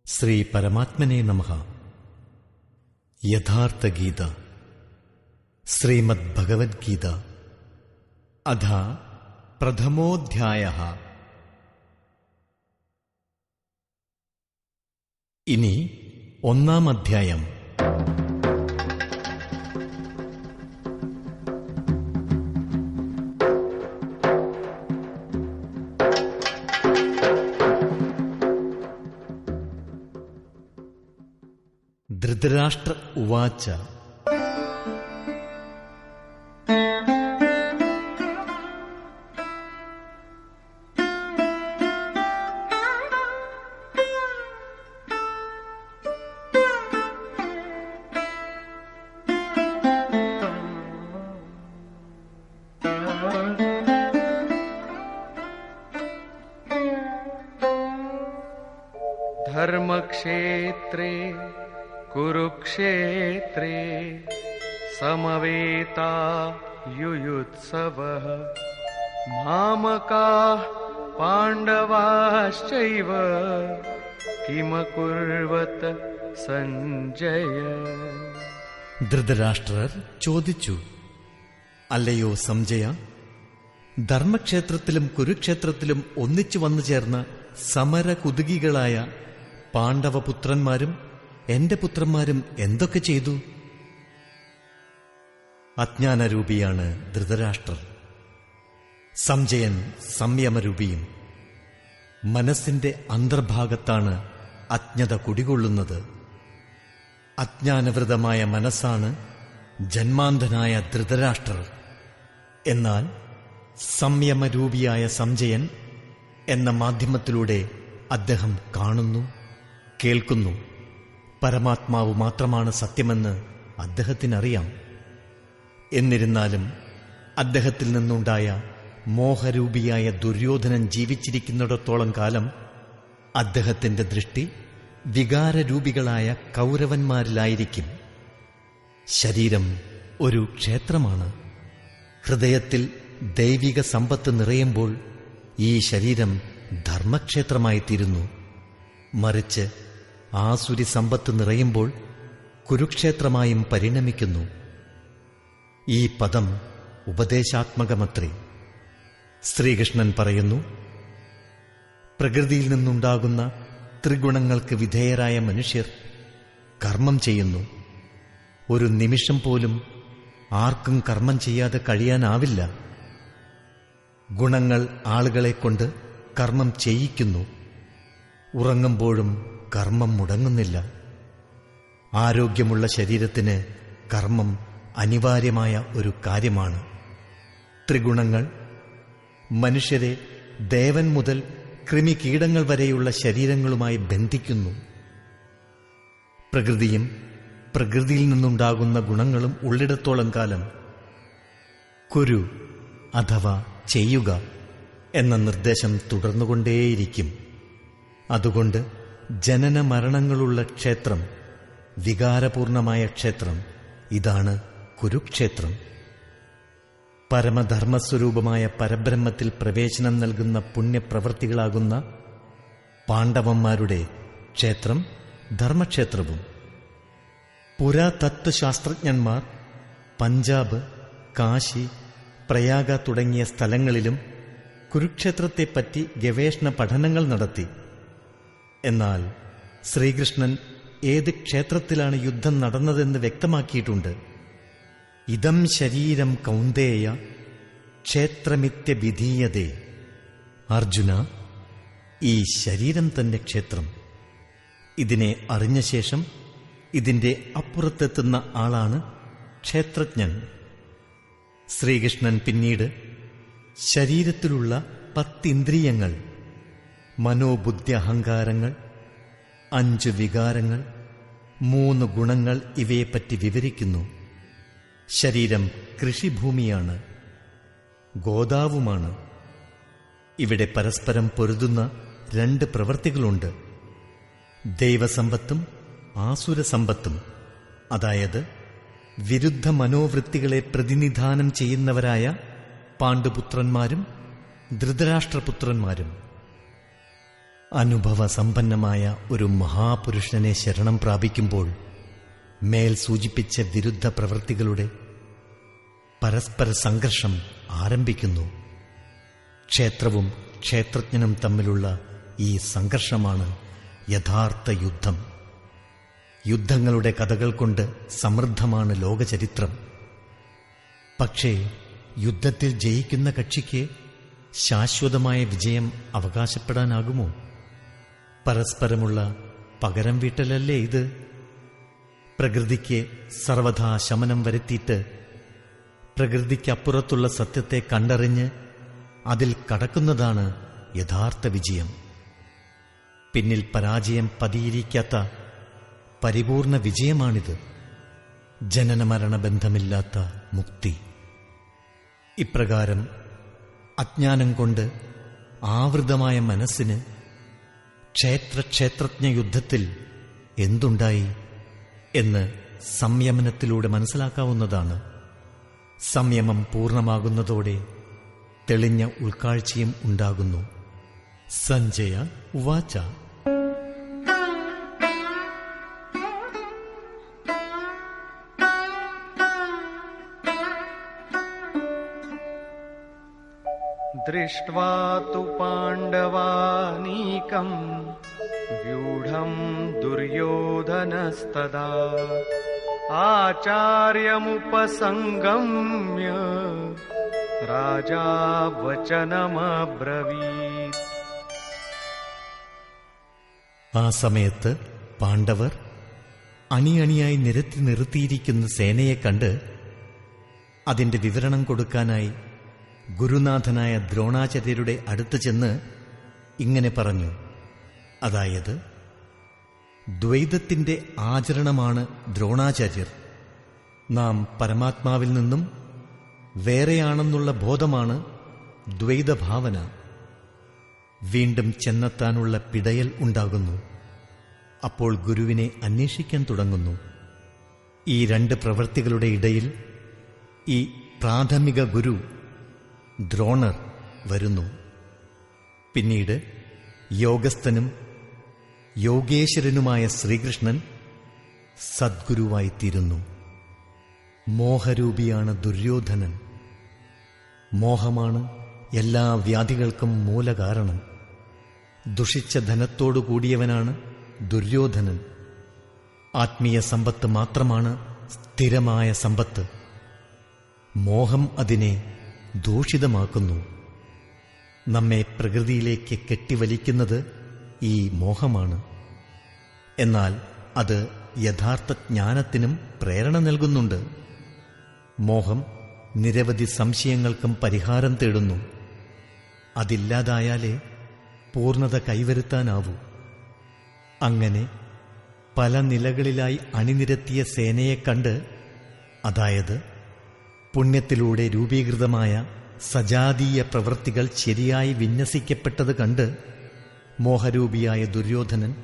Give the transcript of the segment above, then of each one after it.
ശ്രീ പരമാത്മനേ നമഃ. യഥാർത്ഥ ഗീത ശ്രീമദ് ഭഗവത്ഗീത അഥ പ്രഥമോധ്യായഃ. ഇനി ഒന്നാം അധ്യായം. ധൃതരാഷ്ട്ര ഉവാച. ധർമ്മക്ഷേത്രേ കുരുക്ഷേത്രേ സമവേതാ യുയുത്സവഃ മാമകാഃ പാണ്ഡവാശ്ചൈവ കിമകുർവത സഞ്ജയ. ധൃതരാഷ്ട്രർ ചോദിച്ചു, അല്ലയോ സംജയ, ധർമ്മക്ഷേത്രത്തിലും കുരുക്ഷേത്രത്തിലും ഒന്നിച്ചു വന്നു ചേർന്ന സമരകുതുകികളായ പാണ്ഡവപുത്രന്മാരും എന്റെ പുത്രന്മാരും എന്തൊക്കെ ചെയ്തു? അജ്ഞാനരൂപിയാണ് ധൃതരാഷ്ട്രർ. സംജയൻ സംയമരൂപിയും. മനസ്സിന്റെ അന്തർഭാഗത്താണ് അജ്ഞത കുടികൊള്ളുന്നത്. അജ്ഞാനവൃതമായ മനസ്സാണ് ജന്മാന്ധനായ ധൃതരാഷ്ട്രർ. എന്നാൽ സംയമരൂപിയായ സംജയൻ എന്ന മാധ്യമത്തിലൂടെ അദ്ദേഹം കാണുന്നു, കേൾക്കുന്നു. പരമാത്മാവ് മാത്രമാണ് സത്യമെന്ന് അദ്ദേഹത്തിനറിയാം. എന്നിരുന്നാലും അദ്ദേഹത്തിൽ നിന്നുണ്ടായ മോഹരൂപിയായ ദുര്യോധനൻ ജീവിച്ചിരിക്കുന്നിടത്തോളം കാലം അദ്ദേഹത്തിന്റെ ദൃഷ്ടി വികാരരൂപികളായ കൗരവന്മാരിലായിരിക്കും. ശരീരം ഒരു ക്ഷേത്രമാണ്. ഹൃദയത്തിൽ ദൈവിക സമ്പത്ത് നിറയുമ്പോൾ ഈ ശരീരം ധർമ്മക്ഷേത്രമായിത്തീരുന്നു. മറിച്ച് ആസുരി സമ്പത്ത് നിറയുമ്പോൾ കുരുക്ഷേത്രമായും പരിണമിക്കുന്നു. ഈ പദം ഉപദേശാത്മകമത്രേ. ശ്രീകൃഷ്ണൻ പറയുന്നു, പ്രകൃതിയിൽ നിന്നുണ്ടാകുന്ന ത്രിഗുണങ്ങൾക്ക് വിധേയരായ മനുഷ്യർ കർമ്മം ചെയ്യുന്നു. ഒരു നിമിഷം പോലും ആർക്കും കർമ്മം ചെയ്യാതെ കഴിയാനാവില്ല. ഗുണങ്ങൾ ആളുകളെക്കൊണ്ട് കർമ്മം ചെയ്യിക്കുന്നു. ഉറങ്ങുമ്പോഴും കർമ്മം മുടങ്ങുന്നില്ല. ആരോഗ്യമുള്ള ശരീരത്തിന് കർമ്മം അനിവാര്യമായ ഒരു കാര്യമാണ്. ത്രിഗുണങ്ങൾ മനുഷ്യരെ ദേവൻ മുതൽ കൃമികീടങ്ങൾ വരെയുള്ള ശരീരങ്ങളുമായി ബന്ധിക്കുന്നു. പ്രകൃതിയും പ്രകൃതിയിൽ നിന്നുണ്ടാകുന്ന ഗുണങ്ങളും ഉള്ളിടത്തോളം കാലം കുരു അഥവാ ചെയ്യുക എന്ന നിർദ്ദേശം തുടർന്നുകൊണ്ടേയിരിക്കും. അതുകൊണ്ട് ജനന മരണങ്ങളുള്ള ക്ഷേത്രം, വികാരപൂർണമായ ക്ഷേത്രം, ഇതാണ് കുരുക്ഷേത്രം. പരമധർമ്മസ്വരൂപമായ പരബ്രഹ്മത്തിൽ പ്രവേശനം നൽകുന്ന പുണ്യപ്രവൃത്തികളാകുന്ന പാണ്ഡവന്മാരുടെ ക്ഷേത്രം ധർമ്മക്ഷേത്രവും. പുരാതത്വശാസ്ത്രജ്ഞന്മാർ പഞ്ചാബ്, കാശി, പ്രയാഗ തുടങ്ങിയ സ്ഥലങ്ങളിലും കുരുക്ഷേത്രത്തെപ്പറ്റി ഗവേഷണ പഠനങ്ങൾ നടത്തി. എന്നാൽ ശ്രീകൃഷ്ണൻ ഏത് ക്ഷേത്രത്തിലാണ് യുദ്ധം നടന്നതെന്ന് വ്യക്തമാക്കിയിട്ടുണ്ട്. ഇദം ശരീരം കൗന്ദേയ ക്ഷേത്രമിത്യഭിധീയതേ. അർജുന, ഈ ശരീരം തന്നെ ക്ഷേത്രം. ഇതിനെ അറിഞ്ഞ ശേഷം ഇതിന്റെ അപ്പുറത്തെത്തുന്ന ആളാണ് ക്ഷേത്രജ്ഞൻ. ശ്രീകൃഷ്ണൻ പിന്നീട് ശരീരത്തിലുള്ള 10 ഇന്ദ്രിയങ്ങൾ, മനോബുദ്ധി അഹങ്കാരങ്ങൾ, 5 വികാരങ്ങൾ, 3 ഗുണങ്ങൾ ഇവയെപ്പറ്റി വിവരിക്കുന്നു. ശരീരം കൃഷിഭൂമിയാണ്, ഗോദാവുമാണ്. ഇവിടെ പരസ്പരം പൊരുതുന്ന 2 പ്രവൃത്തികളുണ്ട്. ദൈവസമ്പത്തും ആസുരസമ്പത്തും. അതായത് വിരുദ്ധ മനോവൃത്തികളെ പ്രതിനിധാനം ചെയ്യുന്നവരായ പാണ്ഡുപുത്രന്മാരും ധൃതരാഷ്ട്രപുത്രന്മാരും. അനുഭവസമ്പന്നമായ ഒരു മഹാപുരുഷനെ ശരണം പ്രാപിക്കുമ്പോൾ മേൽ സൂചിപ്പിച്ച വിരുദ്ധ പ്രവൃത്തികളുടെ പരസ്പര സംഘർഷം ആരംഭിക്കുന്നു. ക്ഷേത്രവും ക്ഷേത്രജ്ഞനും തമ്മിലുള്ള ഈ സംഘർഷമാണ് യഥാർത്ഥ യുദ്ധം. യുദ്ധങ്ങളുടെ കഥകൾ കൊണ്ട് സമൃദ്ധമാണ് ലോകചരിത്രം. പക്ഷേ യുദ്ധത്തിൽ ജയിക്കുന്ന കക്ഷിക്ക് ശാശ്വതമായ വിജയം അവകാശപ്പെടാനാകുമോ? പരസ്പരമുള്ള പകരം വീട്ടലല്ലേ ഇത്? പ്രകൃതിക്ക് സർവഥാ ശമനം വരുത്തിയിട്ട് പ്രകൃതിക്കപ്പുറത്തുള്ള സത്യത്തെ കണ്ടറിഞ്ഞ് അതിൽ കടക്കുന്നതാണ് യഥാർത്ഥ വിജയം. പിന്നിൽ പരാജയം പതിയിരിക്കാത്ത പരിപൂർണ വിജയമാണിത്. ജനനമരണ ബന്ധമില്ലാത്ത മുക്തി. ഇപ്രകാരം അജ്ഞാനം കൊണ്ട് ആവൃതമായ മനസ്സിന് ക്ഷേത്രജ്ഞ യുദ്ധത്തിൽ എന്തുണ്ടായി എന്ന് സംയമനത്തിലൂടെ മനസ്സിലാക്കാവുന്നതാണ്. സംയമം പൂർണ്ണമാകുന്നതോടെ തെളിഞ്ഞ ഉൾക്കാഴ്ചയും ഉണ്ടാകുന്നു. സഞ്ജയ ഉവാച. ദൃഷ്ട്വാ തു പാണ്ഡവാനീകം വ്യൂഢം ദുര്യോധനസ്തദാ ആചാര്യമുപസംഗമ്യ രാജാ വചനമബ്രവീത്. ആ സമയത്ത് പാണ്ഡവർ അണിയണിയായി നിരത്തി നിർത്തിയിരിക്കുന്ന സേനയെ കണ്ട് അതിന്റെ വിവരണം കൊടുക്കാനായി ഗുരുനാഥനായ ദ്രോണാചാര്യരുടെ അടുത്ത് ചെന്ന് ഇങ്ങനെ പറഞ്ഞു. അതായത്, ദ്വൈതത്തിന്റെ ആചരണമാണ് ദ്രോണാചാര്യർ. നാം പരമാത്മാവിൽ നിന്നും വേറെയാണെന്നുള്ള ബോധമാണ് ദ്വൈതഭാവന. വീണ്ടും ചെന്നെത്താനുള്ള പിടയൽ ഉണ്ടാകുന്നു. അപ്പോൾ ഗുരുവിനെ അന്വേഷിക്കാൻ തുടങ്ങുന്നു. ഈ രണ്ട് പ്രവൃത്തികളുടെ ഇടയിൽ ഈ പ്രാഥമിക ഗുരു ദ്രോണർ വരുന്നു. പിന്നീട് യോഗസ്ഥനും യോഗേശ്വരനുമായ ശ്രീകൃഷ്ണൻ സദ്ഗുരുവായിത്തീരുന്നു. മോഹരൂപിയാണ് ദുര്യോധനൻ. മോഹമാണ് എല്ലാ വ്യാധികൾക്കും മൂലകാരണം. ദുഷിച്ച ധനത്തോടു കൂടിയവനാണ് ദുര്യോധനൻ. ആത്മീയ സമ്പത്ത് മാത്രമാണ് സ്ഥിരമായ സമ്പത്ത്. മോഹം അതിനെ ദൂഷിതമാക്കുന്നു. നമ്മെ പ്രകൃതിയിലേക്ക് കെട്ടിവലിക്കുന്നത് ഈ മോഹമാണ്. എന്നാൽ അത് യഥാർത്ഥ ജ്ഞാനത്തിനും പ്രേരണ നൽകുന്നുണ്ട്. മോഹം നിരവധി സംശയങ്ങൾക്കും പരിഹാരം തേടുന്നു. അതില്ലാതായാലേ പൂർണ്ണത കൈവരുത്താനാവൂ. അങ്ങനെ പല നിലകളിലായി അണിനിരത്തിയ സേനയെ കണ്ട്, അതായത് പുണ്യത്തിലൂടെ രൂപീകൃതമായ സജാതീയ പ്രവൃത്തികൾ ശരിയായി വിന്യസിക്കപ്പെട്ടത് കണ്ട് മോഹരൂപിയായ ദുര്യോധനൻ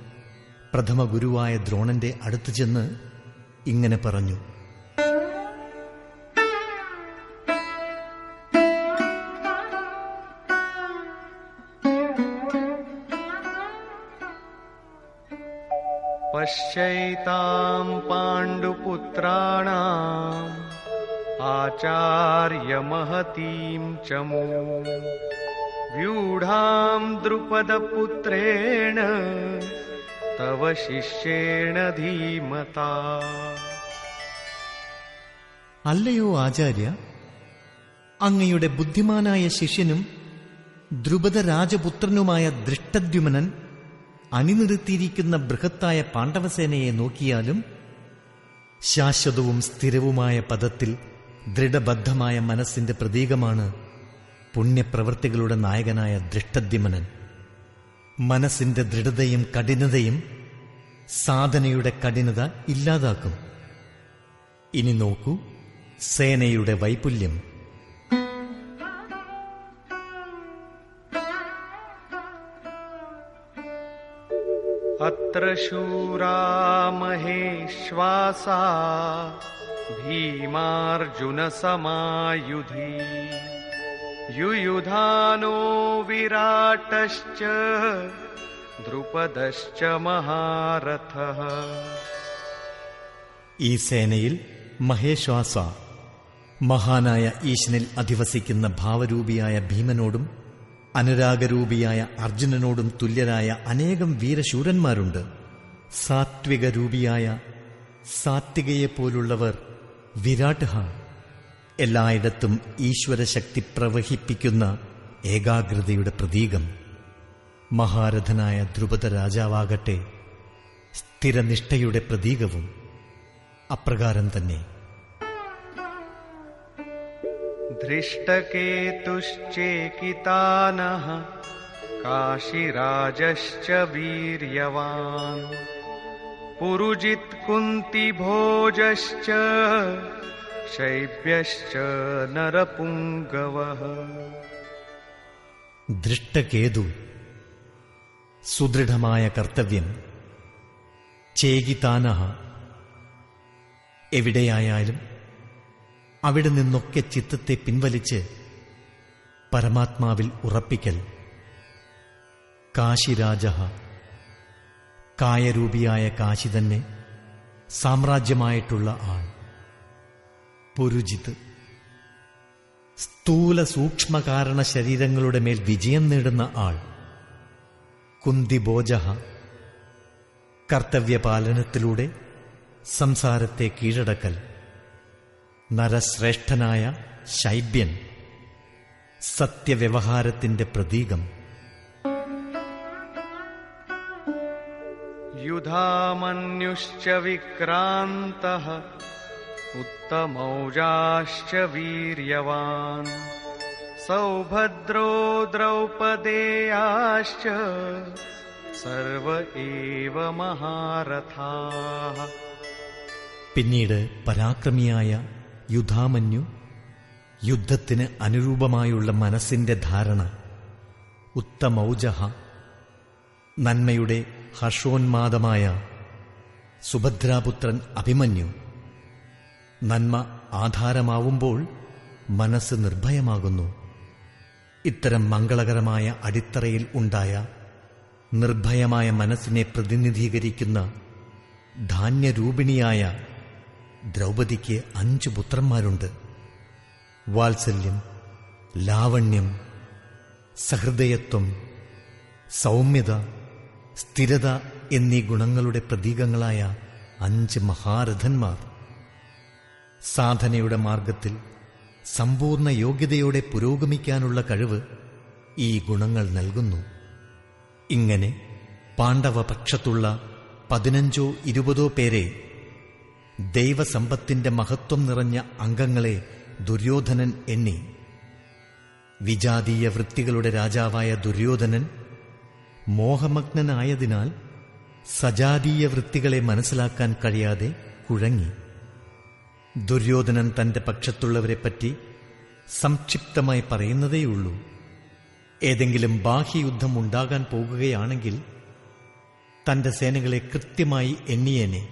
പ്രഥമ ഗുരുവായ ദ്രോണന്റെ അടുത്തു ചെന്ന് ഇങ്ങനെ പറഞ്ഞു. പശ്യൈതാം പാണ്ഡുപുത്രാണാം ആചാര്യമഹതീം ചമൂ വ്യൂഢാം ദ്രുപദപുത്രേണ തവ ശിഷ്യേണ ധീമതാ. അല്ലയോ ആചാര്യ, അങ്ങയുടെ ബുദ്ധിമാനായ ശിഷ്യനും ദ്രുപദ രാജപുത്രനുമായ ദൃഷ്ടദ്യുമ്നൻ അണിനിർത്തിയിരിക്കുന്ന ബൃഹത്തായ പാണ്ഡവസേനയെ നോക്കിയാലും ശാശ്വതവും സ്ഥിരവുമായ പദത്തിൽ ദൃഢബദ്ധമായ മനസ്സിന്റെ പ്രതീകമാണ് പുണ്യപ്രവൃത്തികളുടെ നായകനായ ദൃഷ്ടദ്യുമ്നൻ. മനസ്സിന്റെ ദൃഢതയും കഠിനതയും സാധനയുടെ കഠിനത ഇല്ലാതാക്കും. ഇനി നോക്കൂ സേനയുടെ വൈപുല്യം. അത്ര ശൂരാ മഹേശ്വാസാ ഭീമാർജുന സമായുധി യുയുധാനോ വിരാട്ടശ്ച द्रुपदश्च महारथः. ഈ സേനയിൽ മഹേശ്വാസ, മഹാനായ ഈശനിൽ അധിവസിക്കുന്ന ഭാവരൂപിയായ ഭീമനോടും അനുരാഗരൂപിയായ അർജുനനോടും തുല്യരായ അനേകം വീരശൂരന്മാരുണ്ട്. സാത്വിക രൂപിയായ സാത്വികയെപ്പോലുള്ളവർ വിരാട്. എല്ലായിടത്തും ഈശ്വരശക്തി പ്രവഹിപ്പിക്കുന്ന ഏകാഗ്രതയുടെ പ്രതീകം. മഹാരഥനായ ദ്രുപദ രാജാവാകട്ടെ സ്ഥിരനിഷ്ഠയുടെ പ്രതീകവും അപ്രകാരം തന്നെ. धृष्टकेतुश्चेकितानः काशीराजश्च वीर्यवान् पुरुजित् कुन्तिभोजश्च शैब्यश्च नरपुङ्गवः. ദൃഷ്ടകേതു, സുദൃഢമായ കർത്തവ്യം. ചേകിതാനഹ, എവിടെയായാലും അവിടെ നിന്നൊക്കെ ചിത്തത്തെ പിൻവലിച്ച് പരമാത്മാവിൽ ഉറപ്പിക്കൽ. കാശിരാജ, കായരൂപിയായ കാശി തന്നെ സാമ്രാജ്യമായിട്ടുള്ള ആൾ. പുരുജിത്, സ്ഥൂല സൂക്ഷ്മകാരണ ശരീരങ്ങളുടെ മേൽ വിജയം നേടുന്ന ആൾ. കുന്തിഭോജ, കർത്തവ്യപാലനത്തിലൂടെ സംസാരത്തെ കീഴടക്കൽ. നരശ്രേഷ്ഠനായ ശൈബ്യൻ, സത്യവ്യവഹാരത്തിന്റെ പ്രതീകം. युधामन्युश्च विक्रान्तः उत्तमौजाश्च वीर्यवान् सौभद्रो द्रौपदेयाश्च सर्व एव महारथाः. പിന്നീട് പരാക്രമിയായ യുധാമന്യു, യുദ്ധത്തിന് അനുരൂപമായുള്ള മനസ്സിന്റെ ധാരണ. ഉത്തമൗജ, നന്മയുടെ ഹർഷോന്മാദമായ സുഭദ്രാപുത്രൻ അഭിമന്യു. നന്മ ആധാരമാവുമ്പോൾ മനസ്സ് നിർഭയമാകുന്നു. ഇത്തരം മംഗളകരമായ അടിത്തറയിൽ ഉണ്ടായ നിർഭയമായ മനസ്സിനെ പ്രതിനിധീകരിക്കുന്ന ധാന്യരൂപിണിയായ ദ്രൗപദിക്ക് 5 പുത്രന്മാരുണ്ട്. വാത്സല്യം, ലാവണ്യം, സഹൃദയത്വം, സൗമ്യത, സ്ഥിരത എന്നീ ഗുണങ്ങളുടെ പ്രതീകങ്ങളായ 5 മഹാരഥന്മാർ. സാധനയുടെ മാർഗത്തിൽ സമ്പൂർണ്ണ യോഗ്യതയോടെ പുരോഗമിക്കാനുള്ള കഴിവ് ഈ ഗുണങ്ങൾ നൽകുന്നു. ഇങ്ങനെ പാണ്ഡവപക്ഷത്തുള്ള 15 20 പേരെ, ദൈവസമ്പത്തിന്റെ മഹത്വം നിറഞ്ഞ അംഗങ്ങളെ ദുര്യോധനൻ എണ്ണി. വിജാതീയ വൃത്തികളുടെ രാജാവായ ദുര്യോധനൻ മോഹമഗ്നനായതിനാൽ സജാതീയ വൃത്തികളെ മനസ്സിലാക്കാൻ കഴിയാതെ കുഴങ്ങി. ദുര്യോധനൻ തന്റെ പക്ഷത്തുള്ളവരെപ്പറ്റി സംക്ഷിപ്തമായി പറയുന്നതേയുള്ളൂ. ഏതെങ്കിലും ബാഹ്യയുദ്ധം ഉണ്ടാകാൻ പോകുകയാണെങ്കിൽ തന്റെ സേനകളെ കൃത്യമായി എണ്ണിയേനെ.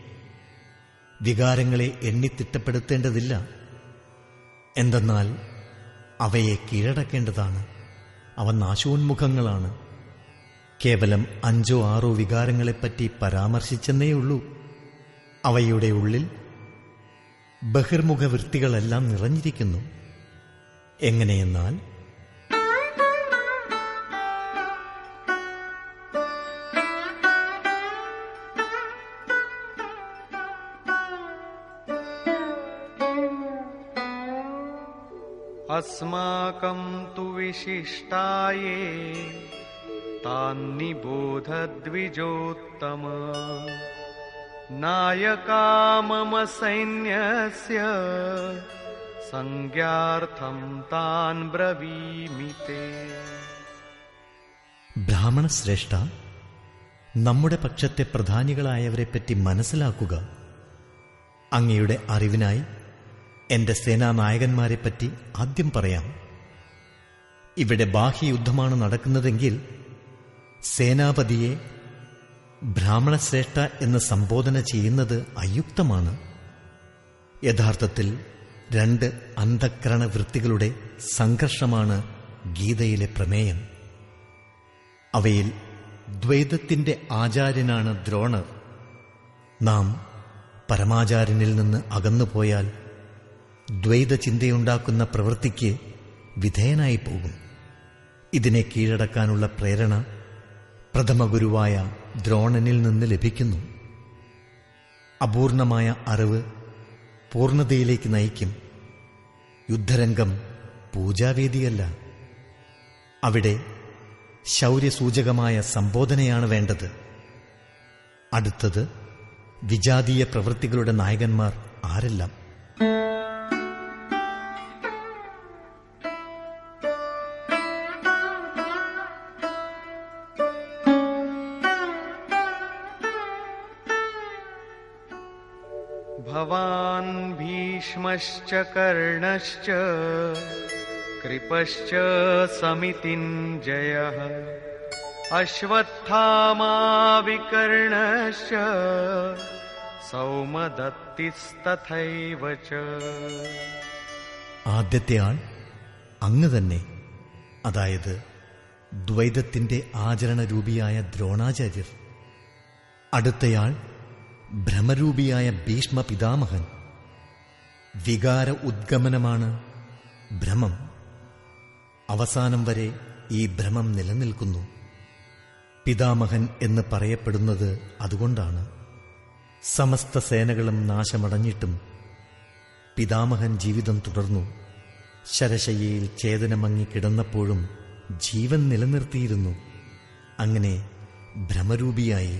വികാരങ്ങളെ എണ്ണിത്തിട്ടപ്പെടുത്തേണ്ടതില്ല. എന്തെന്നാൽ അവയെ കീഴടക്കേണ്ടതാണ്. അവ നാശോന്മുഖങ്ങളാണ്. കേവലം 5 6 വികാരങ്ങളെപ്പറ്റി പരാമർശിച്ചെന്നേയുള്ളൂ. അവയുടെ ഉള്ളിൽ ബഹിർമുഖ വൃത്തികളെല്ലാം നിറഞ്ഞിരിക്കുന്നു. എങ്ങനെയെന്നാൽ अस्माकं तु विशिष्टाये तान्निबोध द्विजोत्तम नायका मम सैन्यस्य संज्ञार्थं तान् ब्रवीमि ते. ബ്രാഹ്മണശ്രേഷ്ഠ, നമ്മുടെ പക്ഷത്തെ പ്രധാനികളായവരെപ്പറ്റി മനസ്സിലാക്കുക. അങ്ങയുടെ അറിവിനായി എന്റെ സേനാനായകന്മാരെപ്പറ്റി ആദ്യം പറയാം. ഇവിടെ ബാഹ്യയുദ്ധമാണ് നടക്കുന്നതെങ്കിൽ സേനാപതിയെ ബ്രാഹ്മണശ്രേഷ്ഠ എന്ന് സംബോധന ചെയ്യുന്നത് അയുക്തമാണ്. യഥാർത്ഥത്തിൽ 2 അന്ധഃകരണ വൃത്തികളുടെ സംഘർഷമാണ് ഗീതയിലെ പ്രമേയം. അവയിൽ ദ്വൈതത്തിന്റെ ആചാര്യനാണ് ദ്രോണർ. നാം പരമാചാര്യനിൽ നിന്ന് അകന്നുപോയാൽ ദ്വൈത ചിന്തയുണ്ടാക്കുന്ന പ്രവൃത്തിക്ക് വിധേയനായി പോകും. ഇതിനെ കീഴടക്കാനുള്ള പ്രേരണ പ്രഥമ ഗുരുവായ ദ്രോണനിൽ നിന്ന് ലഭിക്കുന്നു. അപൂർണമായ അറിവ് പൂർണ്ണതയിലേക്ക് നയിക്കും. യുദ്ധരംഗം പൂജാവേദിയല്ല. അവിടെ ശൗര്യസൂചകമായ സംബോധനയാണ് വേണ്ടത്. അടുത്തത് വിജാതീയ പ്രവൃത്തികളുടെ നായകന്മാർ ആരെല്ലാം? ഭവാൻ ഭീഷ്മശ്ച കർണശ്ച കൃപശ്ച സമിതിഞ്ജയഃ അശ്വത്ഥാമാ വികർണശ്ച സൗമദത്തിസ്തഥൈവ ച. ആദ്യത്തെ ആൾ അങ്ങ് തന്നെ, അതായത് ദ്വൈതത്തിന്റെ ആചരണരൂപിയായ ദ്രോണാചാര്യർ. അടുത്തയാൾ ഭ്രമരൂപിയായ ഭീഷ്മ പിതാമഹൻ. വികാര ഉദ്ഗമനമാണ് ഭ്രമം. അവസാനം വരെ ഈ ഭ്രമം നിലനിൽക്കുന്നു. പിതാമഹൻ എന്ന് പറയപ്പെടുന്നത് അതുകൊണ്ടാണ്. സമസ്ത സേനകളും നാശമടഞ്ഞിട്ടും പിതാമഹൻ ജീവിതം തുടർന്നു. ശരശയ്യയിൽ ചേതനമങ്ങി കിടന്നപ്പോഴും ജീവൻ നിലനിർത്തിയിരുന്നു. അങ്ങനെ ഭ്രമരൂപിയായി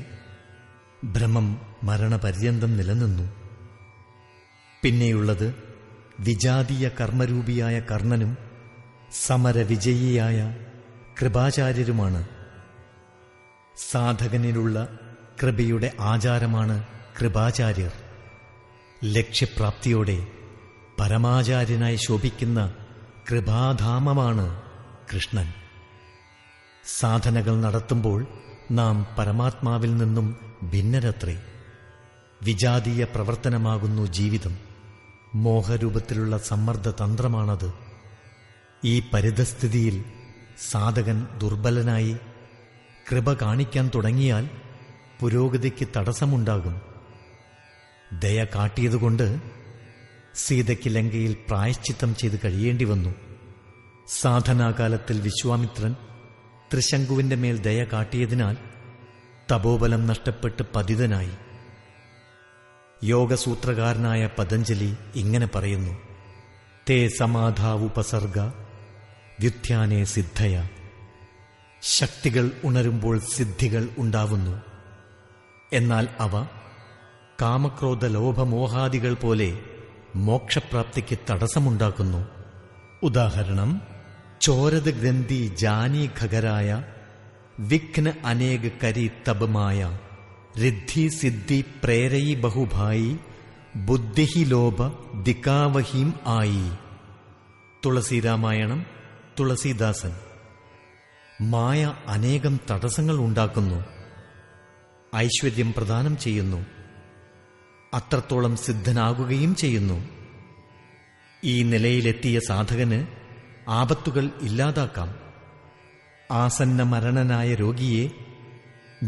ഭ്രമം മരണപര്യന്തം നിലനിന്നു. പിന്നെയുള്ളത് വിജാതീയ കർമ്മരൂപിയായ കർണനും സമരവിജയിയായ കൃപാചാര്യരുമാണ്. സാധകനിലുള്ള കൃപയുടെ ആചാരമാണ് കൃപാചാര്യർ. ലക്ഷ്യപ്രാപ്തിയോടെ പരമാചാര്യനായി ശോഭിക്കുന്ന കൃപാധാമമാണ് കൃഷ്ണൻ. സാധനകൾ നടത്തുമ്പോൾ നാം പരമാത്മാവിൽ നിന്നും ഭിന്നരത്രേ. വിജാതീയ പ്രവർത്തനമാകുന്നു ജീവിതം. മോഹരൂപത്തിലുള്ള സമ്മർദ്ദതന്ത്രമാണത്. ഈ പരിതസ്ഥിതിയിൽ സാധകൻ ദുർബലനായി കൃപ കാണിക്കാൻ തുടങ്ങിയാൽ പുരോഗതിക്ക് തടസ്സമുണ്ടാകും. ദയ കാട്ടിയതുകൊണ്ട് സീതയ്ക്ക് ലങ്കയിൽ പ്രായശ്ചിത്തം ചെയ്ത് കഴിയേണ്ടി വന്നു. സാധനാകാലത്തിൽ വിശ്വാമിത്രൻ ത്രിശങ്കുവിന്റെ മേൽ ദയ കാട്ടിയതിനാൽ തപോബലം നഷ്ടപ്പെട്ട് പതിതനായി. യോഗസൂത്രകാരനായ പതഞ്ജലി ഇങ്ങനെ പറയുന്നു: തേ സമാധാവുപസർഗ വ്യുത്ഥാനേ സിദ്ധയ. ശക്തികൾ ഉണരുമ്പോൾ സിദ്ധികൾ ഉണ്ടാവുന്നു. എന്നാൽ അവ കാമക്രോധ ലോഭമോഹാദികൾ പോലെ മോക്ഷപ്രാപ്തിക്ക് തടസ്സമുണ്ടാക്കുന്നു. ഉദാഹരണം: ചോരത് ഗ്രന്ഥി ജാനി ഖഗരായ വിഘ്ന അനേക കരി തബമായ രിദ്ധി സിദ്ധി പ്രേരയി ബഹുഭായി ബുദ്ധിഹി ലോഭ ദിക്കാവഹീം ആയി. തുളസീരാമായണം, തുളസീദാസൻ. മായ അനേകം തടസ്സങ്ങൾ ഉണ്ടാക്കുന്നു, ഐശ്വര്യം പ്രദാനം ചെയ്യുന്നു, അത്രത്തോളം സിദ്ധനാകുകയും ചെയ്യുന്നു. ഈ നിലയിലെത്തിയ സാധകന് ആപത്തുകൾ ഇല്ലാതാക്കാം. ആസന്ന മരണനായ രോഗിയെ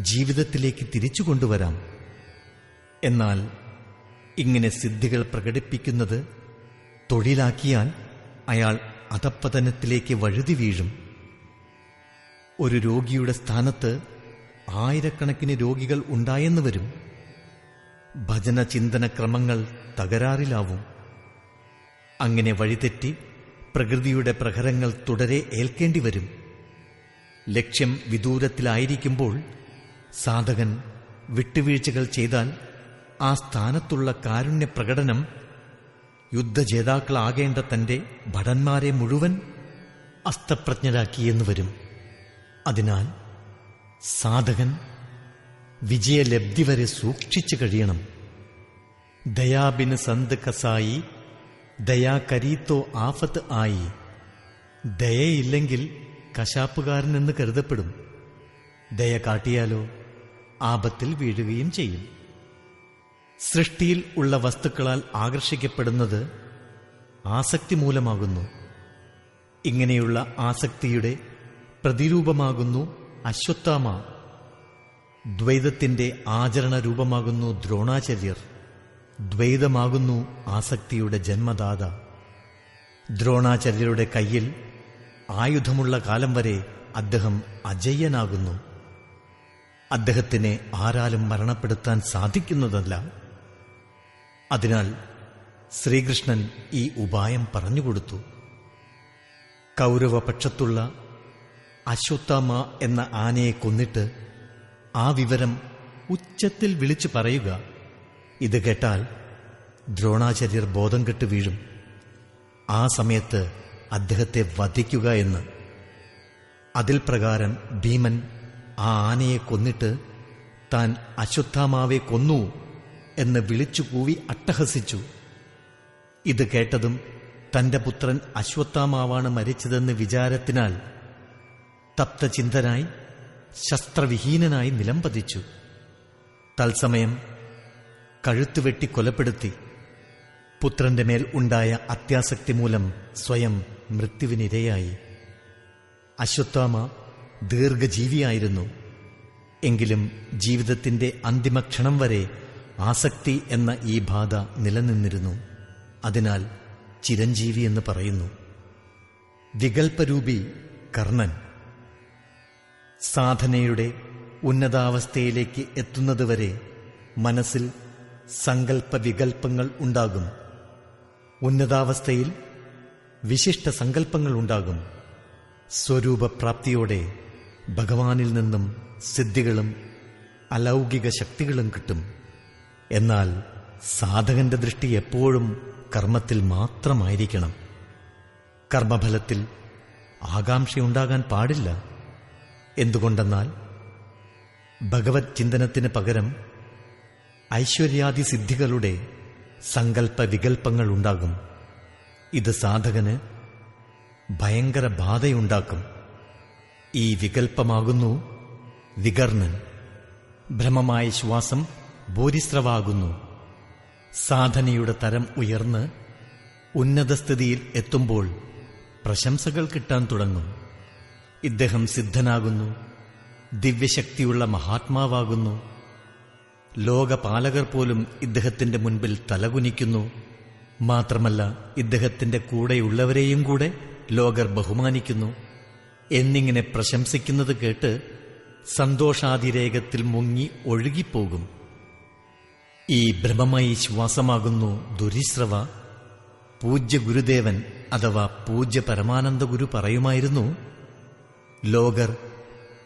ജീവിതത്തിലേക്ക് തിരിച്ചു കൊണ്ടുവരാം. എന്നാൽ ഇങ്ങനെ സിദ്ധികൾ പ്രകടിപ്പിക്കുന്നത് തൊഴിലാക്കിയാൽ അയാൾ അധപ്പതനത്തിലേക്ക് വഴുതി വീഴും. ഒരു രോഗിയുടെ സ്ഥാനത്ത് ആയിരക്കണക്കിന് രോഗികൾ ഉണ്ടായെന്ന് വരും. ഭജന ചിന്തന ക്രമങ്ങൾ തകരാറിലാവും. അങ്ങനെ വഴിതെറ്റി പ്രകൃതിയുടെ പ്രഹരങ്ങൾ തുടരെ ഏൽക്കേണ്ടി വരും. ലക്ഷ്യം വിദൂരത്തിലായിരിക്കുമ്പോൾ സാധകൻ വിട്ടുവീഴ്ചകൾ ചെയ്താൽ ആ സ്ഥാനത്തുള്ള കാരുണ്യ പ്രകടനം യുദ്ധജേതാക്കളാകേണ്ട തന്റെ ഭടന്മാരെ മുഴുവൻ അസ്തപ്രജ്ഞരാക്കിയെന്ന് വരും. അതിനാൽ സാധകൻ വിജയലബ്ധി വരെ സൂക്ഷിച്ചു കഴിയണം. ദയാബിന് സന്ത് കസായി ദയാ കരീത്തോ ആഫത്ത് ആയി. ദയയില്ലെങ്കിൽ കശാപ്പുകാരനെന്ന് കരുതപ്പെടും. ദയ കാട്ടിയാലോ ആപത്തിൽ വീഴുകയും ചെയ്യും. സൃഷ്ടിയിൽ ഉള്ള വസ്തുക്കളാൽ ആകർഷിക്കപ്പെടുന്നത് ആസക്തി മൂലമാകുന്നു. ഇങ്ങനെയുള്ള ആസക്തിയുടെ പ്രതിരൂപമാകുന്നു അശ്വത്ഥാമ. ദ്വൈതത്തിന്റെ ആചരണ രൂപമാകുന്നു ദ്രോണാചാര്യർ. ദ്വൈതമാകുന്നു ആസക്തിയുടെ ജന്മദാത. ദ്രോണാചാര്യരുടെ കയ്യിൽ ആയുധമുള്ള കാലം വരെ അദ്ദേഹം അജയ്യനാകുന്നു. അദ്ദേഹത്തിനെ ആരാലും മരണപ്പെടുത്താൻ സാധിക്കുന്നതല്ല. അതിനാൽ ശ്രീകൃഷ്ണൻ ഈ ഉപായം പറഞ്ഞുകൊടുത്തു. കൗരവപക്ഷത്തുള്ള അശ്വത്ഥാമ എന്ന ആനയെ കൊന്നിട്ട് ആ വിവരം ഉച്ചത്തിൽ വിളിച്ചു പറയുക. ഇത് കേട്ടാൽ ദ്രോണാചാര്യർ ബോധം കെട്ട് വീഴും. ആ സമയത്ത് അദ്ദേഹത്തെ വധിക്കുക എന്ന്. അതിൽ പ്രകാരം ഭീമൻ ആ ആനയെ കൊന്നിട്ട് താൻ അശ്വത്ഥാമാവെ കൊന്നു എന്ന് വിളിച്ചു കൂവി അട്ടഹസിച്ചു. ഇത് കേട്ടതും തന്റെ പുത്രൻ അശ്വത്ഥാമാവാണ് മരിച്ചതെന്ന് വിചാരത്തിനാൽ തപ്തചിന്തനായി ശസ്ത്രവിഹീനനായി നിലംപതിച്ചു. തത്സമയം കഴുത്തുവെട്ടി കൊലപ്പെടുത്തി. പുത്രന്റെ മേൽ ഉണ്ടായ അത്യാസക്തി മൂലം സ്വയം മൃത്യുവിനിരയായി. അശ്വത്ഥാമ ദീർഘജീവിയായിരുന്നു. എങ്കിലും ജീവിതത്തിന്റെ അന്തിമക്ഷണം വരെ ആസക്തി എന്ന ഈ ബാധ നിലനിന്നിരുന്നു. അതിനാൽ ചിരഞ്ജീവി എന്ന് പറയുന്നു. വികൽപരൂപി കർണൻ സാധനയുടെ ഉന്നതാവസ്ഥയിലേക്ക് എത്തുന്നതുവരെ മനസ്സിൽ സങ്കല്പ വികൽപ്പങ്ങൾ ഉണ്ടാകും. ഉന്നതാവസ്ഥയിൽ വിശിഷ്ട സങ്കല്പങ്ങൾ ഉണ്ടാകും. സ്വരൂപപ്രാപ്തിയോടെ ഭഗവാനിൽ നിന്നും സിദ്ധികളും അലൗകിക ശക്തികളും കിട്ടും. എന്നാൽ സാധകന്റെ ദൃഷ്ടി എപ്പോഴും കർമ്മത്തിൽ മാത്രമായിരിക്കണം. കർമ്മഫലത്തിൽ ആകാംക്ഷയുണ്ടാകാൻ പാടില്ല. എന്തുകൊണ്ടെന്നാൽ ഭഗവത് ചിന്തനത്തിന് പകരം ഐശ്വര്യാദി സിദ്ധികളുടെ സങ്കല്പ വികൽപ്പങ്ങൾ ഉണ്ടാകും. ഇത് സാധകന് ഭയങ്കര ബാധയുണ്ടാക്കും. ഈ വികൽപ്പമാകുന്നു വികർണൻ. ഭ്രമമായ ശ്വാസം ഭൂരിസ്രവാകുന്നു. സാധനയുടെ തരം ഉയർന്ന് ഉന്നതസ്ഥിതിയിൽ എത്തുമ്പോൾ പ്രശംസകൾ കിട്ടാൻ തുടങ്ങും. ഇദ്ദേഹം സിദ്ധനാകുന്നു, ദിവ്യശക്തിയുള്ള മഹാത്മാവാകുന്നു. ലോകപാലകർ പോലും ഇദ്ദേഹത്തിന്റെ മുൻപിൽ തലകുനിക്കുന്നു. മാത്രമല്ല ഇദ്ദേഹത്തിന്റെ കൂടെയുള്ളവരെയും കൂടെ ലോകർ ബഹുമാനിക്കുന്നു എന്നിങ്ങനെ പ്രശംസിക്കുന്നത് കേട്ട് സന്തോഷാതിരേകത്തിൽ മുങ്ങി ഒഴുകിപ്പോകും. ഈ ബ്രഹ്മമയി ശ്വാസമാകുന്നു ദുരിശ്രവ. പൂജ്യ ഗുരുദേവൻ അഥവാ പൂജ്യ പരമാനന്ദ ഗുരു പറയുമായിരുന്നു, ലോകർ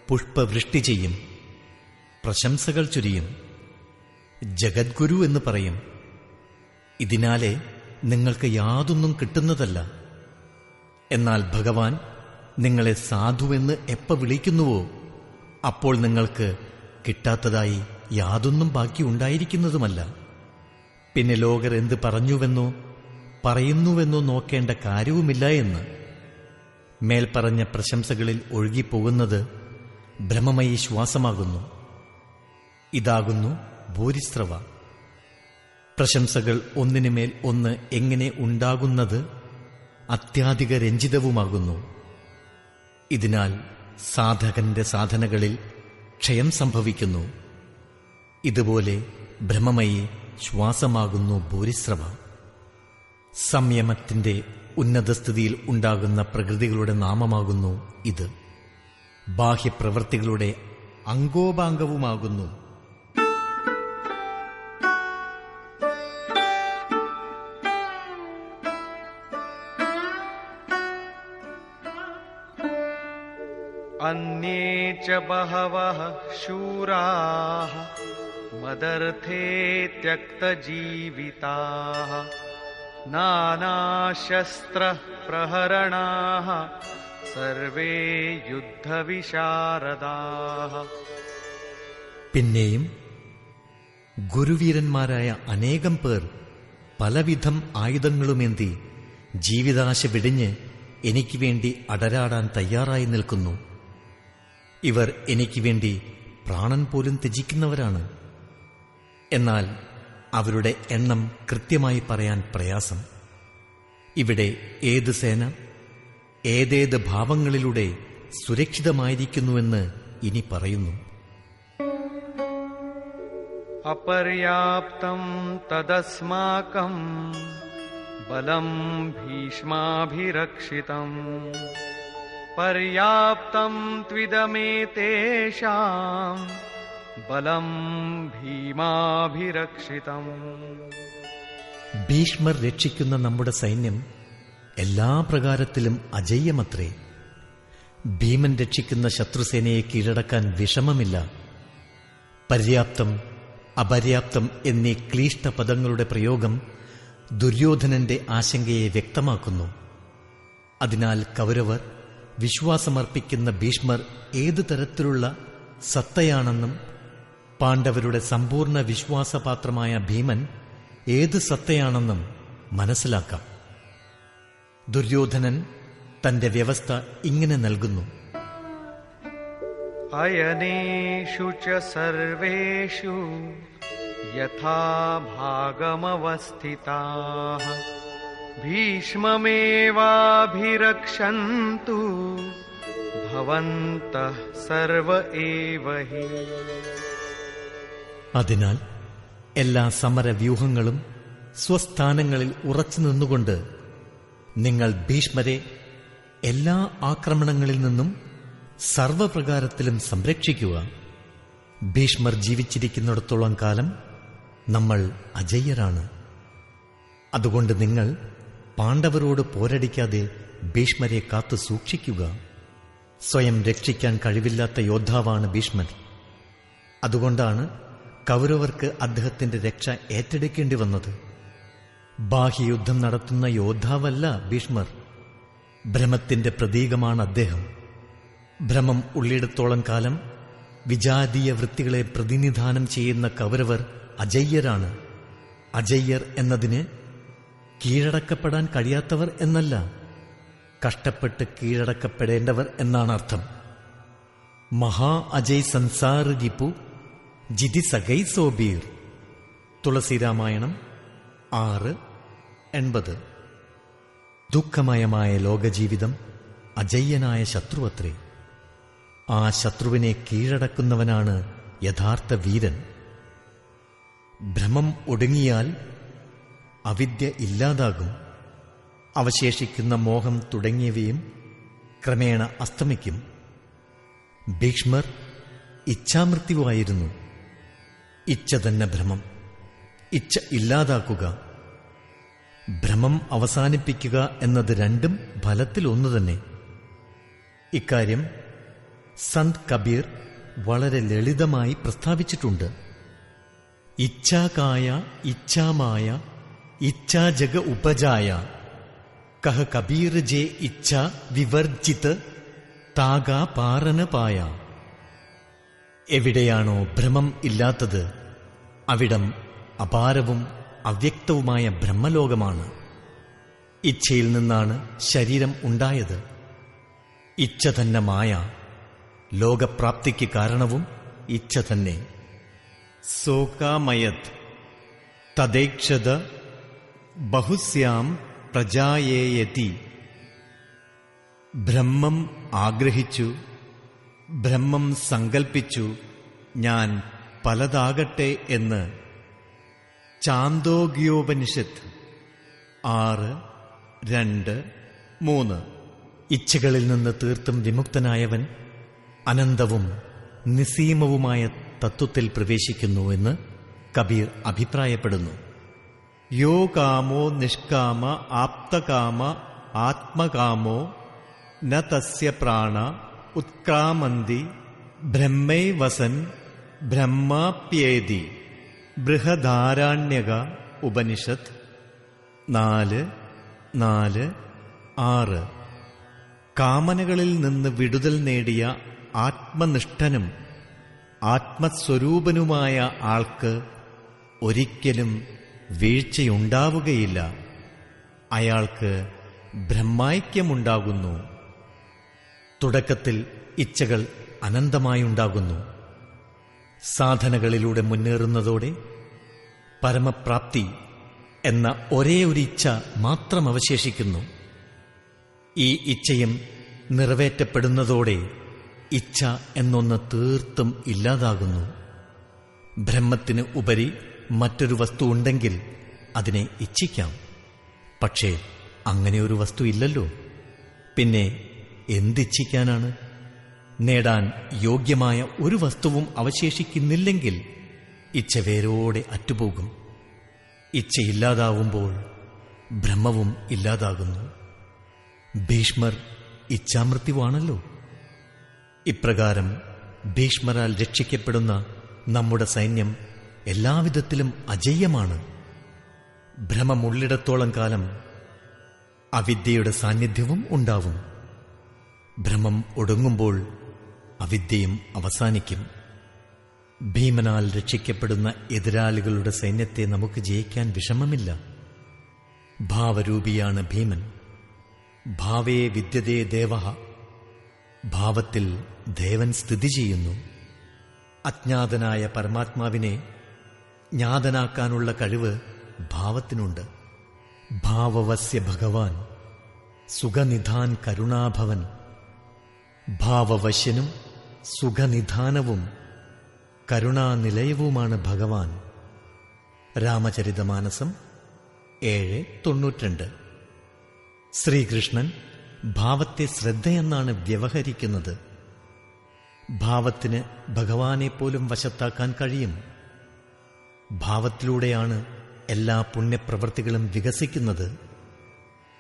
പുഷ്പവൃഷ്ടി ചെയ്യും, പ്രശംസകൾ ചൊരിയും, ജഗദ്ഗുരു എന്ന് പറയും. ഇതിനാലെ നിങ്ങൾക്ക് യാതൊന്നും കിട്ടുന്നതല്ല. എന്നാൽ ഭഗവാൻ നിങ്ങളെ സാധുവെന്ന് എപ്പ വിളിക്കുന്നുവോ അപ്പോൾ നിങ്ങൾക്ക് കിട്ടാത്തതായി യാതൊന്നും ബാക്കി ഉണ്ടായിരിക്കുന്നതുമല്ല. പിന്നെ ലോകർ എന്ത് പറഞ്ഞുവെന്നോ പറയുന്നുവെന്നോ നോക്കേണ്ട കാര്യവുമില്ല എന്ന്. മേൽപ്പറഞ്ഞ പ്രശംസകളിൽ ഒഴുകിപ്പോകുന്നത് ബ്രഹ്മമയി ശ്വാസമാകുന്നു. ഇതാകുന്നു ഭൂരിസ്രവ. പ്രശംസകൾ ഒന്നിനുമേൽ ഒന്ന് എങ്ങനെ ഉണ്ടാകുന്നത് അത്യാധിക രഞ്ജിതവുമാകുന്നു. ഇതിനാൽ സാധകന്റെ സാധനകളിൽ ക്ഷയം സംഭവിക്കുന്നു. ഇതുപോലെ ബ്രഹ്മമയി ശ്വാസമാകുന്നു ഭൂരിസ്രവ. സംയമത്തിന്റെ ഉന്നതസ്ഥിതിയിൽ ഉണ്ടാകുന്ന പ്രകൃതികളുടെ നാമമാകുന്നു ഇത്. ബാഹ്യപ്രവൃത്തികളുടെ അംഗോപാംഗവുമാകുന്നു. अन्ये च बहवः शूराः मदर्थे त्यक्तजीविताः नानाशस्त्रप्रहरणाः सर्वे യുദ്ധവിശാരദാഃ. പിന്നെയും ഗുരുവീരന്മാരായ അനേകം പേർ പലവിധം ആയുധങ്ങളുമേന്തി ജീവിതാശ വെടിഞ്ഞ് എനിക്ക് വേണ്ടി അടരാടാൻ തയ്യാറായി നിൽക്കുന്നു. ഇവർ എനിക്ക് വേണ്ടി പ്രാണൻ പോലും ത്യജിക്കുന്നവരാണ്. എന്നാൽ അവരുടെ എണ്ണം കൃത്യമായി പറയാൻ പ്രയാസം. ഇവിടെ ഏത് സേന ഏതേത് ഭാവങ്ങളിലൂടെ സുരക്ഷിതമായിരിക്കുന്നുവെന്ന് ഇനി പറയുന്നു. अपर्याप्तं तदस्माकं बलं भीष्माभिरक्षितं पर्याप्तं त्विदमेतेषां बलं भीमाभिरक्षितं. ഭീഷ്മർ രക്ഷിക്കുന്ന നമ്മുടെ സൈന്യം എല്ലാ പ്രകാരത്തിലും അജയ്യമത്രേ. ഭീമൻ രക്ഷിക്കുന്ന ശത്രുസേനയെ കീഴടക്കാൻ വിഷമമില്ല. പര്യാപ്തം, അപര്യാപ്തം എന്നീ ക്ലീഷ്ട പദങ്ങളുടെ പ്രയോഗം ദുര്യോധനന്റെ ആശങ്കയെ വ്യക്തമാക്കുന്നു. അതിനാൽ കൗരവർ വിശ്വാസമർപ്പിക്കുന്ന ഭീഷ്മർ ഏതു തരത്തിലുള്ള സത്തയാണെന്നും പാണ്ഡവരുടെ സമ്പൂർണ്ണ വിശ്വാസപാത്രമായ ഭീമൻ ഏത് സത്തയാണെന്നും മനസ്സിലാക്കാം. ദുര്യോധനൻ തന്റെ വ്യവസ്ഥ ഇങ്ങനെ നൽകുന്നു: അയനേഷു ച സർവേഷു യഥാ ഭാഗമവസ്ഥിതാഃ ഭീഷ്മമേവാഭിരക്ഷन्तु ഭവന്തഃ സർവ ഏവ ഹി. അതിനാൽ എല്ലാ സമരവ്യൂഹങ്ങളും സ്വസ്ഥാനങ്ങളിൽ ഉറച്ചു നിന്നുകൊണ്ട് നിങ്ങൾ ഭീഷ്മരെ എല്ലാ ആക്രമണങ്ങളിൽ നിന്നും സർവപ്രകാരത്തിലും സംരക്ഷിക്കുക. ഭീഷ്മർ ജീവിച്ചിരിക്കുന്നിടത്തോളം കാലം നമ്മൾ അജയ്യരാണ്. അതുകൊണ്ട് നിങ്ങൾ പാണ്ഡവരോട് പോരടിക്കാതെ ഭീഷ്മരെ കാത്തു സൂക്ഷിക്കുക. സ്വയം രക്ഷിക്കാൻ കഴിവില്ലാത്ത യോദ്ധാവാണ് ഭീഷ്മർ. അതുകൊണ്ടാണ് കൗരവർക്ക് അദ്ദേഹത്തിന്റെ രക്ഷ ഏറ്റെടുക്കേണ്ടി വന്നത്. ബാഹ്യയുദ്ധം നടത്തുന്ന യോദ്ധാവല്ല ഭീഷ്മർ. ഭ്രമത്തിന്റെ പ്രതീകമാണ് അദ്ദേഹം. ഭ്രമം ഉള്ളിടത്തോളം കാലം വിജാതീയ വൃത്തികളെ പ്രതിനിധാനം ചെയ്യുന്ന കൗരവർ അജയ്യരാണ്. അജയ്യർ എന്നതിന് കീഴടക്കപ്പെടാൻ കഴിയാത്തവർ എന്നല്ല, കഷ്ടപ്പെട്ട് കീഴടക്കപ്പെടേണ്ടവർ എന്നാണ് അർത്ഥം. മഹാ അജയ് സംസാർ രിപു ജിതി സഗൈ സോബീർ. തുളസിരാമായണം 6:80. ദുഃഖമയമായ ലോകജീവിതം അജയ്യനായ ശത്രുവത്രേ. ആ ശത്രുവിനെ കീഴടക്കുന്നവനാണ് യഥാർത്ഥ വീരൻ. ഭ്രമം ഒടുങ്ങിയാൽ അവിദ്യ ഇല്ലാതാകും. അവശേഷിക്കുന്ന മോഹം തുടങ്ങിയവയും ക്രമേണ അസ്തമിക്കും. ഭീഷ്മർ ഇച്ഛാമൃത്യുവായിരുന്നു. ഇച്ഛ തന്നെ ഭ്രമം. ഇച്ഛ ഇല്ലാതാക്കുക, ഭ്രമം അവസാനിപ്പിക്കുക എന്നത് രണ്ടും ഫലത്തിൽ ഒന്നു തന്നെ. ഇക്കാര്യം സന്ത് കബീർ വളരെ ലളിതമായി പ്രസ്താവിച്ചിട്ടുണ്ട്. ഇച്ഛാകായ ഇച്ഛാമായ ഇച്ഛാജഗ ഉപജായ കഹ കബീർ ജെ ഇച്ഛ വിവർജിത് താകാ പാരനപായ. എവിടെയാണോ ഭ്രമം ഇല്ലാത്തത് അവിടം അപാരവും അവ്യക്തവുമായ ബ്രഹ്മലോകമാണ്. ഇച്ഛയിൽ നിന്നാണ് ശരീരം ഉണ്ടായത്. ഇച്ഛ തന്നെ മായ. ലോകപ്രാപ്തിക്ക് കാരണവും ഇച്ഛ തന്നെ. സോകാമയത് തദേക്ഷത ബഹുസ്യാം പ്രജായേയതി. ബ്രഹ്മം ആഗ്രഹിച്ചു, ബ്രഹ്മം സങ്കൽപ്പിച്ചു, ഞാൻ പലതാകട്ടെ എന്ന്. ചാന്തോഗ്യോപനിഷത്ത് 6:2-3. ഇച്ഛകളിൽ നിന്ന് തീർത്തും വിമുക്തനായവൻ അനന്തവും നിസീമവുമായ തത്വത്തിൽ പ്രവേശിക്കുന്നു എന്ന് കബീർ അഭിപ്രായപ്പെടുന്നു. യോ കാമോ നിഷ്കാമ ആപ്തകാമ ആത്മകാമോ ന തസ്യ പ്രാണ ഉത്ക്രാമന്തി ബ്രഹ്മൈവസൻ ബ്രഹ്മാപ്യേതി. ബൃഹദാരണ്യക ഉപനിഷത്ത് 4:4-6. കാമനകളിൽ നിന്ന് വിടുതൽ നേടിയ ആത്മനിഷ്ഠനും ആത്മസ്വരൂപനുമായ ആൾക്ക് ഒരിക്കലും വീഴ്ചയുണ്ടാവുകയില്ല. അയാൾക്ക് ബ്രഹ്മൈക്യമുണ്ടാകുന്നു. തുടക്കത്തിൽ ഇച്ഛകൾ അനന്തമായുണ്ടാകുന്നു. സാധനകളിലൂടെ മുന്നേറുന്നതോടെ പരമപ്രാപ്തി എന്ന ഒരേ ഒരു ഇച്ഛ മാത്രം അവശേഷിക്കുന്നു. ഈ ഇച്ഛയും നിറവേറ്റപ്പെടുന്നതോടെ ഇച്ഛ എന്നൊന്ന് തീർത്തും ഇല്ലാതാകുന്നു. ബ്രഹ്മത്തിന് ഉപരി മറ്റൊരു വസ്തു ഉണ്ടെങ്കിൽ അതിനെ ഇച്ഛിക്കാം. പക്ഷേ അങ്ങനെയൊരു വസ്തു ഇല്ലല്ലോ. പിന്നെ എന്തിച്ഛിക്കാനാണ്? നേടാൻ യോഗ്യമായ ഒരു വസ്തുവും അവശേഷിക്കുന്നില്ലെങ്കിൽ ഇച്ഛ വേരോടെ അറ്റുപോകും. ഇച്ഛയില്ലാതാവുമ്പോൾ ബ്രഹ്മവും ഇല്ലാതാകുന്നു. ഭീഷ്മർ ഇച്ഛാമൃത്യുവാണല്ലോ. ഇപ്രകാരം ഭീഷ്മരാൽ രക്ഷിക്കപ്പെടുന്ന നമ്മുടെ സൈന്യം എല്ലാവിധത്തിലും അജയ്യമാണ്. ഭ്രമമുള്ളിടത്തോളം കാലം അവിദ്യയുടെ സാന്നിധ്യവും ഉണ്ടാവും. ഭ്രമം ഒടുങ്ങുമ്പോൾ അവിദ്യയും അവസാനിക്കും. ഭീമനാൽ രക്ഷിക്കപ്പെടുന്ന എതിരാളികളുടെ സൈന്യത്തെ നമുക്ക് ജയിക്കാൻ വിഷമമില്ല. ഭാവരൂപിയാണ് ഭീമൻ. ഭാവേ വിദ്യതേ ദേവഃ. ഭാവത്തിൽ ദേവൻ സ്ഥിതി ചെയ്യുന്നു. അജ്ഞാതനായ പരമാത്മാവിനെ ജ്ഞാതനാക്കാനുള്ള കഴിവ് ഭാവത്തിനുണ്ട്. ഭാവവസ്യ ഭഗവാൻ സുഖനിധാൻ കരുണാഭവൻ. ഭാവവശ്യനും സുഖനിധാനവും കരുണാനിലയവുമാണ് ഭഗവാൻ. രാമചരിതമാനസം 7:92. ശ്രീകൃഷ്ണൻ ഭാവത്തെ ശ്രദ്ധയെന്നാണ് വ്യവഹരിക്കുന്നത്. ഭാവത്തിന് ഭഗവാനെപ്പോലും വശത്താക്കാൻ കഴിയും. ഭാവത്തിലൂടെയാണ് എല്ലാ പുണ്യപ്രവൃത്തികളും വികസിക്കുന്നത്.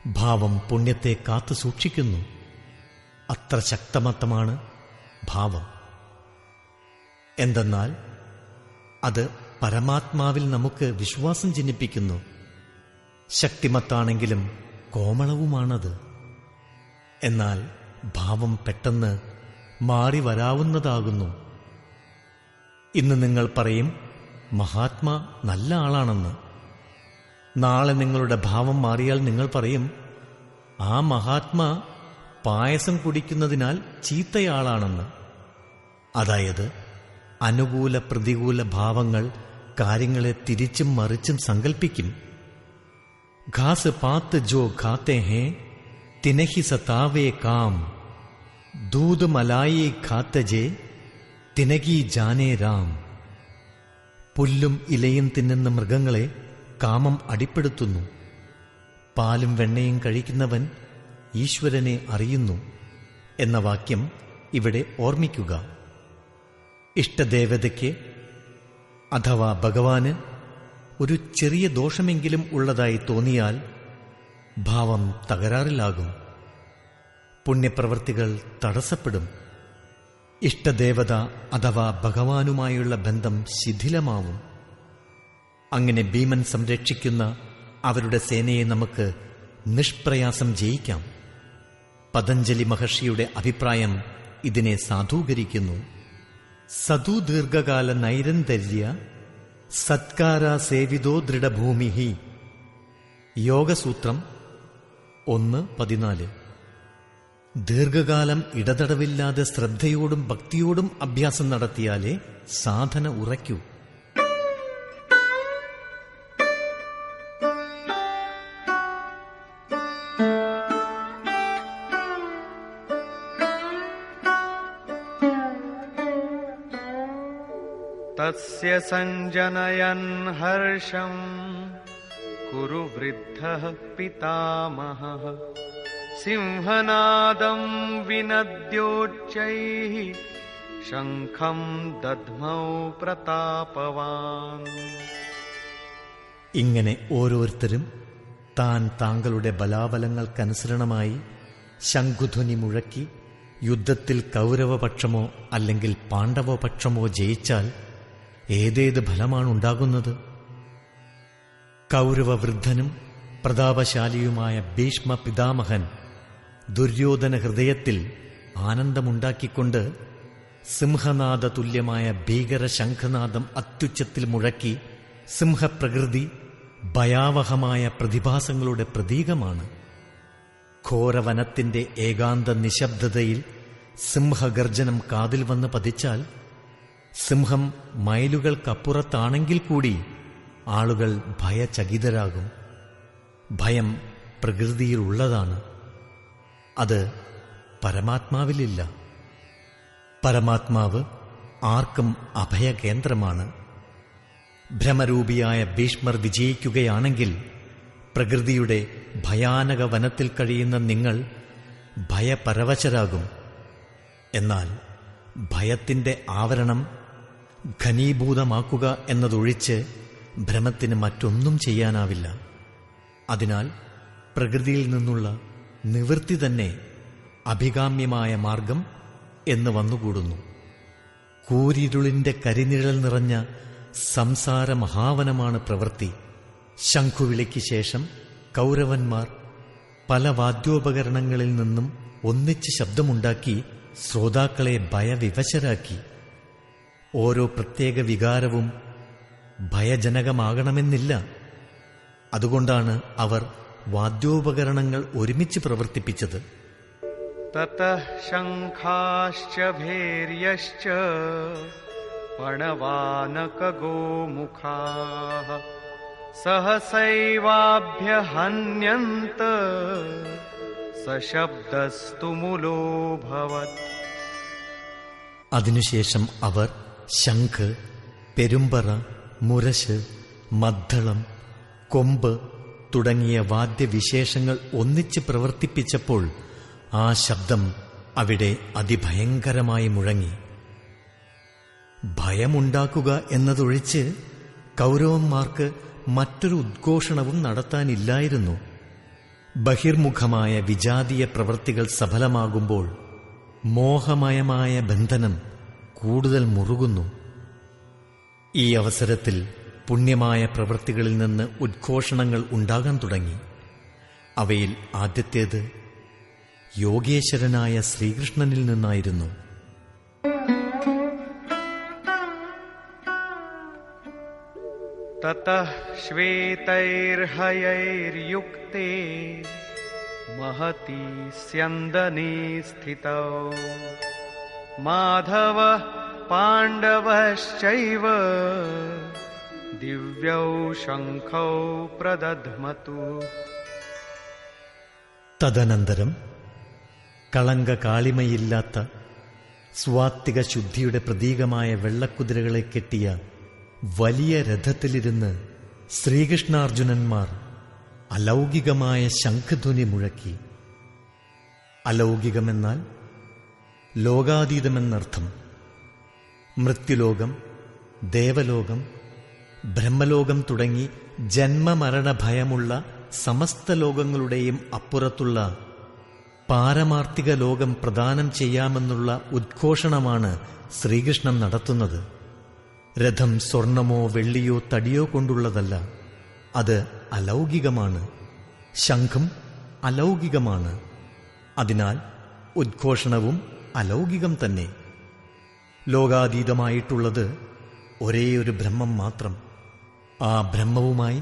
ഭാവം പുണ്യത്തെ കാത്തു സൂക്ഷിക്കുന്നു. അത്ര ശക്തമത്തമാണ് ഭാവം. എന്തെന്നാൽ അത് പരമാത്മാവിൽ നമുക്ക് വിശ്വാസം ജനിപ്പിക്കുന്നു. ശക്തിമത്താണെങ്കിലും കോമളവുമാണത്. എന്നാൽ ഭാവം പെട്ടെന്ന് മാറി വരാവുന്നതാകുന്നു. ഇന്ന് നിങ്ങൾ പറയും മഹാത്മാ നല്ല ആളാണെന്ന്. നാളെ നിങ്ങളുടെ ഭാവം മാറിയാൽ നിങ്ങൾ പറയും ആ മഹാത്മാ പായസം കുടിക്കുന്നതിനാൽ ചീത്തയാളാണെന്ന്. അതായത് അനുകൂല പ്രതികൂല ഭാവങ്ങൾ കാര്യങ്ങളെ തിരിച്ചും മറിച്ചും സങ്കൽപ്പിക്കും. ഘാസ് പാത്ത് ജോ ഖാത്തെ ഹേ തിനഹി സതാവേ കാം. ദൂത് മലായി ഖാത്തജേ തിനകി ജാനേ രാം. പുല്ലും ഇലയും തിന്നുന്ന മൃഗങ്ങളെ കാമം അടിപ്പെടുത്തുന്നു. പാലും വെണ്ണയും കഴിക്കുന്നവൻ ഈശ്വരനെ അറിയുന്നു എന്ന വാക്യം ഇവിടെ ഓർമ്മിക്കുക. ഇഷ്ടദേവതയ്ക്ക് അഥവാ ഭഗവാന് ഒരു ചെറിയ ദോഷമെങ്കിലും ഉള്ളതായി തോന്നിയാൽ ഭാവം തകരാറിലാകും. പുണ്യപ്രവൃത്തികൾ തടസ്സപ്പെടും. ഇഷ്ടദേവത അഥവാ ഭഗവാനുമായുള്ള ബന്ധം ശിഥിലമാവും. അങ്ങനെ ഭീമൻ സംരക്ഷിക്കുന്ന അവരുടെ സേനയെ നമുക്ക് നിഷ്പ്രയാസം ജയിക്കാം. പതഞ്ജലി മഹർഷിയുടെ അഭിപ്രായം ഇതിനെ സാധൂകരിക്കുന്നു. സതു ദീർഘകാല നൈരന്തര്യ സത്കാര സേവിതോ ദൃഢഭൂമി. യോഗസൂത്രം 1:14. ദീർഘകാലം ഇടതടവില്ലാതെ ശ്രദ്ധയോടും ഭക്തിയോടും അഭ്യാസം നടത്തിയാലേ സാധന ഉറയ്ക്കൂ. തസ്യ സഞ്ജനയൻ ഹർഷം കുരു വൃദ്ധഃ പിതാമഹഃ. സിംഹനാദം വിനദ്യോച്ചൈഃ ശംഖം ദദ്മൗ പ്രതാപവാൻ. ഇങ്ങനെ ഓരോരുത്തരും താങ്കളുടെ ബലാബലങ്ങൾക്കനുസരണമായി ശംഖുധ്വനി മുഴക്കി യുദ്ധത്തിൽ കൗരവപക്ഷമോ അല്ലെങ്കിൽ പാണ്ഡവപക്ഷമോ ജയിച്ചാൽ ഏതേത് ഫലമാണുണ്ടാകുന്നത്? കൗരവവൃദ്ധനും പ്രതാപശാലിയുമായ ഭീഷ്മ പിതാമഹൻ ദുര്യോധന ഹൃദയത്തിൽ ആനന്ദമുണ്ടാക്കിക്കൊണ്ട് സിംഹനാദ തുല്യമായ ഭീകര ശംഖനാദം അത്യുച്ചത്തിൽ മുഴക്കി. സിംഹപ്രകൃതി ഭയാവഹമായ പ്രതിഭാസങ്ങളുടെ പ്രതീകമാണ്. ഘോരവനത്തിന്റെ ഏകാന്ത നിശബ്ദതയിൽ സിംഹഗർജനം കാതിൽ വന്ന് പതിച്ചാൽ സിംഹം മൈലുകൾക്കപ്പുറത്താണെങ്കിൽ കൂടി ആളുകൾ ഭയചകിതരാകും. ഭയം പ്രകൃതിയിലുള്ളതാണ്. അത് പരമാത്മാവിലില്ല. പരമാത്മാവ് ആർക്കും അഭയകേന്ദ്രമാണ്. ഭ്രമരൂപിയായ ഭീഷ്മർ വിജയിക്കുകയാണെങ്കിൽ പ്രകൃതിയുടെ ഭയാനക വനത്തിൽ കഴിയുന്ന നിങ്ങൾ ഭയപരവശരാകും. എന്നാൽ ഭയത്തിന്റെ ആവരണം ഘനീഭൂതമാക്കുക എന്നതൊഴിച്ച് ഭ്രമത്തിന് മറ്റൊന്നും ചെയ്യാനാവില്ല. അതിനാൽ പ്രകൃതിയിൽ നിന്നുള്ള നിവൃത്തി തന്നെ അഭികാമ്യമായ മാർഗം എന്ന് വന്നുകൂടുന്നു. കൂരിരുളിന്റെ കരിനിഴൽ നിറഞ്ഞ സംസാര മഹാവനമാണ് പ്രവൃത്തി. ശംഖുവിളിക്ക് ശേഷം കൗരവന്മാർ പല വാദ്യോപകരണങ്ങളിൽ നിന്നും ഒന്നിച്ച് ശബ്ദമുണ്ടാക്കി ശ്രോതാക്കളെ ഭയവിവശരാക്കി. ഓരോ പ്രത്യേക വികാരവും ഭയജനകമാകണമെന്നില്ല. അതുകൊണ്ടാണ് അവർ വാദ്യോപകരണങ്ങൾ ഒരുമിച്ച് പ്രവർത്തിപ്പിച്ചത്. തതഃ ശംഖാശ്ച ഭേര്യശ്ച പണവാനകഗോമുഖാഃ സഹസൈവാഭ്യഹന്യന്ത സശബ്ദസ്തു മുലോഭവത്. അതിനുശേഷം അവർ ശംഖ്, പെരുമ്പറ, മുരശ്, മദ്ദളം, കൊമ്പ് തുടങ്ങിയ വാദ്യവിശേഷങ്ങൾ ഒന്നിച്ച് പ്രവർത്തിപ്പിച്ചപ്പോൾ ആ ശബ്ദം അവിടെ അതിഭയങ്കരമായി മുഴങ്ങി. ഭയമുണ്ടാക്കുക എന്നതൊഴിച്ച് കൗരവന്മാർക്ക് മറ്റൊരു ഉദ്ഘോഷണവും നടത്താനില്ലായിരുന്നു. ബഹിർമുഖമായ വിജാതീയ പ്രവൃത്തികൾ സഫലമാകുമ്പോൾ മോഹമയമായ ബന്ധനം കൂടുതൽ മുറുകുന്നു. ഈ അവസരത്തിൽ പുണ്യമായ പ്രവൃത്തികളിൽ നിന്ന് ഉദ്ഘോഷണങ്ങൾ ഉണ്ടാകാൻ തുടങ്ങി. അവയിൽ ആദ്യത്തേത് യോഗേശ്വരനായ ശ്രീകൃഷ്ണനിൽ നിന്നായിരുന്നു. തതഃ ശ്വേതൈർഹയൈർയുക്തേ മഹതി സ്യന്ദനേ സ്ഥിതൗ മാധവഃ പാണ്ഡവശ്ചൈവ ദിവ്യൗ ശംഖൗ പ്രദധ്മതു. തദനന്തരം കളങ്ക കാളിമയില്ലാത്ത സ്വാത്വിക ശുദ്ധിയുടെ പ്രതീകമായ വെള്ളക്കുതിരകളെ കെട്ടിയ വലിയ രഥത്തിലിരുന്ന് ശ്രീകൃഷ്ണാർജുനന്മാർ അലൗകികമായ ശംഖധ്വനി മുഴക്കി. അലൗകികമെന്നാൽ ലോകാതീതമെന്നർത്ഥം. മൃത്യുലോകം, ദേവലോകം, ബ്രഹ്മലോകം തുടങ്ങി ജന്മമരണ ഭയമുള്ള സമസ്ത ലോകങ്ങളുടെയും അപ്പുറത്തുള്ള പാരമാർത്ഥിക ലോകം പ്രദാനം ചെയ്യാമെന്നുള്ള ഉദ്ഘോഷണമാണ് ശ്രീകൃഷ്ണൻ നടത്തുന്നത്. രഥം സ്വർണമോ വെള്ളിയോ തടിയോ കൊണ്ടുള്ളതല്ല, അത് അലൗകികമാണ്. ശംഖും അലൗകികമാണ്. അതിനാൽ ഉദ്ഘോഷണവും അലൗകികം തന്നെ. ലോകാതീതമായിട്ടുള്ളത് ഒരേയൊരു ബ്രഹ്മം മാത്രം. ആ ബ്രഹ്മവുമായി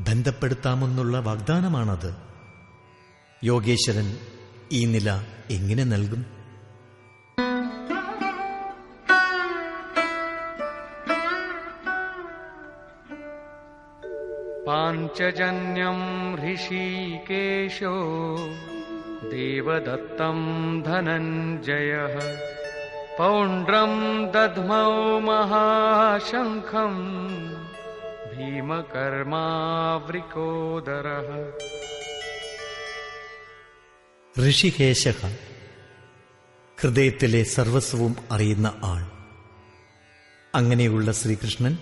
ബന്ധപ്പെടുത്താമെന്നുള്ള വാഗ്ദാനമാണത്. യോഗേശ്വരൻ ഈ നില എങ്ങനെ നൽകും? പാഞ്ചജന്യം ഋഷികേശോ ദേവദത്തം ധനഞ്ജയഃ പൗണ്ഡ്രം ദദ്മൗ മഹാശംഖം ഭീമകർമാവൃകോദരഃ. ഋഷികേശ, ഹൃദയത്തിലെ സർവസ്വവും അറിയുന്ന ആൾ. അങ്ങനെയുള്ള ശ്രീകൃഷ്ണൻ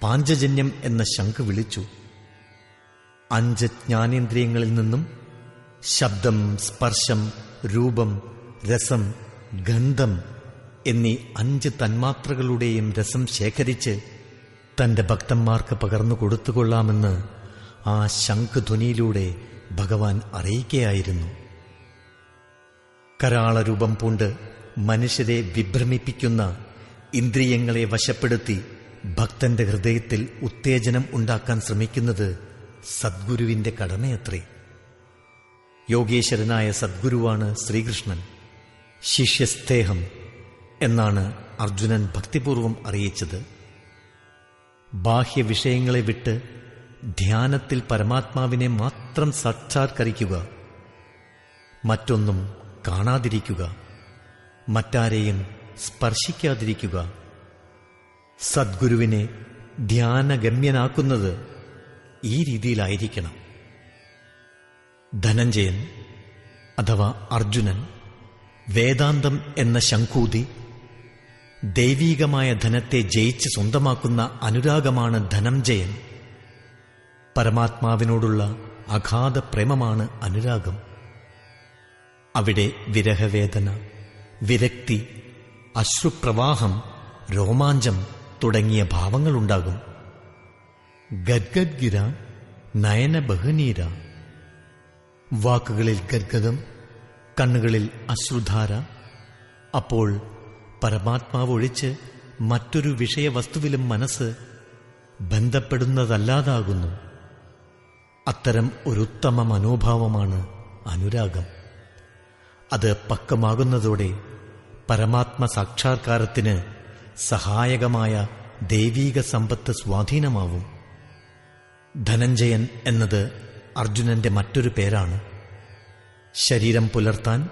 പാഞ്ചജന്യം എന്ന ശംഖ് വിളിച്ചു. 5 ജ്ഞാനേന്ദ്രിയങ്ങളിൽ നിന്നും ശബ്ദം, സ്പർശം, രൂപം, രസം, ഗന്ധം എന്നീ 5 തന്മാത്രകളുടെയും രസം ശേഖരിച്ച് തന്റെ ഭക്തന്മാർക്ക് പകർന്നു കൊടുത്തുകൊള്ളാമെന്ന് ആ ശംഖധ്വനിയിലൂടെ ഭഗവാൻ അറിയിക്കുകയായിരുന്നു. കരാളരൂപം പൂണ്ട് മനുഷ്യരെ വിഭ്രമിപ്പിക്കുന്ന ഇന്ദ്രിയങ്ങളെ വശപ്പെടുത്തി ഭക്തന്റെ ഹൃദയത്തിൽ ഉത്തേജനം ഉണ്ടാക്കാൻ ശ്രമിക്കുന്നത് സദ്ഗുരുവിന്റെ കടമയത്രേ. യോഗേശ്വരനായ സദ്ഗുരുവാണ് ശ്രീകൃഷ്ണൻ. ശിഷ്യസ്തേഹം എന്നാണ് അർജുനൻ ഭക്തിപൂർവം അറിയിച്ചത്. ബാഹ്യവിഷയങ്ങളെ വിട്ട് ധ്യാനത്തിൽ പരമാത്മാവിനെ മാത്രം സാക്ഷാത്കരിക്കുക, മറ്റൊന്നും കാണാതിരിക്കുക, മറ്റാരെയും സ്പർശിക്കാതിരിക്കുക. സദ്ഗുരുവിനെ ധ്യാനഗമ്യനാക്കുന്നത് ഈ രീതിയിലായിരിക്കണം. ധനഞ്ജയൻ അഥവാ അർജുനൻ വേദാന്തം എന്ന ശംഖൂതി ദൈവീകമായ ധനത്തെ ജയിച്ച് സ്വന്തമാക്കുന്ന അനുരാഗമാണ് ധനഞ്ജയൻ. പരമാത്മാവിനോടുള്ള അഗാധ പ്രേമമാണ് അനുരാഗം. അവിടെ വിരഹവേദന, വിരക്തി, അശ്രുപ്രവാഹം, രോമാഞ്ചം തുടങ്ങിയ ഭാവങ്ങളുണ്ടാകും. ഗദ്ഗദ്ഗിര നയന ബഹുനീര, വാക്കുകളിൽ ഗദ്ഗദം, കണ്ണുകളിൽ അശ്രുധാര. അപ്പോൾ പരമാത്മാവ് ഒഴിച്ച് മറ്റൊരു വിഷയവസ്തുവിലും മനസ്സ് ബന്ധപ്പെടുന്നതല്ലാതാകുന്നു. അത്തരം ഒരുത്തമ മനോഭാവമാണ് അനുരാഗം. അത് പക്വമാകുന്നതോടെ പരമാത്മ സാക്ഷാത്കാരത്തിന് സഹായകമായ ദൈവീക സമ്പത്ത് സ്വാധീനമാവും. ധനഞ്ജയൻ എന്നത് അർജുനന്റെ മറ്റൊരു പേരാണ്. ശരീരം പുലർത്താൻ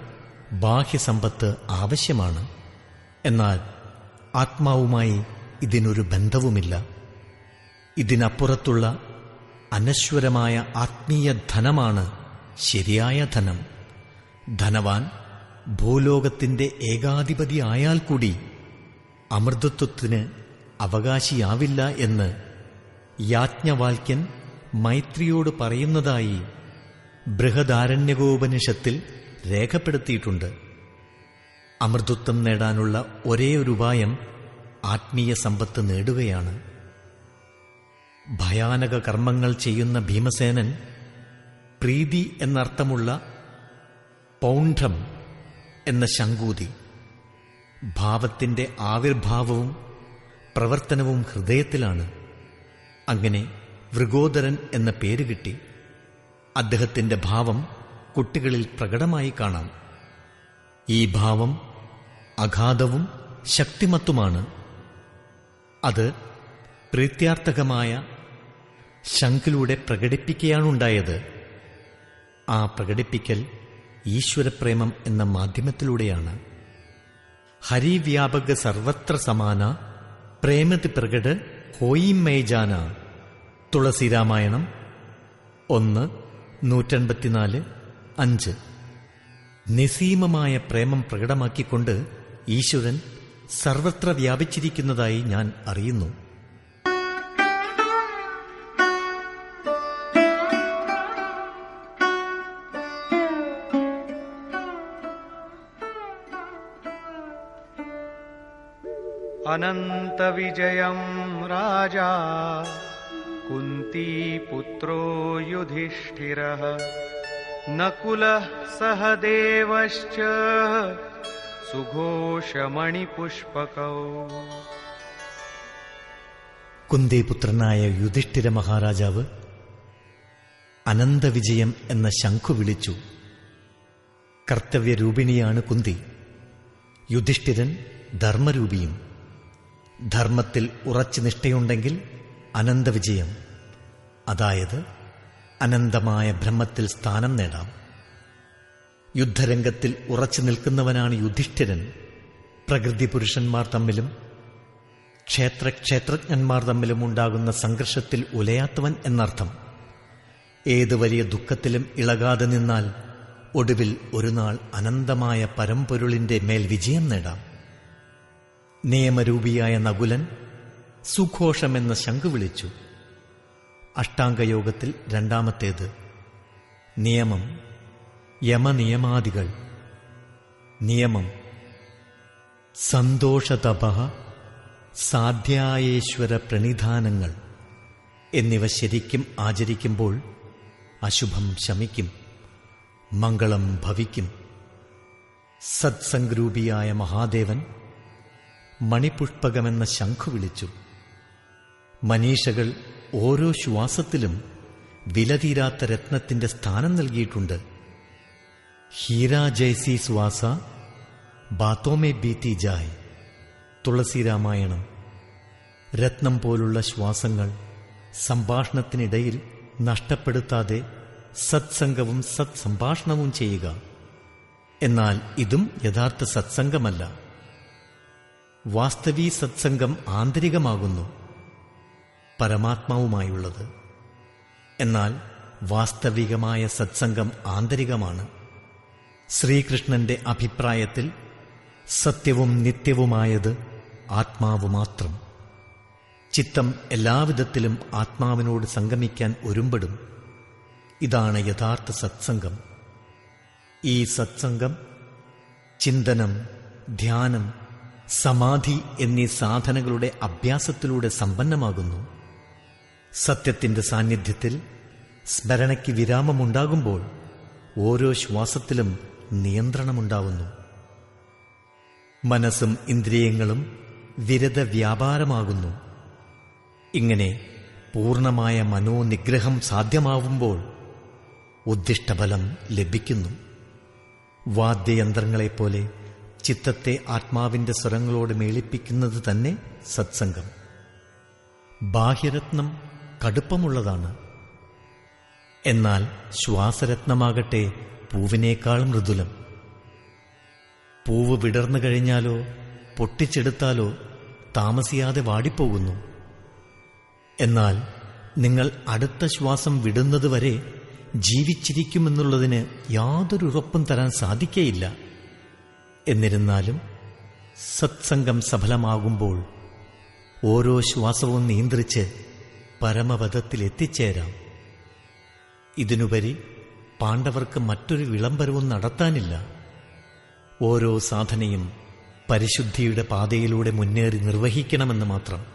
ബാഹ്യസമ്പത്ത് ആവശ്യമാണ്. എന്നാൽ ആത്മാവുമായി ഇതിനൊരു ബന്ധവുമില്ല. ഇതിനപ്പുറത്തുള്ള അനശ്വരമായ ആത്മീയ ധനമാണ് ശരിയായ ധനം. ധനവാൻ ഭൂലോകത്തിന്റെ ഏകാധിപതിയായാൽ കൂടി അമൃതത്വത്തിന് അവകാശിയാവില്ല എന്ന് യാജ്ഞവാൽക്യൻ മൈത്രിയോട് പറയുന്നതായി ബൃഹദാരണ്യകോപനിഷത്തിൽ രേഖപ്പെടുത്തിയിട്ടുണ്ട്. അമൃതത്വം നേടാനുള്ള ഒരേയൊരു ഉപായം ആത്മീയ സമ്പത്ത് നേടുകയാണ്. ഭയാനക കർമ്മങ്ങൾ ചെയ്യുന്ന ഭീമസേനൻ പ്രീതി എന്നർത്ഥമുള്ള പൗണ്ഡ്രം എന്ന ശംഖൂതി, ഭാവത്തിന്റെ ആവിർഭാവവും പ്രവർത്തനവും ഹൃദയത്തിലാണ്. അങ്ങനെ വൃഗോദരൻ എന്ന പേര് കിട്ടി. അദ്ദേഹത്തിന്റെ ഭാവം കുട്ടികളിൽ പ്രകടമായി കാണാം. ഈ ഭാവം അഗാധവും ശക്തിമത്തുമാണ്. അത് പ്രീത്യാർത്ഥകമായ ശംഖിലൂടെ പ്രകടിപ്പിക്കുകയാണുണ്ടായത്. ആ പ്രകടിപ്പിക്കൽ ഈശ്വരപ്രേമം എന്ന മാധ്യമത്തിലൂടെയാണ്. ഹരിവ്യാപക സർവത്ര സമാന പ്രേമതി പ്രകട് ഹോയിമൈജാന. തുളസി രാമായണം 1:184-5. നിസീമമായ പ്രേമം പ്രകടമാക്കിക്കൊണ്ട് ഈശ്വരൻ സർവത്ര വ്യാപിച്ചിരിക്കുന്നതായി ഞാൻ അറിയുന്നു. अनन्तविजयं राजा कुन्तीपुत्रो युधिष्ठिरः नकुलः सहदेवश्च सुघोषमणिपुष्पकौ. കുന്തിപുത്രനായ യുധിഷ്ഠിര മഹാരാജാവ് അനന്തവിജയം എന്ന ശംഖു വിളിച്ചു. കർത്തവ്യരൂപിണിയാണ് കുന്തി. യുധിഷ്ഠിരൻ ധർമ്മരൂപിയും. ധർമ്മത്തിൽ ഉറച്ചു നിഷ്ഠയുണ്ടെങ്കിൽ അനന്തവിജയം, അതായത് അനന്തമായ ബ്രഹ്മത്തിൽ സ്ഥാനം നേടാം. യുദ്ധരംഗത്തിൽ ഉറച്ചു നിൽക്കുന്നവനാണ് യുധിഷ്ഠിരൻ. പ്രകൃതി പുരുഷന്മാർ തമ്മിലും ക്ഷേത്രജ്ഞന്മാർ തമ്മിലും ഉണ്ടാകുന്ന സംഘർഷത്തിൽ ഉലയാത്തവൻ എന്നർത്ഥം. ഏത് വലിയ ദുഃഖത്തിലും ഇളകാതെ നിന്നാൽ ഒടുവിൽ ഒരു നാൾ അനന്തമായ പരമ്പൊരുളിന്റെ മേൽ വിജയം നേടാം. നിയമരൂപിയായ നകുലൻ സുഘോഷമെന്ന ശംഖു വിളിച്ചു. അഷ്ടാംഗയോഗത്തിൽ രണ്ടാമത്തേത്. നിയമം, യമനിയമാദികൾ. നിയമം സന്തോഷതപ, സാധ്യായേശ്വര പ്രണിധാനങ്ങൾ എന്നിവ ശരിക്കും ആചരിക്കുമ്പോൾ അശുഭം ശമിക്കും, മംഗളം ഭവിക്കും. സത്സംഗ്രൂപിയായ മഹാദേവൻ മണിപുഷ്പകമെന്ന ശംഖു വിളിച്ചു. മനീഷകൾ ഓരോ ശ്വാസത്തിലും വിലതീരാത്ത രത്നത്തിന്റെ സ്ഥാനം നൽകിയിട്ടുണ്ട്. ഹീരാ ജൈസി ശ്വാസ ബാത്തോമേ ബീത്തി ജായ്. തുളസി രാമായണം. രത്നം പോലുള്ള ശ്വാസങ്ങൾ സംഭാഷണത്തിനിടയിൽ നഷ്ടപ്പെടുത്താതെ സത്സംഗവും സത്സംഭാഷണവും ചെയ്യുക. എന്നാൽ ഇതും യഥാർത്ഥ സത്സംഗമല്ല. വാസ്തവീ സത്സംഗം ആന്തരികമാകുന്നു. പരമാത്മാവുമായുള്ളത്. എന്നാൽ വാസ്തവികമായ സത്സംഗം ആന്തരികമാണ്. ശ്രീകൃഷ്ണന്റെ അഭിപ്രായത്തിൽ സത്യവും നിത്യവുമായത് ആത്മാവ് മാത്രം. ചിത്തം എല്ലാവിധത്തിലും ആത്മാവിനോട് സംഗമിക്കാൻ ഒരുമ്പെടും. ഇതാണ് യഥാർത്ഥ സത്സംഗം. ഈ സത്സംഗം ചിന്തനം, ധ്യാനം, സമാധി എന്നീ സാധനകളുടെ അഭ്യാസത്തിലൂടെ സമ്പന്നമാകുന്നു. സത്യത്തിന്റെ സാന്നിധ്യത്തിൽ സ്മരണയ്ക്ക് വിരാമമുണ്ടാകുമ്പോൾ ഓരോ ശ്വാസത്തിലും നിയന്ത്രണമുണ്ടാവുന്നു. മനസ്സും ഇന്ദ്രിയങ്ങളും വിരത വ്യാപാരമാകുന്നു. ഇങ്ങനെ പൂർണ്ണമായ മനോനിഗ്രഹം സാധ്യമാവുമ്പോൾ ഉദ്ദിഷ്ടഫലം ലഭിക്കുന്നു. വാദ്യയന്ത്രങ്ങളെപ്പോലെ ചിത്തത്തെ ആത്മാവിന്റെ സ്വരങ്ങളോട് മേളിപ്പിക്കുന്നത് തന്നെ സത്സംഗം. ബാഹ്യരത്നം കടുപ്പമുള്ളതാണ്. എന്നാൽ ശ്വാസരത്നമാകട്ടെ പൂവിനേക്കാൾ മൃദുലം. പൂവ് വിടർന്നു കഴിഞ്ഞാലോ പൊട്ടിച്ചെടുത്താലോ താമസിയാതെ വാടിപ്പോകുന്നു. എന്നാൽ നിങ്ങൾ അടുത്ത ശ്വാസം വിടുന്നതുവരെ ജീവിച്ചിരിക്കുമെന്നുള്ളതിന് യാതൊരു ഉറപ്പും തരാൻ സാധിക്കയില്ല. എന്നിരുന്നാലും സത്സംഗം സഫലമാകുമ്പോൾ ഓരോ ശ്വാസവും നിയന്ത്രിച്ച് പരമപദത്തിലെത്തിച്ചേരാം. ഇതിനുപരി പാണ്ഡവർക്ക് മറ്റൊരു വിളംബരവും നടത്താനില്ല. ഓരോ സാധനയും പരിശുദ്ധിയുടെ പാതയിലൂടെ മുന്നേറി നിർവഹിക്കണമെന്ന് മാത്രം.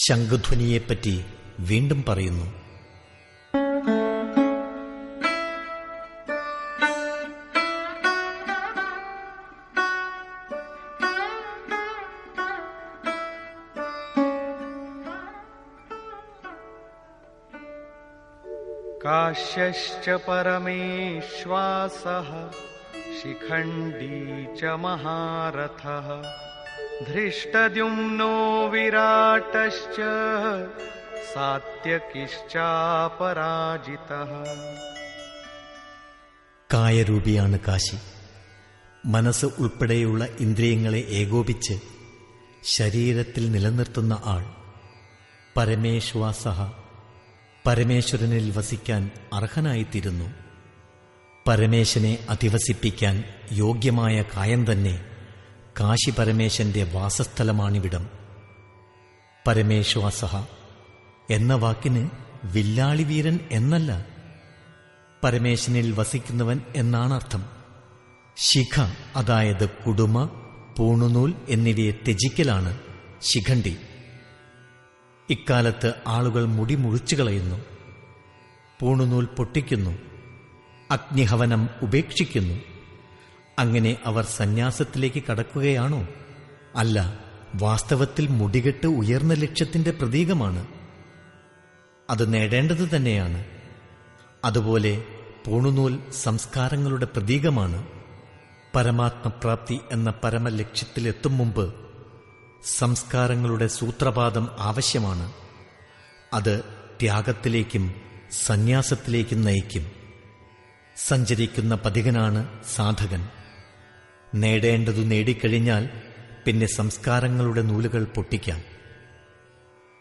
ശംഖധ്വനിയെപ്പറ്റി വീണ്ടും പറയുന്നു. काश्यश्च परमेश्वासः शिखण्डी च महारथः धृष्टद्युम्नो विराटश्च सात्यकिश्चापराजितः. കായരൂപിയാണ് കാശി. മനസ്സ് ഉൾപ്പെടെയുള്ള ഇന്ദ്രിയങ്ങളെ ഏകോപിച്ച് ശരീരത്തിൽ നിലനിർത്തുന്ന ആൾ. പരമേശ്വാസഃ, പരമേശ്വരനിൽ വസിക്കാൻ അർഹനായിത്തീരുന്നു. പരമേശനെ അധിവസിപ്പിക്കാൻ യോഗ്യമായ കായം തന്നെ കാശി പരമേശന്റെ വാസസ്ഥലമാണിവിടം. പരമേശ്വാസഃ എന്ന വാക്കിന് വില്ലാളിവീരൻ എന്നല്ല, പരമേശനിൽ വസിക്കുന്നവൻ എന്നാണർത്ഥം. ശിഖ, അതായത് കുടുമ, പൂണുനൂൽ എന്നിവയെ ത്യജിക്കലാണ് ശിഖണ്ഡി. ഇക്കാലത്ത് ആളുകൾ മുടി മുറിച്ചു കളയുന്നു, പൂണുനൂൽ പൊട്ടിക്കുന്നു, അഗ്നിഹവനം ഉപേക്ഷിക്കുന്നു. അങ്ങനെ അവർ സന്യാസത്തിലേക്ക് കടക്കുകയാണോ? അല്ല, വാസ്തവത്തിൽ മുടികെട്ട് ഉയർന്ന ലക്ഷ്യത്തിന്റെ പ്രതീകമാണ്. അത് നേടേണ്ടത് തന്നെയാണ്. അതുപോലെ പൂണുനൂൽ സംസ്കാരങ്ങളുടെ പ്രതീകമാണ്. പരമാത്മപ്രാപ്തി എന്ന പരമലക്ഷ്യത്തിലെത്തും മുമ്പ് സംസ്കാരങ്ങളുടെ സൂത്രപാതം ആവശ്യമാണ്. അത് ത്യാഗത്തിലേക്കും സന്യാസത്തിലേക്കും നയിക്കും. സഞ്ചരിക്കുന്ന പഥികനാണ് സാധകൻ. നേടേണ്ടതു നേടിക്കഴിഞ്ഞാൽ പിന്നെ സംസ്കാരങ്ങളുടെ നൂലുകൾ പൊട്ടിക്കാം.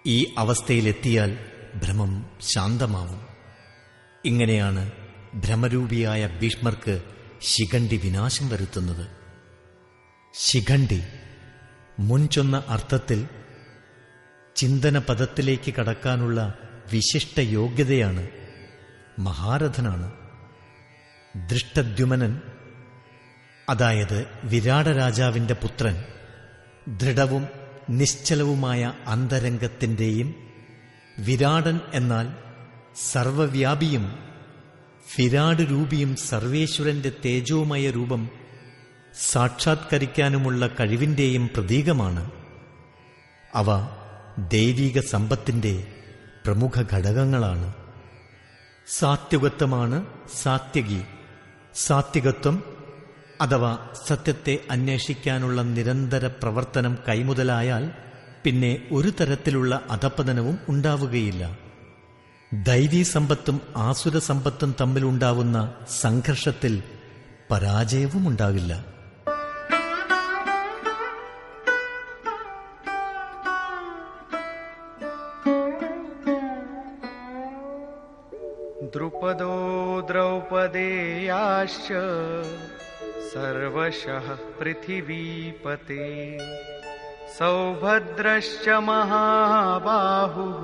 ഈ അവസ്ഥയിലെത്തിയാൽ ഭ്രമം ശാന്തമാവും. ഇങ്ങനെയാണ് ഭ്രമരൂപിയായ ഭീഷ്മർക്ക് ശിഖണ്ഡി വിനാശം വരുത്തുന്നത്. ശിഖണ്ഡി മുൻചൊന്ന അർത്ഥത്തിൽ ചിന്തന പദത്തിലേക്ക് കടക്കാനുള്ള വിശിഷ്ട യോഗ്യതയാണ്. മഹാരഥനാണ്. ദൃഷ്ടദ്യുമനൻ, അതായത് വിരാട രാജാവിന്റെ പുത്രൻ, ദൃഢവും നിശ്ചലവുമായ അന്തരംഗത്തിന്റെയും, വിരാടൻ എന്നാൽ സർവവ്യാപിയും വിരാട് രൂപിയും സർവേശ്വരന്റെ തേജോമയ രൂപം സാക്ഷാത്കരിക്കാനുമുള്ള കഴിവിന്റെയും പ്രതീകമാണ്. അവ ദൈവിക സമ്പത്തിന്റെ പ്രമുഖ ഘടകങ്ങളാണ്. സാത്വികത്വമാണ് സാത്യകി. സാത്വികത്വം അഥവാ സത്യത്തെ അന്വേഷിക്കാനുള്ള നിരന്തര പ്രവർത്തനം കൈമുതലായാൽ പിന്നെ ഒരു തരത്തിലുള്ള അധപ്പതനവും ഉണ്ടാവുകയില്ല. ദൈവീ സമ്പത്തും ആസുര സമ്പത്തും തമ്മിലുണ്ടാവുന്ന സംഘർഷത്തിൽ പരാജയവും ഉണ്ടാകില്ല. द्रुपदो द्रौपदेयाश्च सर्वशः पृथिवीपते सौभद्रश्च महाबाहुः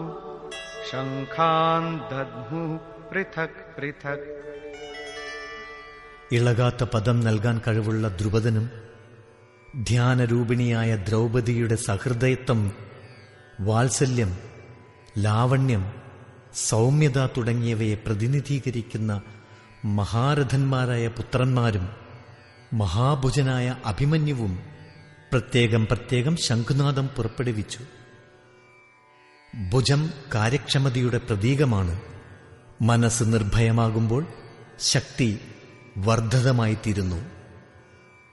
शङ्खान् दद्मुः पृथक् पृथक्. ഇളകാത്ത പദം നൽകാൻ കഴിവുള്ള ദ്രുപദനും ധ്യാനരൂപിണിയായ ദ്രൗപദിയുടെ സഹൃദയത്വം, വാത്സല്യം, ലാവണ്യം, സൗമ്യത തുടങ്ങിയവയെ പ്രതിനിധീകരിക്കുന്ന മഹാരഥന്മാരായ പുത്രന്മാരും മഹാഭുജനായ അഭിമന്യുവും പ്രത്യേകം പ്രത്യേകം ശംഖുനാദം പുറപ്പെടുവിച്ചു. ഭുജം കാര്യക്ഷമതയുടെ പ്രതീകമാണ്. മനസ്സ് നിർഭയമാകുമ്പോൾ ശക്തി വർദ്ധിതമായിത്തീരുന്നു.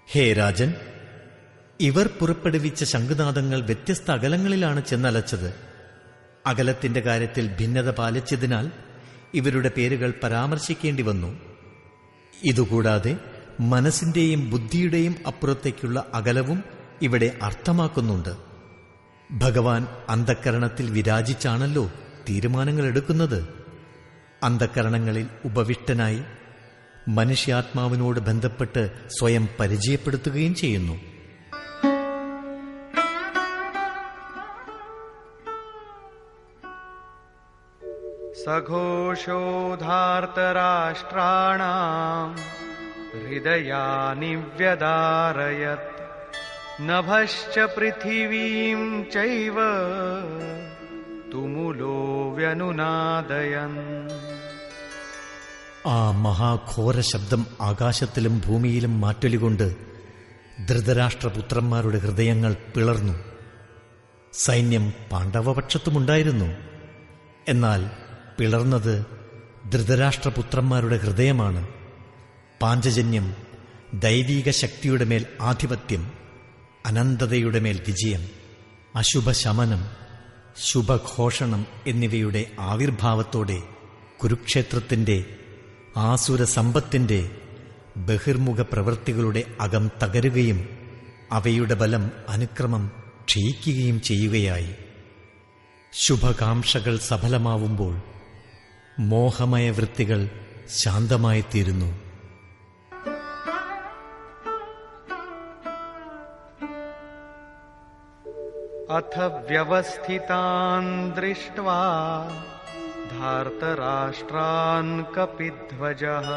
ഹേ രാജൻ, ഇവർ പുറപ്പെടുവിച്ച ശംഖുനാദങ്ങൾ വ്യത്യസ്ത അകലങ്ങളിലാണ് ചെന്നലച്ചത്. അകലത്തിന്റെ കാര്യത്തിൽ ഭിന്നത പാലിച്ചതിനാൽ ഇവരുടെ പേരുകൾ പരാമർശിക്കേണ്ടി വന്നു. ഇതുകൂടാതെ മനസ്സിന്റെയും ബുദ്ധിയുടെയും അപ്പുറത്തേക്കുള്ള അകലവും ഇവിടെ അർത്ഥമാക്കുന്നുണ്ട്. ഭഗവാൻ അന്ധക്കരണത്തിൽ വിരാജിച്ചാണല്ലോ തീരുമാനങ്ങൾ എടുക്കുന്നത്. അന്ധക്കരണങ്ങളിൽ ഉപവിഷ്ടനായി മനുഷ്യാത്മാവിനോട് ബന്ധപ്പെട്ട് സ്വയം പരിചയപ്പെടുത്തുകയും ചെയ്യുന്നു. സഘോഷോധാർത്തരാഷ്ട്രാണാം ഹൃദയാനി വ്യദാരയത് നഭശ്ച പൃഥിവീം ചൈവ തുമുലോ വ്യനുനാദയൻ. ആ മഹാഘോര ശബ്ദം ആകാശത്തിലും ഭൂമിയിലും മാറ്റൊലികൊണ്ട് ധൃതരാഷ്ട്രപുത്രന്മാരുടെ ഹൃദയങ്ങൾ പിളർന്നു. സൈന്യം പാണ്ഡവപക്ഷത്തുമുണ്ടായിരുന്നു. എന്നാൽ പിളർന്നത് ധൃതരാഷ്ട്രപുത്രന്മാരുടെ ഹൃദയമാണ്. പാഞ്ചജന്യം, ദൈവീക ശക്തിയുടെ മേൽ ആധിപത്യം, അനന്തതയുടെ മേൽ വിജയം, അശുഭശമനം, ശുഭഘോഷണം എന്നിവയുടെ ആവിർഭാവത്തോടെ കുരുക്ഷേത്രത്തിന്റെ ആസുരസമ്പത്തിന്റെ ബഹിർമുഖ പ്രവൃത്തികളുടെ അകം തകരുകയും അവയുടെ ബലം അനുക്രമം ക്ഷയിക്കുകയും ചെയ്യുകയായി. ശുഭകാംക്ഷകൾ സഫലമാവുമ്പോൾ മോഹമയ വൃത്തികൾ ശാന്തമായിത്തീരുന്നു. അഥ വ്യവസ്ഥിതാൻ ദൃഷ്ട്വാ ധാർതരാഷ്ട്രാൻ കപിധ്വജഃ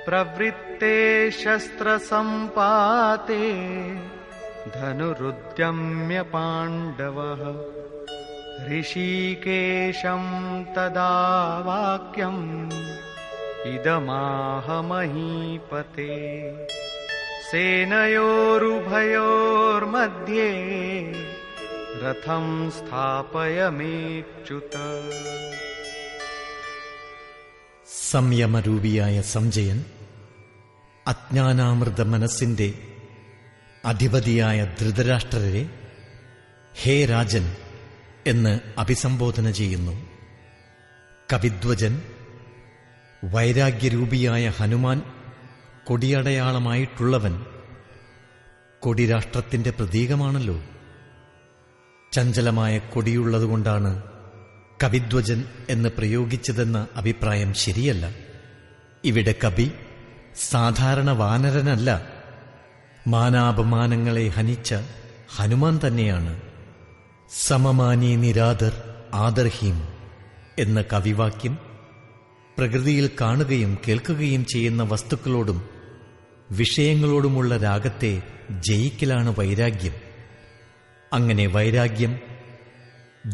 പ്രവൃത്തെ ശസ്ത്രസമ്പാതേ ധനുരുദ്യമ്യ പാണ്ഡവഃ ഋഷികേശം തദാ വാക്യം ഇദമാഹ മഹീപതേ സേനയോരുഭയോർമധ്യേ രഥം സ്ഥാപയമേച്യുത. സംയമരൂപിയായ സംജയൻ അജ്ഞാനാമൃത മനസ്സിന്റെ അധിപതിയായ ധൃതരാഷ്ട്രരെ ഹേ രാജൻ എന്ന് അഭിസംബോധന ചെയ്യുന്നു. കപിധ്വജൻ വൈരാഗ്യരൂപിയായ ഹനുമാൻ കൊടിയടയാളമായിട്ടുള്ളവൻ കൊടിരാഷ്ട്രത്തിന്റെ പ്രതീകമാണല്ലോ. ചഞ്ചലമായ കൊടിയുള്ളതുകൊണ്ടാണ് കപിധ്വജൻ എന്ന് പ്രയോഗിച്ചതെന്ന അഭിപ്രായം ശരിയല്ല. ഇവിടെ കപി സാധാരണ വാനരനല്ല, മാനാപമാനങ്ങളെ ഹനിച്ച ഹനുമാൻ തന്നെയാണ്. സമമാനി നിരാദർ ആദർഹീം എന്ന കവിവാക്യം പ്രകൃതിയിൽ കാണുകയും കേൾക്കുകയും ചെയ്യുന്ന വസ്തുക്കളോടും വിഷയങ്ങളോടുമുള്ള രാഗത്തെ ജയിക്കലാണ് വൈരാഗ്യം. അങ്ങനെ വൈരാഗ്യം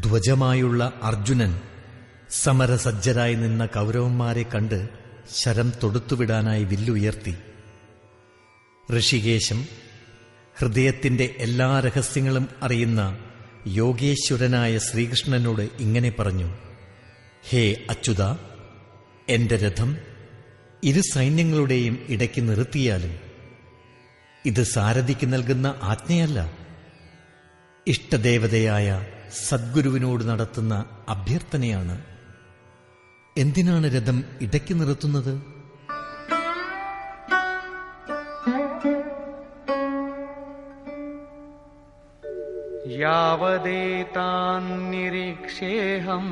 ധ്വജമായുള്ള അർജുനൻ സമരസജ്ജരായി നിന്ന കൗരവന്മാരെ കണ്ട് ശരം തൊടുത്തുവിടാനായി വില്ലുയർത്തി. ഋഷികേശം ഹൃദയത്തിന്റെ എല്ലാ രഹസ്യങ്ങളും അറിയുന്ന യോഗേശ്വരനായ ശ്രീകൃഷ്ണനോട് ഇങ്ങനെ പറഞ്ഞു: ഹേ അച്യുത, എന്റെ രഥം ഇരു സൈന്യങ്ങളുടെയും ഇടയ്ക്ക് നിർത്തിയാലും ഇത് സാരഥിക്ക് നൽകുന്ന ആജ്ഞയല്ല, ഇഷ്ടദേവതയായ സദ്ഗുരുവിനോട് നടത്തുന്ന അഭ്യർത്ഥനയാണ്. എന്തിനാണ് രഥം ഇടയ്ക്ക് നിർത്തുന്നത്? യാവദേതാൻ നിരീക്ഷേഹം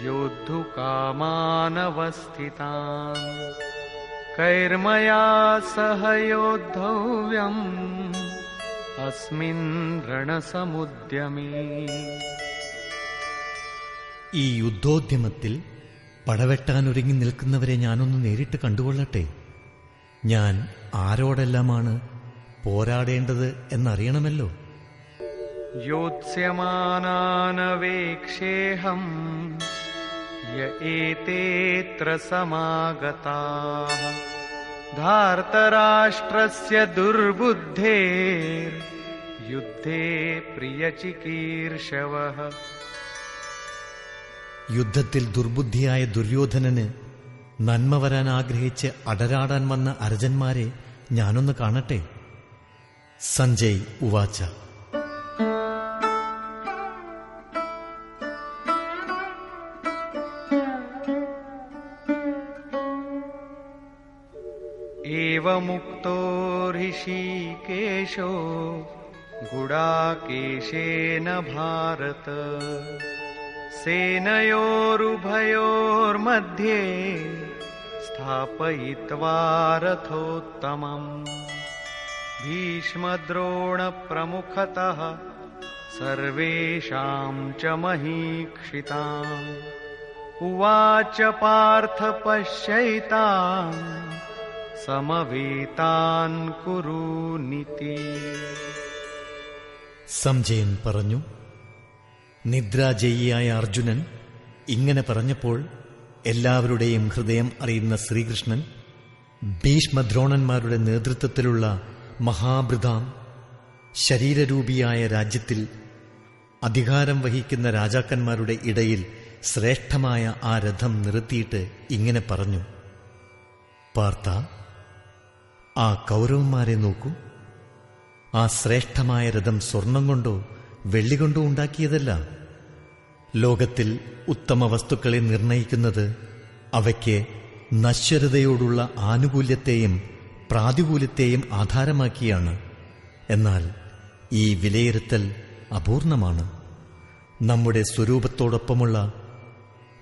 योद्धुकामानवस्थितान् कैर्मया सह योद्धव्यम् अस्मिन् रणसमुद्यमे. ഈ യുദ്ധോദ്യമത്തിൽ പടവെട്ടാനൊരുങ്ങി നിൽക്കുന്നവരെ ഞാനൊന്ന് നേരിട്ട് കണ്ടുകൊള്ളട്ടെ. ഞാൻ ആരോടെല്ലാമാണ് പോരാടേണ്ടത് എന്നറിയണമല്ലോ. योत्स्यमानानवेक्षेऽहं य एतेऽत्र समागताः धार्तराष्ट्रस्य दुर्बुद्धेर्युद्धे प्रियचिकीर्षवः. യുദ്ധത്തിൽ ദുർബുദ്ധിയായ ദുര്യോധനന് നന്മ വരാൻ ആഗ്രഹിച്ച് അടരാടാൻ വന്ന അർജന്മാരെ ഞാനൊന്ന് കാണട്ടെ. സഞ്ജയ് ഉവാച. एवमुक्तो ऋषिकेशो गुडाकेशेन भारत सेनयोरुभयोर्मध्ये स्थापयित्वा रथोत्तमम्. भीष्मद्रोणप्रमुखतः सर्वेषां च महीक्षिताम्. उवाच पार्थ पश्यैतान् സമവേതാൻ കുരുനിതി. സംജയൻ പറഞ്ഞു. നിദ്രാജയിയായ അർജുനൻ ഇങ്ങനെ പറഞ്ഞപ്പോൾ എല്ലാവരുടെയും ഹൃദയം അറിയുന്ന ശ്രീകൃഷ്ണൻ ഭീഷ്മദ്രോണന്മാരുടെ നേതൃത്വത്തിലുള്ള മഹാഭൃതാം ശരീരരൂപിയായ രാജ്യത്തിൽ അധികാരം വഹിക്കുന്ന രാജാക്കന്മാരുടെ ഇടയിൽ ശ്രേഷ്ഠമായ ആ രഥം നിർത്തിയിട്ട് ഇങ്ങനെ പറഞ്ഞു. പാർത്ത, ആ കൗരവന്മാരെ നോക്കൂ. ആ ശ്രേഷ്ഠമായ രഥം സ്വർണം കൊണ്ടോ വെള്ളി കൊണ്ടോ ഉണ്ടാക്കിയതല്ല. ലോകത്തിൽ ഉത്തമ വസ്തുക്കളെ നിർണയിക്കുന്നത് അവയ്ക്ക് നശ്വരതയോടുള്ള ആനുകൂല്യത്തെയും പ്രാതികൂല്യത്തെയും ആധാരമാക്കിയാണ്. എന്നാൽ ഈ വിലയിരുത്തൽ അപൂർണമാണ്. നമ്മുടെ സ്വരൂപത്തോടൊപ്പമുള്ള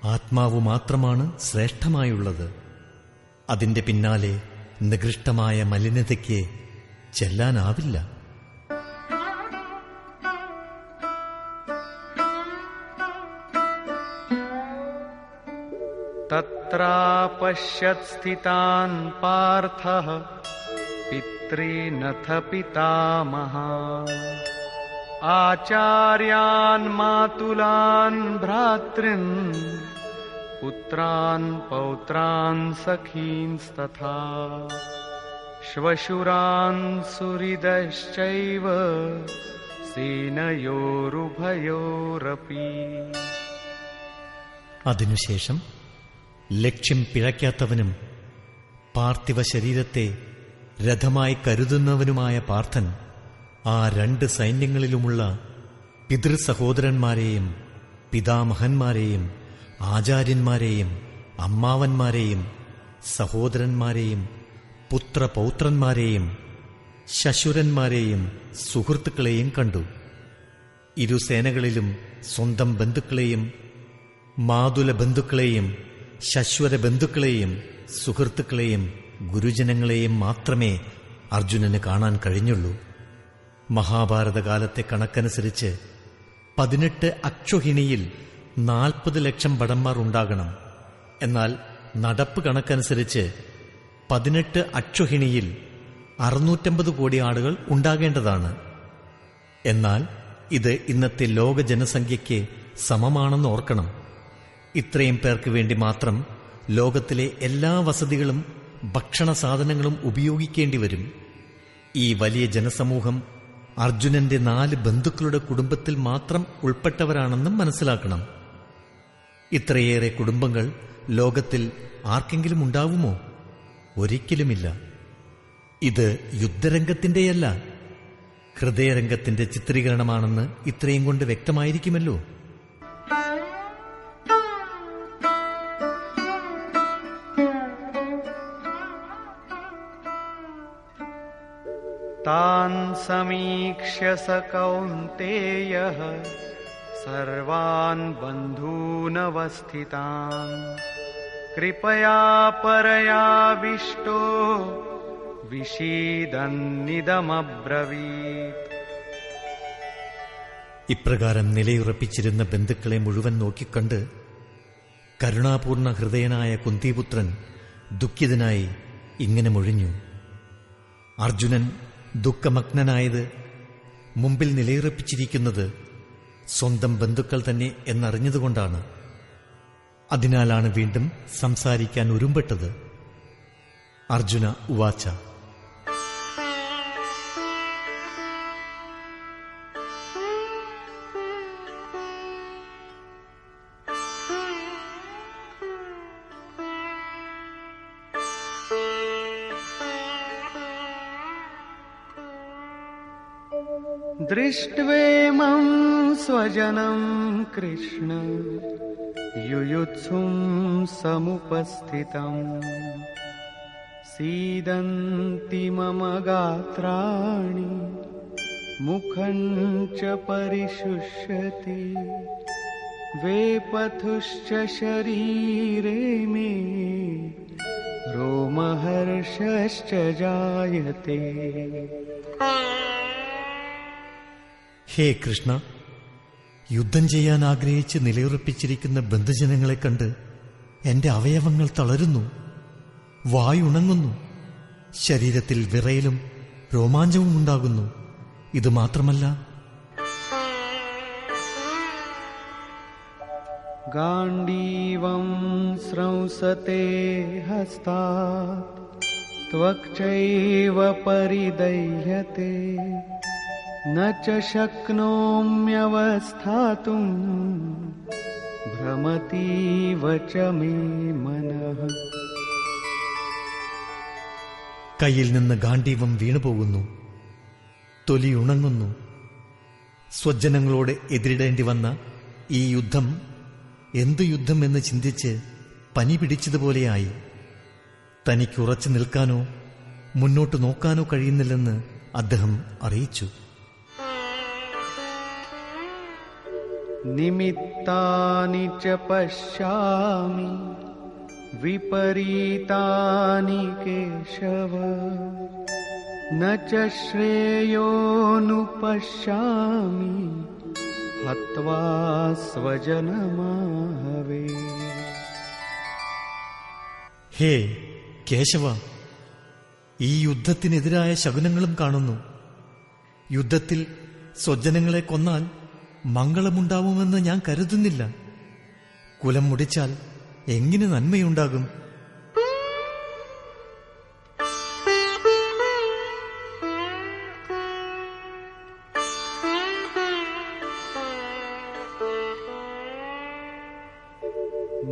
ആത്മാവ് മാത്രമാണ് ശ്രേഷ്ഠമായുള്ളത്. അതിൻ്റെ പിന്നാലെ നികൃഷ്ടമായ മലിനതയ്ക്ക് ചെല്ലാനാവില്ല. തത്രാപശ്യത് സ്ഥിതാൻ പാർത്ഥഃ പിതॄനഥ പിതാമഹാൻ ആചാര്യാൻ മാതുലാൻ ഭ്രാതൃൻ പുത്രാൻ പൗത്രാൻ സഖീൻസ്തഥാ ശ്വശുരാൻ സുഹൃദശ്ചൈവ സേനയോരുഭയോരപി. അതിനുശേഷം ലക്ഷ്യം പിഴയ്ക്കാത്തവനും പാർത്ഥിവ ശരീരത്തെ രഥമായി കരുതുന്നവനുമായ പാർത്ഥൻ ആ രണ്ട് സൈന്യങ്ങളിലുമുള്ള പിതൃസഹോദരന്മാരെയും പിതാമഹന്മാരെയും ആചാര്യന്മാരെയും അമ്മാവന്മാരെയും സഹോദരന്മാരെയും പുത്രപൗത്രന്മാരെയും ശശുരന്മാരെയും സുഹൃത്തുക്കളെയും കണ്ടു. ഇരുസേനകളിലും സ്വന്തം ബന്ധുക്കളെയും മാതുല ബന്ധുക്കളെയും ശശ്വര ബന്ധുക്കളെയും സുഹൃത്തുക്കളെയും ഗുരുജനങ്ങളെയും മാത്രമേ അർജുനന് കാണാൻ കഴിഞ്ഞുള്ളൂ. മഹാഭാരതകാലത്തെ കണക്കനുസരിച്ച് 18 അക്ഷോഹിണിയിൽ 40 ലക്ഷം ഭടന്മാർ ഉണ്ടാകണം. എന്നാൽ നടപ്പ് കണക്കനുസരിച്ച് 18 അക്ഷോഹിണിയിൽ 650 കോടി ആളുകൾ ഉണ്ടാകേണ്ടതാണ്. എന്നാൽ ഇത് ഇന്നത്തെ ലോക ജനസംഖ്യയ്ക്ക് സമമാണെന്ന് ഓർക്കണം. ഇത്രയും പേർക്ക് വേണ്ടി മാത്രം ലോകത്തിലെ എല്ലാ വസതികളും ഭക്ഷണ സാധനങ്ങളും ഉപയോഗിക്കേണ്ടി വരും. ഈ വലിയ ജനസമൂഹം അർജുനന്റെ 4 ബന്ധുക്കളുടെ കുടുംബത്തിൽ മാത്രം ഉൾപ്പെട്ടവരാണെന്നും മനസ്സിലാക്കണം. ഇത്രയേറെ കുടുംബങ്ങൾ ലോകത്തിൽ ആർക്കെങ്കിലും ഉണ്ടാവുമോ? ഒരിക്കലുമില്ല. ഇത് യുദ്ധരംഗത്തിന്റെയല്ല, ഹൃദയരംഗത്തിന്റെ ചിത്രീകരണമാണെന്ന് ഇത്രയും കൊണ്ട് വ്യക്തമായിരിക്കുമല്ലോ. താൻ സമീക്ഷ്യ സ കൗന്തേയഃ सर्वान् बन्धूनवस्थितान् कृपया परयाविष्टो विषीदन्निदमब्रवीत्. ഇപ്രകാരം നിലയുറപ്പിച്ചിരുന്ന ബന്ധുക്കളെ മുഴുവൻ നോക്കിക്കണ്ട് കരുണാപൂർണ ഹൃദയനായ കുന്തിപുത്രൻ ദുഃഖിതനായി ഇങ്ങനെ മൊഴിഞ്ഞു. അർജുനൻ ദുഃഖമഗ്നനായത് മുമ്പിൽ നിലയുറപ്പിച്ചിരിക്കുന്നത് സ്വന്തം ബന്ധുക്കൾ തന്നെ എന്നറിഞ്ഞതുകൊണ്ടാണ്. അതിനാലാണ് വീണ്ടും സംസാരിക്കാൻ ഉരുമ്പെട്ടത്. അർജുന ഉവാച: दृष्ट्वेमं स्वजनं कृष्ण युयुत्सुं समुपस्थितं सीदन्ति मम गात्राणि मुखं च परिशुष्यति वेपथुश्च शरीरे मे रोमहर्षश्च जायते. ഹേ കൃഷ്ണ, യുദ്ധം ചെയ്യാൻ ആഗ്രഹിച്ച് നിലയുറപ്പിച്ചിരിക്കുന്ന ബന്ധുജനങ്ങളെ കണ്ട് എന്റെ അവയവങ്ങൾ തളരുന്നു, വായുണങ്ങുന്നു, ശരീരത്തിൽ വിറയലും രോമാഞ്ചവും ഉണ്ടാകുന്നു. ഇത് മാത്രമല്ല, ഗാണ്ഡീവം സ്രംസത്തെ ഹസ്താത് ത്വക്ചൈവ പരിദഹ്യത്തെ न च शक्नोम्यवस्थातुं भ्रमतीव च मे मनः. കയ്യിൽ നിന്ന് ഗാണ്ഡീവം വീണുപോകുന്നു, തൊലി ഉണങ്ങുന്നു. സ്വജനങ്ങളോട് എതിരിടേണ്ടി വന്ന ഈ യുദ്ധം എന്തു യുദ്ധം എന്ന് ചിന്തിച്ച് പനി പിടിച്ചതുപോലെയായി. തനിക്ക് ഉറച്ചു നിൽക്കാനോ മുന്നോട്ട് നോക്കാനോ കഴിയുന്നില്ലെന്ന് അദ്ദേഹം അറിയിച്ചു. നിമിത്താനി ച പശ്യാമി വിപരീതാനി കേശവ ന ച ശ്രേയോനുപശ്യാമി ഹത്വാ സ്വജനമാഹവേ. ഹേ കേശവ, ഈ യുദ്ധത്തിനെതിരായ ശകുനങ്ങളും കാണുന്നു. യുദ്ധത്തിൽ സ്വജനങ്ങളെ കൊന്നാൽ മംഗളമുണ്ടാവുമെന്ന് ഞാൻ കരുതുന്നില്ല. കുലം മുടിച്ചാൽ എങ്ങനെ നന്മയുണ്ടാകും?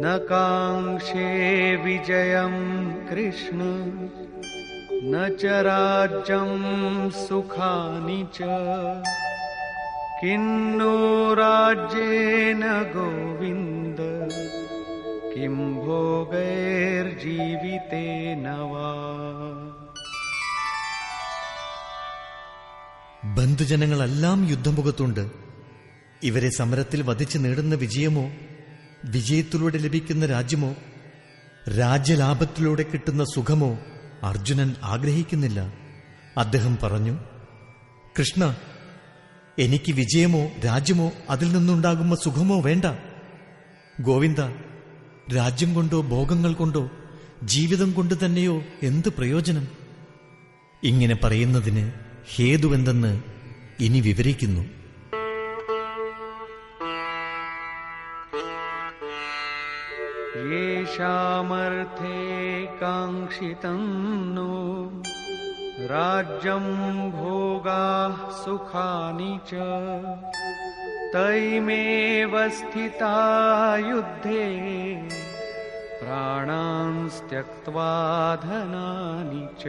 ന കാംക്ഷേ വിജയം കൃഷ്ണ ന ച രാജ്യം സുഖാനി ച കിന്നോ രാജ്യേന ഗോവിന്ദ കിം ഭോഗൈർജീവിതേന വാ. ബന്ധുജനങ്ങളെല്ലാം യുദ്ധമുഖത്തുണ്ട്. ഇവരെ സമരത്തിൽ വധിച്ച് നേടുന്ന വിജയമോ, വിജയത്തിലൂടെ ലഭിക്കുന്ന രാജ്യമോ, രാജ്യലാഭത്തിലൂടെ കിട്ടുന്ന സുഖമോ അർജുനൻ ആഗ്രഹിക്കുന്നില്ല. അദ്ദേഹം പറഞ്ഞു: കൃഷ്ണ, എനിക്ക് വിജയമോ രാജ്യമോ അതിൽ നിന്നുണ്ടാകുന്ന സുഖമോ വേണ്ട. ഗോവിന്ദ, രാജ്യം കൊണ്ടോ ഭോഗങ്ങൾ കൊണ്ടോ ജീവിതം കൊണ്ട് തന്നെയോ എന്ത് പ്രയോജനം? ഇങ്ങനെ പറയുന്നതിന് ഹേതുവെന്തെന്ന് ഇനി വിവരിക്കുന്നു. യേഷാമർത്ഥേ കാംക്ഷിതം നോ രാജ്യം ഭോഗാഃ സുഖാനി ച തൈമേവ സ്ഥിതാ യുദ്ധേ പ്രാണാൻ ത്യക്ത്വാ ധനാനി ച.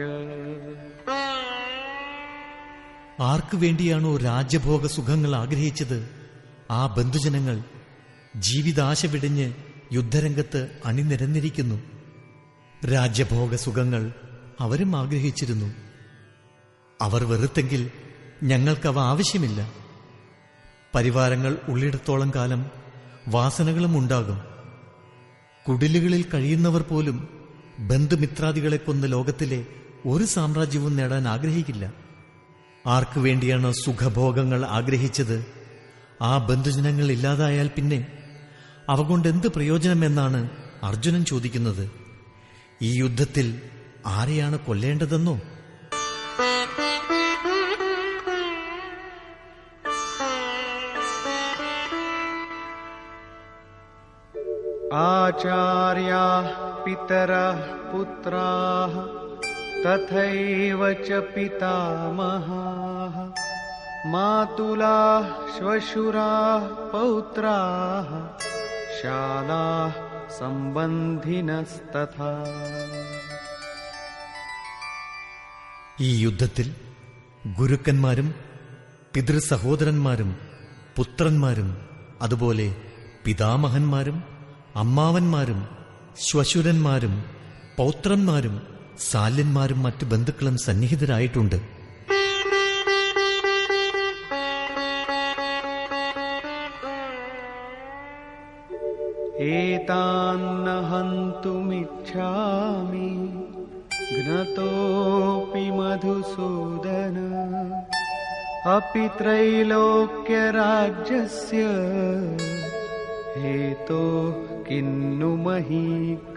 ആർക്കു വേണ്ടിയാണോ രാജ്യഭോഗ സുഖങ്ങൾ ആഗ്രഹിച്ചത്, ആ ബന്ധുജനങ്ങൾ ജീവിതാശ വിടിഞ്ഞ് യുദ്ധരംഗത്ത് അണിനിരന്നിരിക്കുന്നു. രാജ്യഭോഗ സുഖങ്ങൾ അവരും ആഗ്രഹിച്ചിരുന്നു. അവർ വെറുത്തെങ്കിൽ ഞങ്ങൾക്കവ ആവശ്യമില്ല. പരിവാരങ്ങൾ ഉള്ളിടത്തോളം കാലം വാസനകളും ഉണ്ടാകും. കുടിലുകളിൽ കഴിയുന്നവർ പോലും ബന്ധുമിത്രാദികളെ കൊന്ന് ലോകത്തിലെ ഒരു സാമ്രാജ്യവും നേടാൻ ആഗ്രഹിക്കില്ല. ആർക്കു വേണ്ടിയാണ് സുഖഭോഗങ്ങൾ ആഗ്രഹിച്ചത്? ആ ബന്ധുജനങ്ങൾ ഇല്ലാതായാൽ പിന്നെ അവ കൊണ്ട് എന്ത് പ്രയോജനമെന്നാണ് അർജുനൻ ചോദിക്കുന്നത്. ഈ യുദ്ധത്തിൽ ആരെയാണ് കൊല്ലേണ്ടതെന്നോ? आचार्याः पितरः पुत्राः तथैव च पितामहाः मातुलाः श्वशुराः पौत्राः शालाः सम्बन्धिनस्तथा. ഈ യുദ്ധത്തിൽ ഗുരുക്കന്മാരും പിതൃസഹോദരന്മാരും പുത്രന്മാരും അതുപോലെ പിതാമഹന്മാരും അമ്മാവന്മാരും ശ്വശുരന്മാരും പൗത്രന്മാരും സാല്യന്മാരും മറ്റു ബന്ധുക്കളും സന്നിഹിതരായിട്ടുണ്ട്. एतान्न हन्तुमिच्छामि घ्नतोऽपि मधुसूदन अपि त्रैलोक्यराज्यस्य हेतोः किन्नु मही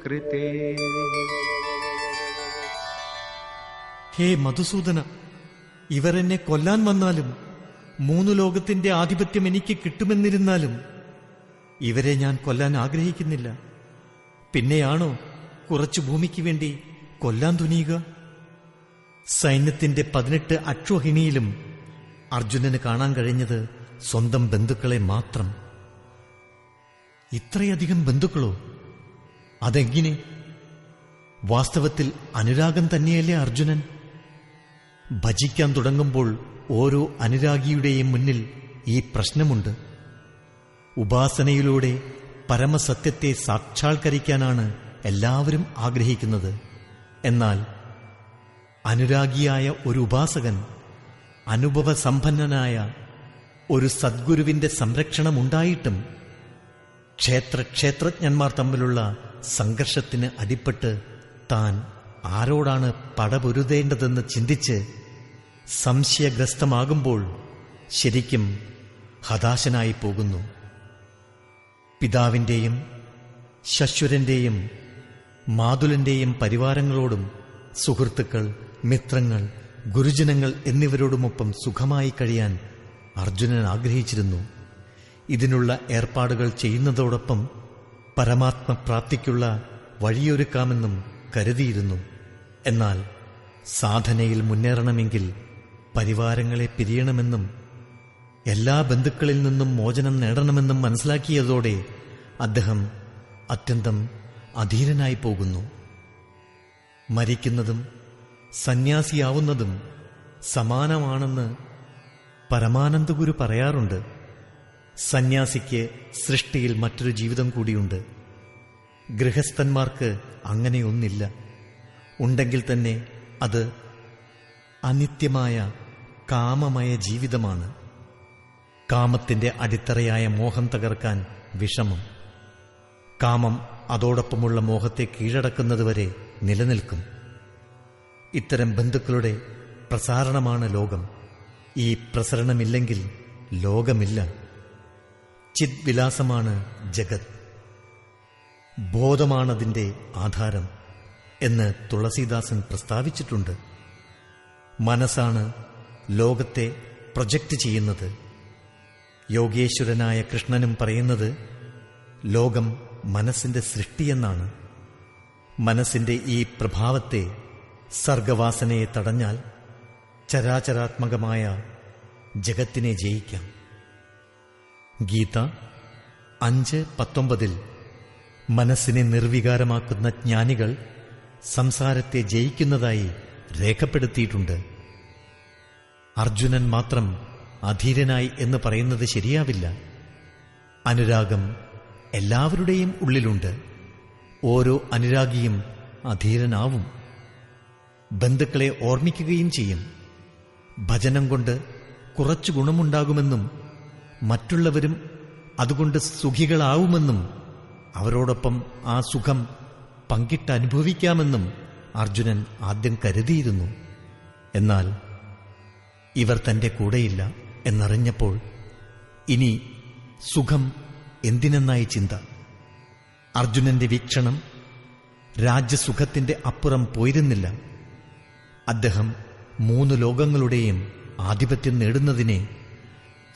कृते. ഹേ മധുസൂദന, ഇവരെന്നെ കൊല്ലാൻ വന്നാലും 3 ലോകത്തിന്റെ ആധിപത്യം എനിക്ക് കിട്ടുമെന്നിരുന്നാലും ഇവരെ ഞാൻ കൊല്ലാൻ ആഗ്രഹിക്കുന്നില്ല. പിന്നെയാണോ കുറച്ചു ഭൂമിക്ക് വേണ്ടി കൊല്ലാൻ തുനിയുക? സൈന്യത്തിന്റെ 18 അക്ഷോഹിണിയിലും അർജുനന് കാണാൻ കഴിഞ്ഞത് സ്വന്തം ബന്ധുക്കളെ മാത്രം. ഇത്രയധികം ബന്ധുക്കളോ? അതെങ്ങനെ? വാസ്തവത്തിൽ അനുരാഗം തന്നെയല്ലേ അർജുനൻ? ഭജിക്കാൻ തുടങ്ങുമ്പോൾ ഓരോ അനുരാഗിയുടെയും മുന്നിൽ ഈ പ്രശ്നമുണ്ട്. ഉപാസനയിലൂടെ പരമസത്യത്തെ സാക്ഷാത്കരിക്കാനാണ് എല്ലാവരും ആഗ്രഹിക്കുന്നത്. എന്നാൽ അനുരാഗിയായ ഒരു ഉപാസകൻ അനുഭവസമ്പന്നനായ ഒരു സദ്ഗുരുവിന്റെ സംരക്ഷണമുണ്ടായിട്ടും ക്ഷേത്രജ്ഞന്മാർ തമ്മിലുള്ള സംഘർഷത്തിന് അടിപ്പെട്ട് താൻ ആരോടാണ് പടപൊരുതേണ്ടതെന്ന് ചിന്തിച്ച് സംശയഗ്രസ്തമാകുമ്പോൾ ശരിക്കും ഹതാശനായി പോകുന്നു. പിതാവിന്റെയും ശശ്വരന്റെയും മാതുലന്റെയും പരിവാരങ്ങളോടും സുഹൃത്തുക്കൾ, മിത്രങ്ങൾ, ഗുരുജനങ്ങൾ എന്നിവരോടുമൊപ്പം സുഖമായി കഴിയാൻ അർജുനൻ ആഗ്രഹിച്ചിരുന്നു. ഇതിനുള്ള ഏർപ്പാടുകൾ ചെയ്യുന്നതോടൊപ്പം പരമാത്മപ്രാപ്തിക്കുള്ള വഴിയൊരുക്കാമെന്നും കരുതിയിരുന്നു. എന്നാൽ സാധനയിൽ മുന്നേറണമെങ്കിൽ പരിവാരങ്ങളെ പിരിയണമെന്നും എല്ലാ ബന്ധുക്കളിൽ നിന്നും മോചനം നേടണമെന്നും മനസ്സിലാക്കിയതോടെ അദ്ദേഹം അത്യന്തം അധീരനായി പോകുന്നു. മരിക്കുന്നതും സന്യാസിയാവുന്നതും സമാനമാണെന്ന് പരമാനന്ദഗുരു പറയാറുണ്ട്. സന്യാസിക്ക് സൃഷ്ടിയിൽ മറ്റൊരു ജീവിതം കൂടിയുണ്ട്. ഗൃഹസ്ഥന്മാർക്ക് അങ്ങനെയൊന്നില്ല. ഉണ്ടെങ്കിൽ തന്നെ അത് അനിത്യമായ കാമമയ ജീവിതമാണ്. കാമത്തിന്റെ അടിത്തറയായ മോഹം തകർക്കാൻ വിഷമം. കാമം അതോടൊപ്പമുള്ള മോഹത്തെ കീഴടക്കുന്നതുവരെ നിലനിൽക്കും. ഇത്തരം ബന്ധുക്കളുടെ പ്രസാരണമാണ് ലോകം. ഈ പ്രസരണമില്ലെങ്കിൽ ലോകമില്ല. ചിദ്വിലാസമാണ് ജഗത്. ബോധമാണതിന്റെ ആധാരം എന്ന് തുളസീദാസൻ പ്രസ്താവിച്ചിട്ടുണ്ട്. മനസ്സാണ് ലോകത്തെ പ്രൊജക്റ്റ് ചെയ്യുന്നത്. യോഗേശ്വരനായ കൃഷ്ണനും പറയുന്നത് ലോകം മനസ്സിന്റെ സൃഷ്ടിയെന്നാണ്. മനസ്സിന്റെ ഈ പ്രഭാവത്തെ, സർഗവാസനയെ തടഞ്ഞാൽ ചരാചരാത്മകമായ ജഗത്തിനെ ജയിക്കാം. ഗീത 5:19 മനസ്സിനെ നിർവികാരമാക്കുന്ന ജ്ഞാനികൾ സംസാരത്തെ ജയിക്കുന്നതായി രേഖപ്പെടുത്തിയിട്ടുണ്ട്. അർജുനൻ മാത്രം അധീരനായി എന്ന് പറയുന്നത് ശരിയാവില്ല. അനുരാഗം എല്ലാവരുടെയും ഉള്ളിലുണ്ട്. ഓരോ അനുരാഗിയും അധീരനാവും. ബന്ധുക്കളെ ഓർമ്മിക്കുകയും ചെയ്യും. ഭജനം കൊണ്ട് കുറച്ചു ഗുണമുണ്ടാകുമെന്നും മറ്റുള്ളവരും അതുകൊണ്ട് സുഖികളാവുമെന്നും അവരോടൊപ്പം ആ സുഖം പങ്കിട്ടനുഭവിക്കാമെന്നും അർജുനൻ ആദ്യം കരുതിയിരുന്നു. എന്നാൽ ഇവർ തന്റെ കൂടെയില്ല എന്നറിഞ്ഞപ്പോൾ ഇനി സുഖം എന്തിനെന്നായി ചിന്ത. അർജുനന്റെ വീക്ഷണം രാജ്യസുഖത്തിന്റെ അപ്പുറം പോയിരുന്നില്ല. അദ്ദേഹം 3 ലോകങ്ങളുടെയും ആധിപത്യം നേടുന്നതിനെ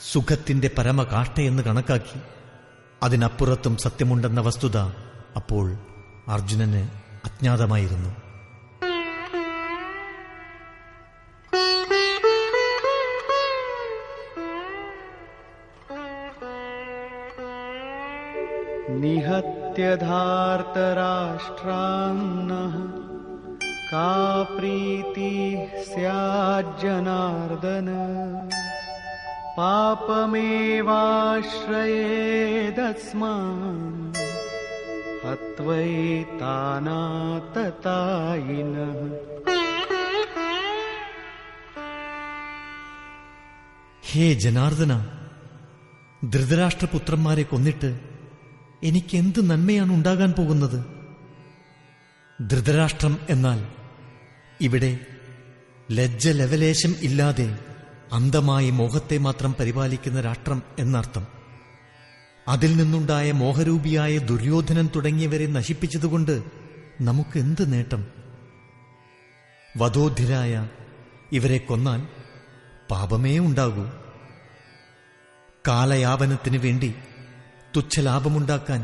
സുഖത്തിന്റെ പരമകാഷ്ഠയെന്ന് കണക്കാക്കി. അതിനപ്പുറത്തും സത്യമുണ്ടെന്ന വസ്തുത അപ്പോൾ അർജുനന് അജ്ഞാതമായിരുന്നു. നിഹത്യ ധാർതരാഷ്ട്രാന്നഃ കാ പ്രീതി സ്യാജ്ജനാർദന പാപമേവാശ്രയേദസ്മാൻ ഹത്വൈതാനാതതായിനഃ. ഹേ ജനാർദ്ദന, ധൃതരാഷ്ട്രപുത്രന്മാരെ കൊന്നിട്ട് എനിക്കെന്ത് നന്മയാണ് ഉണ്ടാകാൻ പോകുന്നത്? ധൃതരാഷ്ട്രം എന്നാൽ ഇവിടെ ലജ്ജ ലവലേശം ഇല്ലാതെ അന്ധമായി മോഹത്തെ മാത്രം പരിപാലിക്കുന്ന രാഷ്ട്രം എന്നർത്ഥം. അതിൽ നിന്നുണ്ടായ മോഹരൂപിയായ ദുര്യോധനൻ തുടങ്ങിയവരെ നശിപ്പിച്ചതുകൊണ്ട് നമുക്കെന്ത് നേട്ടം? വധോധിരായ ഇവരെ കൊന്നാൽ പാപമേ ഉണ്ടാകൂ. കാലയാപനത്തിനു വേണ്ടി തുച്ഛലാഭമുണ്ടാക്കാൻ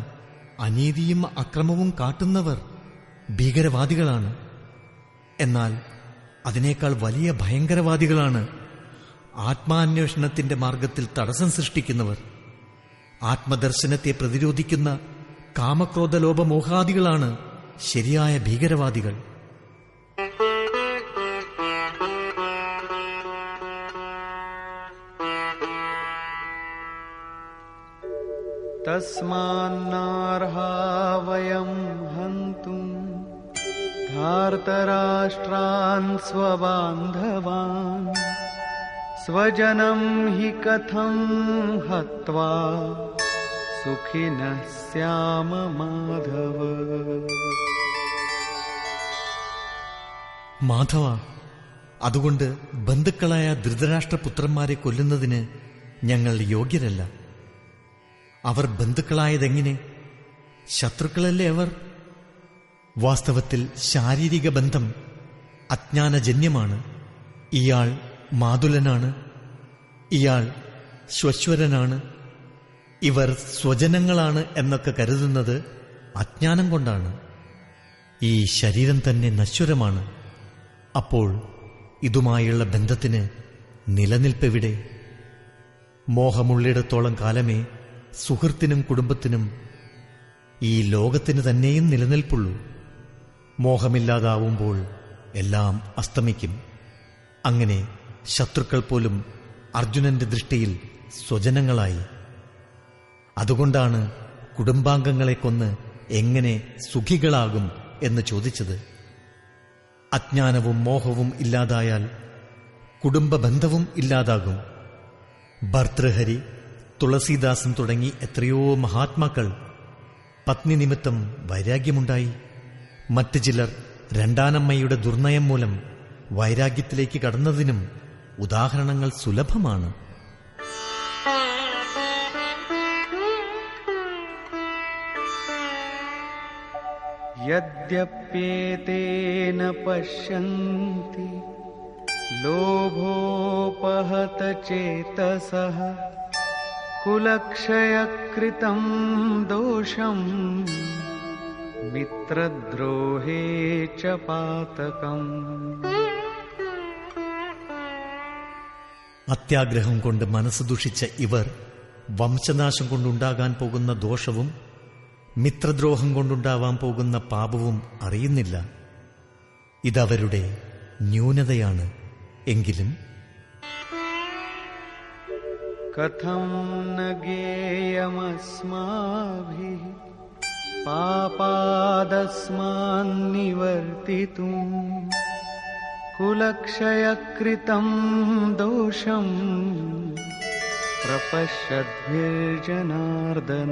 അനീതിയും അക്രമവും കാട്ടുന്നവർ ഭീകരവാദികളാണ്. എന്നാൽ അതിനേക്കാൾ വലിയ ഭയങ്കരവാദികളാണ് ആത്മാന്വേഷണത്തിന്റെ മാർഗത്തിൽ തടസ്സം സൃഷ്ടിക്കുന്നവർ. ആത്മദർശനത്തെ പ്രതിരോധിക്കുന്ന കാമക്രോധലോഭമോഹാദികളാണ് ശരിയായ ഭീകരവാദികൾ. തസ്മാന്നാർഹാ വയം ഹന്തും ധാർതരാഷ്ട്രാൻ സ്വബാന്ധവാൻ സ്വജനം ഹി കഥം ഹത്വാ സുഖിനഃ സ്യാമ മാധവ. മാധവ, അതുകൊണ്ട് ബന്ധുക്കളായ ധൃതരാഷ്ട്രപുത്രന്മാരെ കൊല്ലുന്നതിന് ഞങ്ങൾ യോഗ്യരല്ല. അവർ ബന്ധുക്കളായതെങ്ങനെ? ശത്രുക്കളല്ലേ അവർ? വാസ്തവത്തിൽ ശാരീരിക ബന്ധം അജ്ഞാനജന്യമാണ്. ഇയാൾ മാതുലനാണ്, ഇയാൾ ശ്വശ്വരനാണ്, ഇവർ സ്വജനങ്ങളാണ് എന്നൊക്കെ കരുതുന്നത് അജ്ഞാനം കൊണ്ടാണ്. ഈ ശരീരം തന്നെ നശ്വരമാണ്. അപ്പോൾ ഇതുമായുള്ള ബന്ധത്തിന് നിലനിൽപ്പെവിടെ? മോഹമുള്ളിടത്തോളം കാലമേ സുഹൃത്തിനും കുടുംബത്തിനും ഈ ലോകത്തിന് തന്നെയും നിലനിൽപ്പുള്ളൂ. മോഹമില്ലാതാവുമ്പോൾ എല്ലാം അസ്തമിക്കും. അങ്ങനെ ശത്രുക്കൾ പോലും അർജുനന്റെ ദൃഷ്ടിയിൽ സ്വജനങ്ങളായി. അതുകൊണ്ടാണ് കുടുംബാംഗങ്ങളെ കൊന്ന് എങ്ങനെ സുഖികളാകും എന്ന് ചോദിച്ചത്. അജ്ഞാനവും മോഹവും ഇല്ലാതായാൽ കുടുംബബന്ധവും ഇല്ലാതാകും. ഭർതൃഹരി, തുളസീദാസൻ തുടങ്ങി എത്രയോ മഹാത്മാക്കൾ പത്നി നിമിത്തം വൈരാഗ്യമുണ്ടായി. മറ്റു ചിലർ രണ്ടാനമ്മയുടെ ദുർനയം മൂലം വൈരാഗ്യത്തിലേക്ക് കടന്നതിനും ഉദാഹരണങ്ങൾ സുലഭമാണ്. യദ്യപ്യേതേന പശ്യന്തി ലോഭോപഹത ചേതസഃ കുലക്ഷയകൃതം ദോഷം മിത്രദ്രോഹേ ച പാതകം. അത്യാഗ്രഹം കൊണ്ട് മനസ്സ് ദുഷിച്ച ഇവർ വംശനാശം കൊണ്ടുണ്ടാകാൻ പോകുന്ന ദോഷവും മിത്രദ്രോഹം കൊണ്ടുണ്ടാവാൻ പോകുന്ന പാപവും അറിയുന്നില്ല. ഇതവരുടെ ന്യൂനതയാണ്. എങ്കിലും കഥം ന ഗേയമസ്മാഭിഃ പാപാദസ്മാൻ നിവർത്തിതും കുലക്ഷയകൃതം ദോഷം प्रपश्यद्भिर्जनार्दन।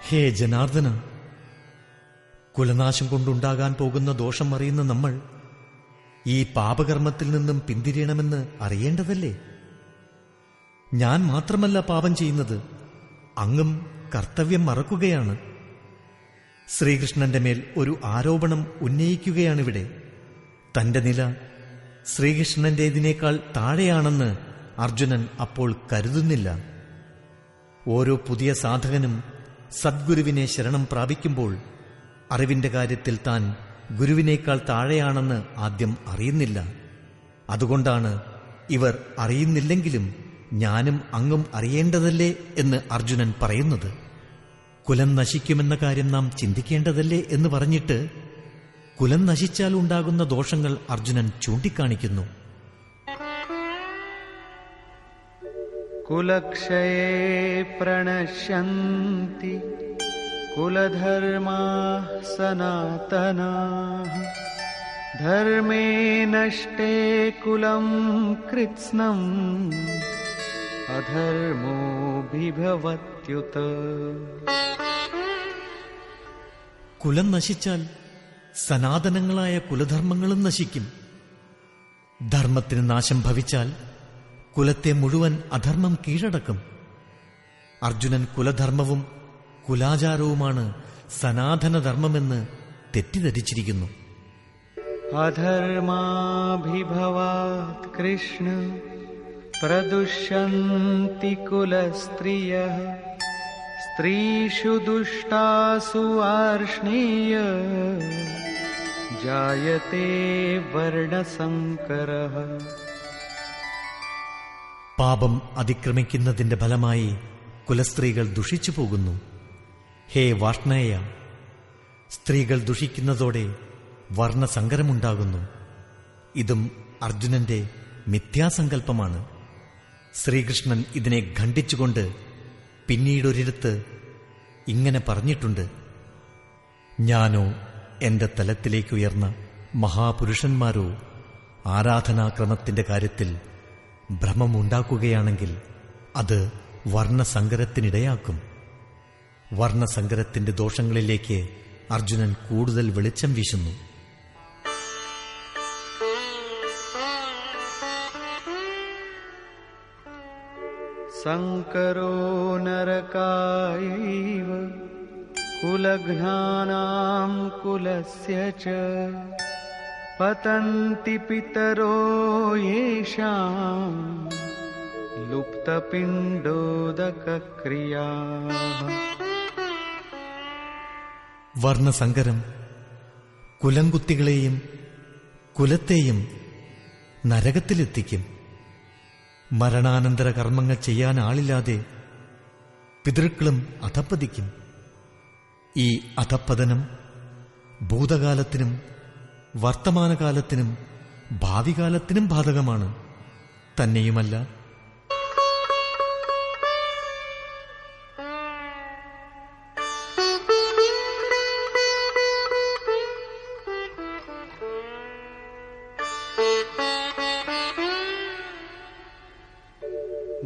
ഹേ ജനാർദ്ദന, കുലനാശം കൊണ്ടുണ്ടാകാൻ പോകുന്ന ദോഷം അറിയുന്ന നമ്മൾ ഈ പാപകർമ്മത്തിൽ നിന്നും പിന്തിരിയണമെന്ന് അറിയേണ്ടതല്ലേ? ഞാൻ മാത്രമല്ല പാപം ചെയ്യുന്നത്, അങ്ങും കർത്തവ്യം മറക്കുകയാണ്. ശ്രീകൃഷ്ണന്റെ മേൽ ഒരു ആരോപണം ഉന്നയിക്കുകയാണിവിടെ. തന്റെ നില ശ്രീകൃഷ്ണന്റേതിനേക്കാൾ താഴെയാണെന്ന് അർജുനൻ അപ്പോൾ കരുതുന്നില്ല. ഓരോ പുതിയ സാധകനും സദ്ഗുരുവിനെ ശരണം പ്രാപിക്കുമ്പോൾ അറിവിന്റെ കാര്യത്തിൽ താൻ ഗുരുവിനേക്കാൾ താഴെയാണെന്ന് ആദ്യം അറിയുന്നില്ല. അതുകൊണ്ടാണ് ഇവർ അറിയുന്നില്ലെങ്കിലും ഞാനും അങ്ങും അറിയേണ്ടതല്ലേ എന്ന് അർജുനൻ പറയുന്നത്. കുലം നശിക്കുമെന്ന കാര്യം നാം ചിന്തിക്കേണ്ടതല്ലേ എന്ന് പറഞ്ഞിട്ട് കുലം നശിച്ചാൽ ഉണ്ടാകുന്ന ദോഷങ്ങൾ അർജുനൻ ചൂണ്ടിക്കാണിക്കുന്നു. കുലക്ഷയേ പ്രണശ്യന്തി കുലധർമാഃ സനാതനാഃ ധർമ്മേ നഷ്ടേ കുലം കൃത്സ്നം അധർമ്മോഭിഭവത്യുത. കുലം നശിച്ചാൽ സനാതനങ്ങളായ കുലധർമ്മങ്ങളും നശിക്കും. ധർമ്മത്തിന് നാശം ഭവിച്ചാൽ കുലത്തെ മുഴുവൻ അധർമ്മം കീഴടക്കും. അർജുനൻ കുലധർമ്മവും കുലാചാരവുമാണ് സനാതനധർമ്മമെന്ന് തെറ്റിദ്ധരിച്ചിരിക്കുന്നു. അധർമാഭിഭവാത് കൃഷ്ണ പ്രദുഷ്യന്തി കുലസ്ത്രിയഃ സ്ത്രീഷു ദുഷ്ടാസു ആർഷ്ണേയ ജായത്തെ വർണ്ണസങ്കരഃ. പാപം അതിക്രമിക്കുന്നതിന്റെ ഫലമായി കുലസ്ത്രീകൾ ദുഷിച്ചു പോകുന്നു. ഹേ വാർഷ്ണേയ, സ്ത്രീകൾ ദുഷിക്കുന്നതോടെ വർണ്ണസങ്കരമുണ്ടാകുന്നു. ഇതും അർജുനന്റെ മിഥ്യാസങ്കല്പമാണ്. ശ്രീകൃഷ്ണൻ ഇതിനെ ഖണ്ഡിച്ചുകൊണ്ട് പിന്നീടൊരിടത്ത് ഇങ്ങനെ പറഞ്ഞിട്ടുണ്ട്: ഞാനോ എന്റെ തലത്തിലേക്കുയർന്ന മഹാപുരുഷന്മാരോ ആരാധനാക്രമത്തിന്റെ കാര്യത്തിൽ ഭ്രമമുണ്ടാക്കുകയാണെങ്കിൽ അത് വർണ്ണസങ്കരത്തിനിടയാക്കും. വർണ്ണസങ്കരത്തിന്റെ ദോഷങ്ങളിലേക്ക് അർജുനൻ കൂടുതൽ വെളിച്ചം വീശുന്നു. സങ്കരോ നരകായൈവ കുലഘ്നാനാം കുലസ്യ ച പതന്തി പിതരോ യേഷാം ലുപ്തപിണ്ഡോദകക്രിയാഃ. വർണ്ണസങ്കരം കുലംകുത്തികളെയും കുലത്തെയും നരകത്തിലെത്തിക്കും. മരണാനന്തര കർമ്മങ്ങൾ ചെയ്യാൻ ആളില്ലാതെ പിതൃക്കളും അധപ്പതിക്കും. ഈ അധപ്പതനം ഭൂതകാലത്തിനും വർത്തമാനകാലത്തിനും ഭാവികാലത്തിനും ബാധകമാണ്. തന്നെയുമല്ല,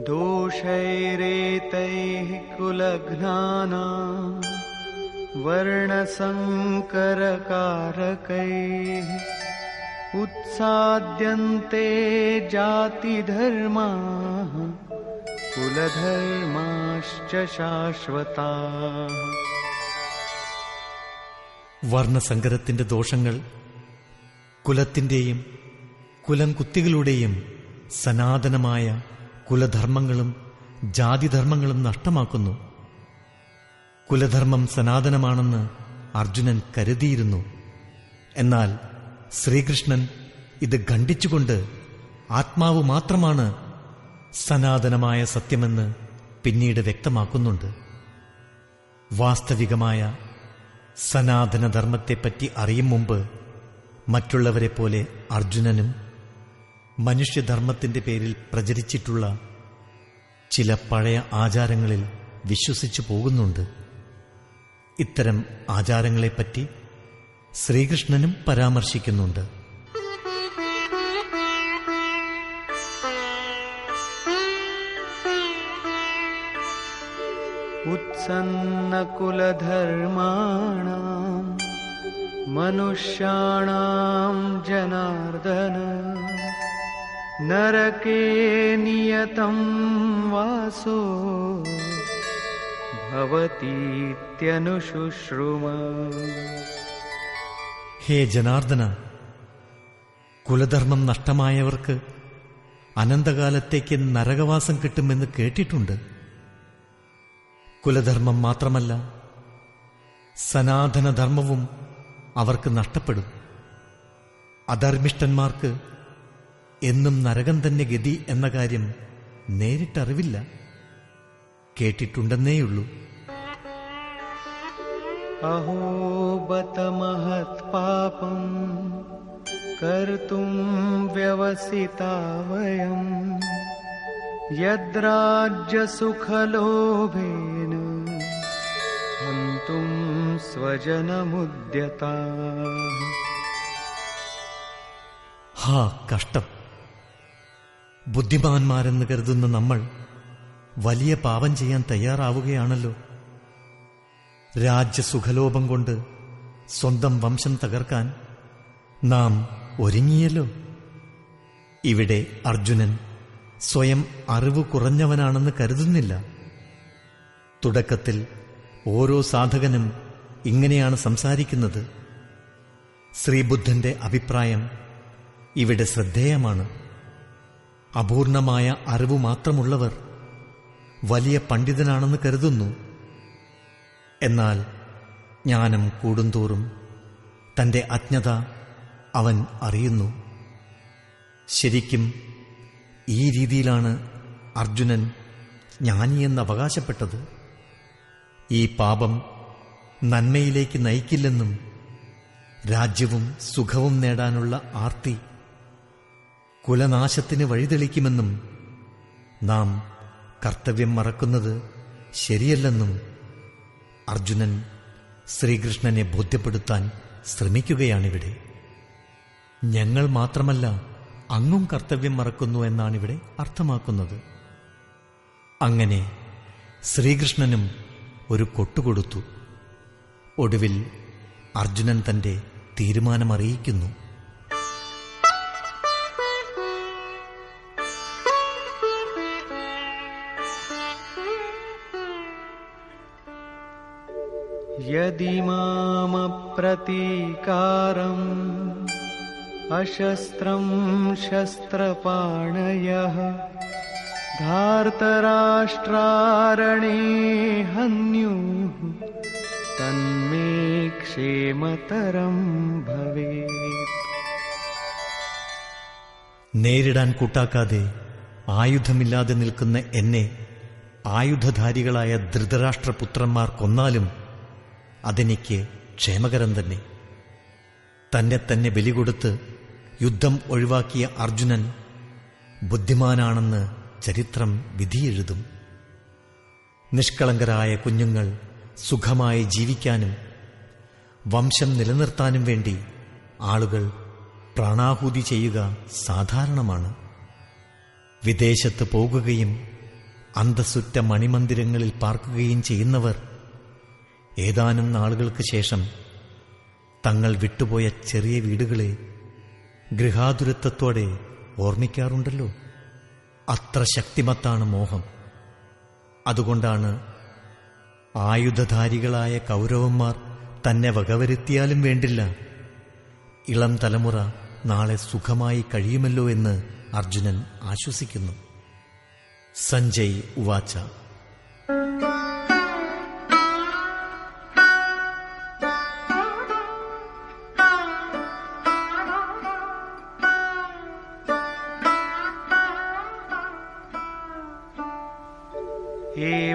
ദോഷൈരേതൈഃ കുലഘ്നാനാം വർണ്ണസങ്കരകാരകൈഃ ഉത്സാദ്യന്തെ ജാതിധർമാഃ കുലധർമാശ്ച ശാശ്വതാഃ. വർണ്ണസങ്കരത്തിന്റെ ദോഷങ്ങൾ കുലത്തിന്റെയും കുലംകുത്തികളുടെയും സനാതനമായ കുലധർമ്മങ്ങളും ജാതിധർമ്മങ്ങളും നഷ്ടമാക്കുന്നു. കുലധർമ്മം സനാതനമാണെന്ന് അർജുനൻ കരുതിയിരുന്നു. എന്നാൽ ശ്രീകൃഷ്ണൻ ഇത് ഖണ്ഡിച്ചുകൊണ്ട് ആത്മാവ് മാത്രമാണ് സനാതനമായ സത്യമെന്ന് പിന്നീട് വ്യക്തമാക്കുന്നുണ്ട്. വാസ്തവികമായ സനാതനധർമ്മത്തെപ്പറ്റി അറിയും മുമ്പ് മറ്റുള്ളവരെ പോലെ അർജുനനും മനുഷ്യധർമ്മത്തിന്റെ പേരിൽ പ്രചരിച്ചിട്ടുള്ള ചില പഴയ ആചാരങ്ങളിൽ വിശ്വസിച്ചു പോകുന്നുണ്ട്. ഇത്തരം ആചാരങ്ങളെപ്പറ്റി ശ്രീകൃഷ്ണനും പരാമർശിക്കുന്നുണ്ട്. उत्सन्नकुलधर्माणाम् मनुष्याणां जनार्दन नरके नियतं वासो भवतीत्यनुशुश्रुम. ഹേ ജനാർദ്ദന, കുലധർമ്മം നഷ്ടമായവർക്ക് അനന്തകാലത്തേക്ക് നരകവാസം കിട്ടുമെന്ന് കേട്ടിട്ടുണ്ട്. കുലധർമ്മം മാത്രമല്ല, സനാതനധർമ്മവും അവർക്ക് നഷ്ടപ്പെടും. അധർമ്മിഷ്ഠന്മാർക്ക് എന്നും നരകം തന്നെ ഗതി എന്ന കാര്യം നേരിട്ടറിവില്ല, കേട്ടിട്ടുണ്ടെന്നേയുള്ളൂ. അഹോ ബത മഹത് പാപം കർത്തും വ്യവസിതാ വയം യദ്രാജ്യസുഖലോഭേന ഹന്തും സ്വജനമുദ്യതാഃ. ഹാ കഷ്ടം! ബുദ്ധിമാന്മാരെന്ന് കരുതുന്ന നമ്മൾ വലിയ പാപം ചെയ്യാൻ തയ്യാറാവുകയാണല്ലോ. രാജ്യസുഖലോഭം കൊണ്ട് സ്വന്തം വംശം തകർക്കാൻ നാം ഒരുങ്ങിയല്ലോ. ഇവിടെ അർജുനൻ സ്വയം അറിവ് കുറഞ്ഞവനാണെന്ന് കരുതുന്നില്ല. തുടക്കത്തിൽ ഓരോ സാധകനും ഇങ്ങനെയാണ് സംസാരിക്കുന്നത്. ശ്രീബുദ്ധന്റെ അഭിപ്രായം ഇവിടെ ശ്രദ്ധേയമാണ്. അപൂർണമായ അറിവ് മാത്രമുള്ളവർ വലിയ പണ്ഡിതനാണെന്ന് കരുതുന്നു. എന്നാൽ ജ്ഞാനം കൂടുന്തോറും തന്റെ അജ്ഞത അവൻ അറിയുന്നു. ശരിക്കും ഈ രീതിയിലാണ് അർജുനൻ ജ്ഞാനിയെന്ന് അവകാശപ്പെട്ടത്. ഈ പാപം നന്മയിലേക്ക് നയിക്കില്ലെന്നും രാജ്യവും സുഖവും നേടാനുള്ള ആർത്തി കുലനാശത്തിന് വഴിതെളിക്കുമെന്നും നാം കർത്തവ്യം മറക്കുന്നത് ശരിയല്ലെന്നും അർജുനൻ ശ്രീകൃഷ്ണനെ ബോധ്യപ്പെടുത്താൻ ശ്രമിക്കുകയാണിവിടെ. ഞങ്ങൾ മാത്രമല്ല, അങ്ങും കർത്തവ്യം മറക്കുന്നു എന്നാണിവിടെ അർത്ഥമാക്കുന്നത്. അങ്ങനെ ശ്രീകൃഷ്ണനും ഒരു കൊട്ടുകൊടുത്തു. ഒടുവിൽ അർജുനൻ തന്റെ തീരുമാനമറിയിക്കുന്നു. യദി മാമപ്രതീകാരം അശസ്ത്രം ശസ്ത്രപാണയഃ ധാർതരാഷ്ട്രാരണേ ഹന്യുഃ തന്മേ ക്ഷേമതരം ഭവേത്. നേരിടാൻ കൂട്ടാക്കാതെ ആയുധമില്ലാതെ നിൽക്കുന്ന എന്നെ ആയുധധാരികളായ ധൃതരാഷ്ട്രപുത്രന്മാർ കൊന്നാലും അതെനിക്ക് ക്ഷേമകരം തന്നെ. തന്നെ തന്നെ ബലികൊടുത്ത് യുദ്ധം ഒഴിവാക്കിയ അർജുനൻ ബുദ്ധിമാനാണെന്ന് ചരിത്രം വിധിയെഴുതും. നിഷ്കളങ്കരായ കുഞ്ഞുങ്ങൾ സുഖമായി ജീവിക്കാനും വംശം നിലനിർത്താനും വേണ്ടി ആളുകൾ പ്രാണാഹുതി ചെയ്യുക സാധാരണമാണ്. വിദേശത്ത് പോകുകയും അന്തസ്സുറ്റ മണിമന്ദിരങ്ങളിൽ പാർക്കുകയും ചെയ്യുന്നവർ ഏതാനും നാളുകൾക്ക് ശേഷം തങ്ങൾ വിട്ടുപോയ ചെറിയ വീടുകളെ ഗൃഹാതുരത്വത്തോടെ ഓർമ്മിക്കാറുണ്ടല്ലോ. അത്ര ശക്തിമത്താണ് മോഹം. അതുകൊണ്ടാണ് ആയുധധാരികളായ കൗരവന്മാർ തന്നെ വകവരുത്തിയാലും വേണ്ടില്ല, ഇളം തലമുറ നാളെ സുഖമായി കഴിയുമല്ലോ എന്ന് അർജുനൻ ആശ്വസിക്കുന്നു. സഞ്ജയ് ഉവാച.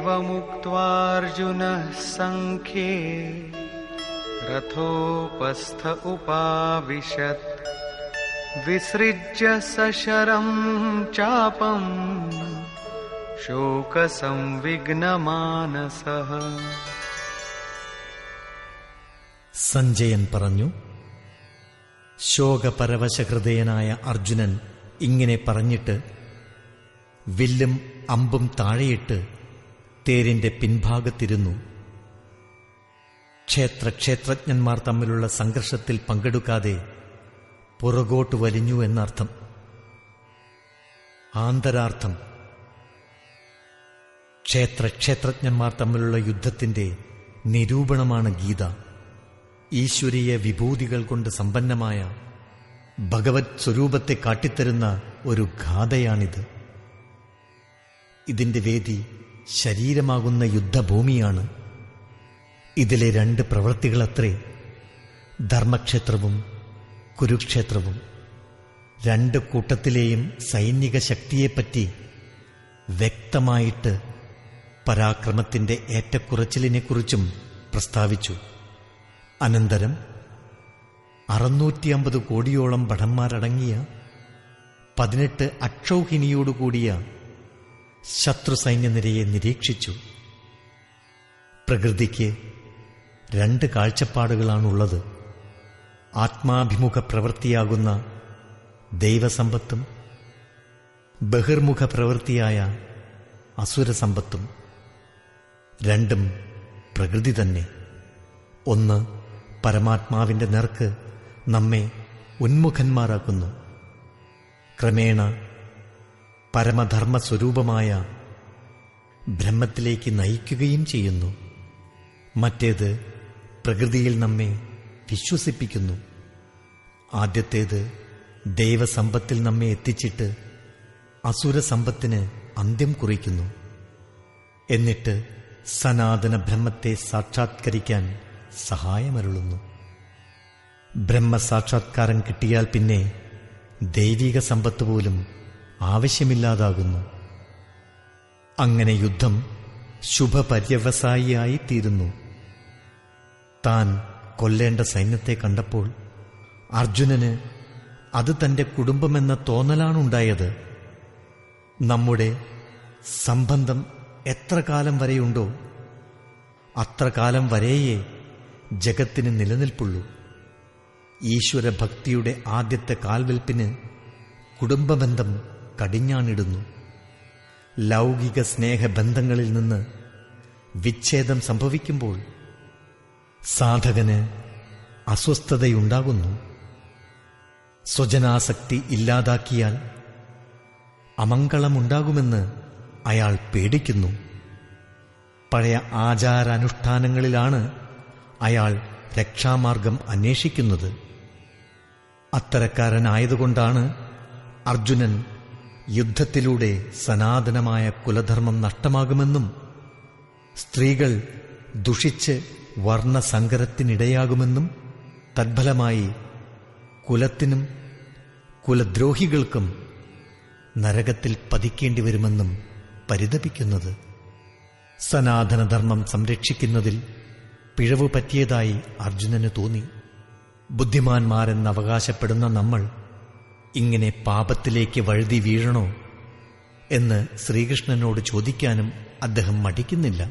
एवमुक्त्वार्जुनः संख्ये रथोपस्थ उपाविशत् विसृज्य सशरं चापं शोकसंविघ्नमानसः. സഞ്ജയൻ പറഞ്ഞു, ശോകപരവശഹൃദയനായ അർജുനൻ ഇങ്ങനെ പറഞ്ഞിട്ട് വില്ലും അമ്പും താഴെയിട്ട് തേരിന്റെ പിൻഭാഗത്തിരുന്നു. ക്ഷേത്രജ്ഞന്മാർ തമ്മിലുള്ള സംഘർഷത്തിൽ പങ്കെടുക്കാതെ പുറകോട്ട് വലിഞ്ഞു എന്നർത്ഥം. ആന്തരാർത്ഥം: ക്ഷേത്രജ്ഞന്മാർ തമ്മിലുള്ള യുദ്ധത്തിന്റെ നിരൂപണമാണ് ഗീത. ഈശ്വരീയ വിഭൂതികൾ കൊണ്ട് സമ്പന്നമായ ഭഗവത് സ്വരൂപത്തെ കാട്ടിത്തരുന്ന ഒരു ഗാഥയാണിത്. ഇതിന്റെ വേദി ശരീരമാകുന്ന യുദ്ധഭൂമിയാണ്. ഇതിലെ 2 പ്രവൃത്തികളത്രേ ധർമ്മക്ഷേത്രവും കുരുക്ഷേത്രവും. 2 കൂട്ടത്തിലെയും സൈനിക ശക്തിയെപ്പറ്റി വ്യക്തമായിട്ട് പരാക്രമത്തിന്റെ ഏറ്റക്കുറച്ചിലിനെക്കുറിച്ചും പ്രസ്താവിച്ചു. അനന്തരം 650 കോടിയോളം ഭടന്മാരടങ്ങിയ 18 അക്ഷൗഹിണിയോടുകൂടിയ ശത്രുസൈന്യനിരയെ നിരീക്ഷിച്ചു. പ്രകൃതിക്ക് 2 കാഴ്ചപ്പാടുകളാണുള്ളത്. ആത്മാഭിമുഖ പ്രവൃത്തിയാകുന്ന ദൈവസമ്പത്തും ബഹിർമുഖ പ്രവൃത്തിയായ അസുരസമ്പത്തും. 2 പ്രകൃതി തന്നെ. ഒന്ന് പരമാത്മാവിന്റെ നേർക്ക് നമ്മെ ഉന്മുഖന്മാരാക്കുന്നു, ക്രമേണ പരമധർമ്മസ്വരൂപമായ ബ്രഹ്മത്തിലേക്ക് നയിക്കുകയും ചെയ്യുന്നു. മറ്റേത് പ്രകൃതിയിൽ നമ്മെ വിശ്വസിപ്പിക്കുന്നു. ആദ്യത്തേത് ദൈവസമ്പത്തിൽ നമ്മെ എത്തിച്ചിട്ട് അസുരസമ്പത്തിന് അന്ത്യം കുറിക്കുന്നു. എന്നിട്ട് സനാതന ബ്രഹ്മത്തെ സാക്ഷാത്കരിക്കാൻ സഹായമരുളുന്നു. ബ്രഹ്മസാക്ഷാത്കാരം കിട്ടിയാൽ പിന്നെ ദൈവിക സമ്പത്ത് പോലും ആവശ്യമില്ലാതാകുന്നു. അങ്ങനെ യുദ്ധം ശുഭപര്യവസായിയായി തീരുന്നു. താൻ കൊല്ലേണ്ട സൈന്യത്തെ കണ്ടപ്പോൾ അർജുനന് അത് തന്റെ കുടുംബമെന്ന തോന്നലാണുണ്ടായത്. നമ്മുടെ സംബന്ധം എത്ര കാലം വരെയുണ്ടോ അത്ര കാലം വരെയേ ജഗത്തിന് നിലനിൽപ്പുള്ളൂ. ഈശ്വരഭക്തിയുടെ ആദ്യത്തെ കാൽവെൽപ്പിന് കുടുംബബന്ധം കടിഞ്ഞാണിടുന്നു. ലൗകിക സ്നേഹബന്ധങ്ങളിൽ നിന്ന് വിച്ഛേദം സംഭവിക്കുമ്പോൾ സാധകന് അസ്വസ്ഥതയുണ്ടാകുന്നു. സ്വജനാസക്തി ഇല്ലാതാക്കിയാൽ അമംഗളമുണ്ടാകുമെന്ന് അയാൾ പേടിക്കുന്നു. പഴയ ആചാരാനുഷ്ഠാനങ്ങളിലാണ് അയാൾ രക്ഷാമാർഗം അന്വേഷിക്കുന്നത്. അത്തരക്കാരനായതുകൊണ്ടാണ് അർജുനൻ യുദ്ധത്തിലൂടെ സനാതനമായ കുലധർമ്മം നഷ്ടമാകുമെന്നും സ്ത്രീകൾ ദുഷിച്ച് വർണ്ണസങ്കരത്തിനിടയാകുമെന്നും തദ്ഫലമായി കുലത്തിനും കുലദ്രോഹികൾക്കും നരകത്തിൽ പതിക്കേണ്ടി വരുമെന്നും പരിതപിക്കുന്നത്. സനാതനധർമ്മം സംരക്ഷിക്കുന്നതിൽ പിഴവ് പറ്റിയതായി അർജുനന് തോന്നി. ബുദ്ധിമാന്മാരെന്നവകാശപ്പെടുന്ന നമ്മൾ ഇങ്ങനെ പാപത്തിലേക്ക് വഴുതി വീഴണോ എന്ന് ശ്രീകൃഷ്ണനോട് ചോദിക്കാനും അദ്ദേഹം മടിക്കുന്നില്ല.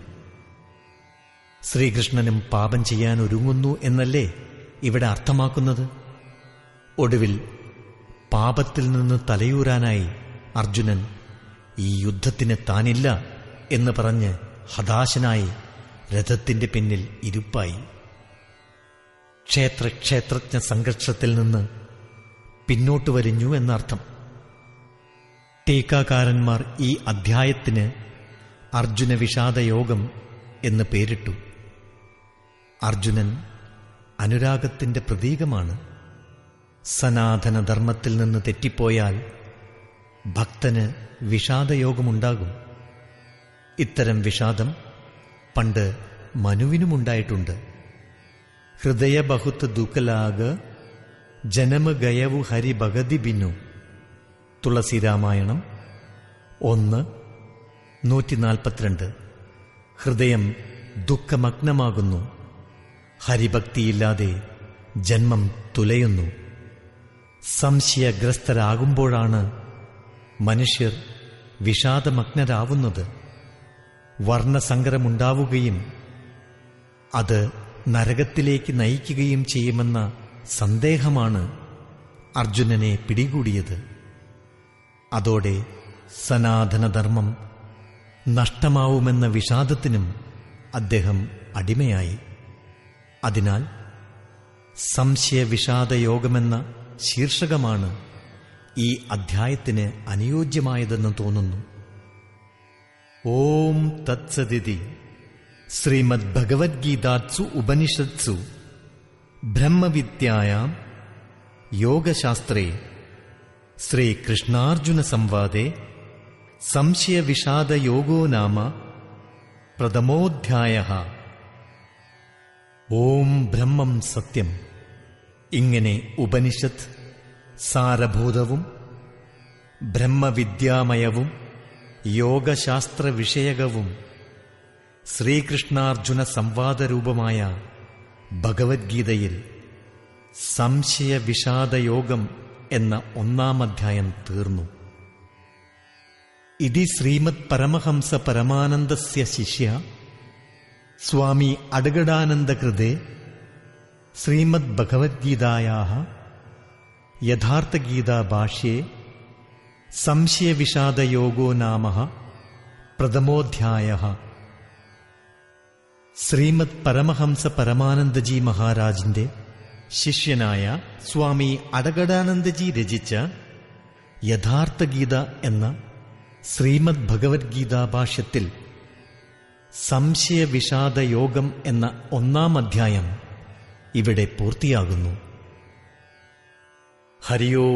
ശ്രീകൃഷ്ണനും പാപം ചെയ്യാൻ ഒരുങ്ങുന്നു എന്നല്ലേ ഇവിടെ അർത്ഥമാക്കുന്നത്? ഒടുവിൽ പാപത്തിൽ നിന്ന് തലയൂരാനായി അർജുനൻ ഈ യുദ്ധത്തിന് താനില്ല എന്ന് പറഞ്ഞ് ഹതാശനായി രഥത്തിന്റെ പിന്നിൽ ഇരുപ്പായി. ക്ഷേത്രജ്ഞ സംഘർഷത്തിൽ നിന്ന് പിന്നോട്ട് വരിഞ്ഞു എന്നർത്ഥം. ടീക്കാകാരന്മാർ ഈ അധ്യായത്തിന് അർജുന വിഷാദയോഗം എന്ന് പേരിട്ടു. അർജുനൻ അനുരാഗത്തിന്റെ പ്രതീകമാണ്. സനാതനധർമ്മത്തിൽ നിന്ന് തെറ്റിപ്പോയാൽ ഭക്തന് വിഷാദയോഗമുണ്ടാകും. ഇത്തരം വിഷാദം പണ്ട് മനുവിനുമുണ്ടായിട്ടുണ്ട്. ഹൃദയ ബഹുത്ത് ദുഃഖലാഗ് ജനമ ഗയവു ഹരി ഭഗതി ബിന്നു. തുളസിരാമായണം 1:142. ഹൃദയം ദുഃഖമഗ്നമാകുന്നു, ഹരിഭക്തിയില്ലാതെ ജന്മം തുലയുന്നു. സംശയഗ്രസ്തരാകുമ്പോഴാണ് മനുഷ്യർ വിഷാദമഗ്നരാവുന്നത്. വർണ്ണസങ്കരമുണ്ടാവുകയും അത് നരകത്തിലേക്ക് നയിക്കുകയും ചെയ്യുമെന്ന സന്ദേഹമാണ് അർജുനനെ പിടികൂടിയത്. അതോടെ സനാതനധർമ്മം നഷ്ടമാവുമെന്ന വിഷാദത്തിനും അദ്ദേഹം അടിമയായി. അതിനാൽ സംശയവിഷാദയോഗമെന്ന ശീർഷകമാണ് ഈ അധ്യായത്തിന് അനുയോജ്യമായതെന്ന് തോന്നുന്നു. ഓം തത്സദിതി. ശ്രീമദ് ഭഗവത്ഗീതാത്സു ഉപനിഷത്സു ബ്രഹ്മവിദ്യായാം യോഗശാസ്ത്രേ ശ്രീകൃഷ്ണാർജുന സംവാദേ സംശയവിഷാദയോഗോ നാമ പ്രഥമോധ്യായഃ. ഓം ബ്രഹ്മം സത്യം. ഇങ്ങനെ ഉപനിഷത്ത് സാരഭൂതവും ബ്രഹ്മവിദ്യാമയവും യോഗശാസ്ത്ര വിഷയകവും ശ്രീകൃഷ്ണാർജുന സംവാദരൂപമായ ഭഗവത്ഗീതയിൽ സംശയവിഷാദയോഗം എന്ന 1-ാം അധ്യായം തീർന്നു. ഇതി ശ്രീമദ് പരമഹംസ പരമാനന്ദസ്യ ശിഷ്യ സ്വാമി അടഗടാനന്ദകൃതേ ശ്രീമദ് ഭഗവത്ഗീതായാഃ യഥാർത്ഥഗീതാഭാഷ്യേ സംശയവിഷാദയോഗോ നാമ പ്രഥമോധ്യായഃ. ശ്രീമദ് പരമഹംസ പരമാനന്ദജി മഹാരാജിന്റെ ശിഷ്യനായ സ്വാമി അടഗടാനന്ദജി രചിച്ച യഥാർത്ഥഗീത എന്ന ശ്രീമദ് ഭഗവത്ഗീതാഭാഷ്യത്തിൽ സംശയവിഷാദയോഗം എന്ന 1-ാം അധ്യായം ഇവിടെ പൂർത്തിയാകുന്നു. ഹരിയോ.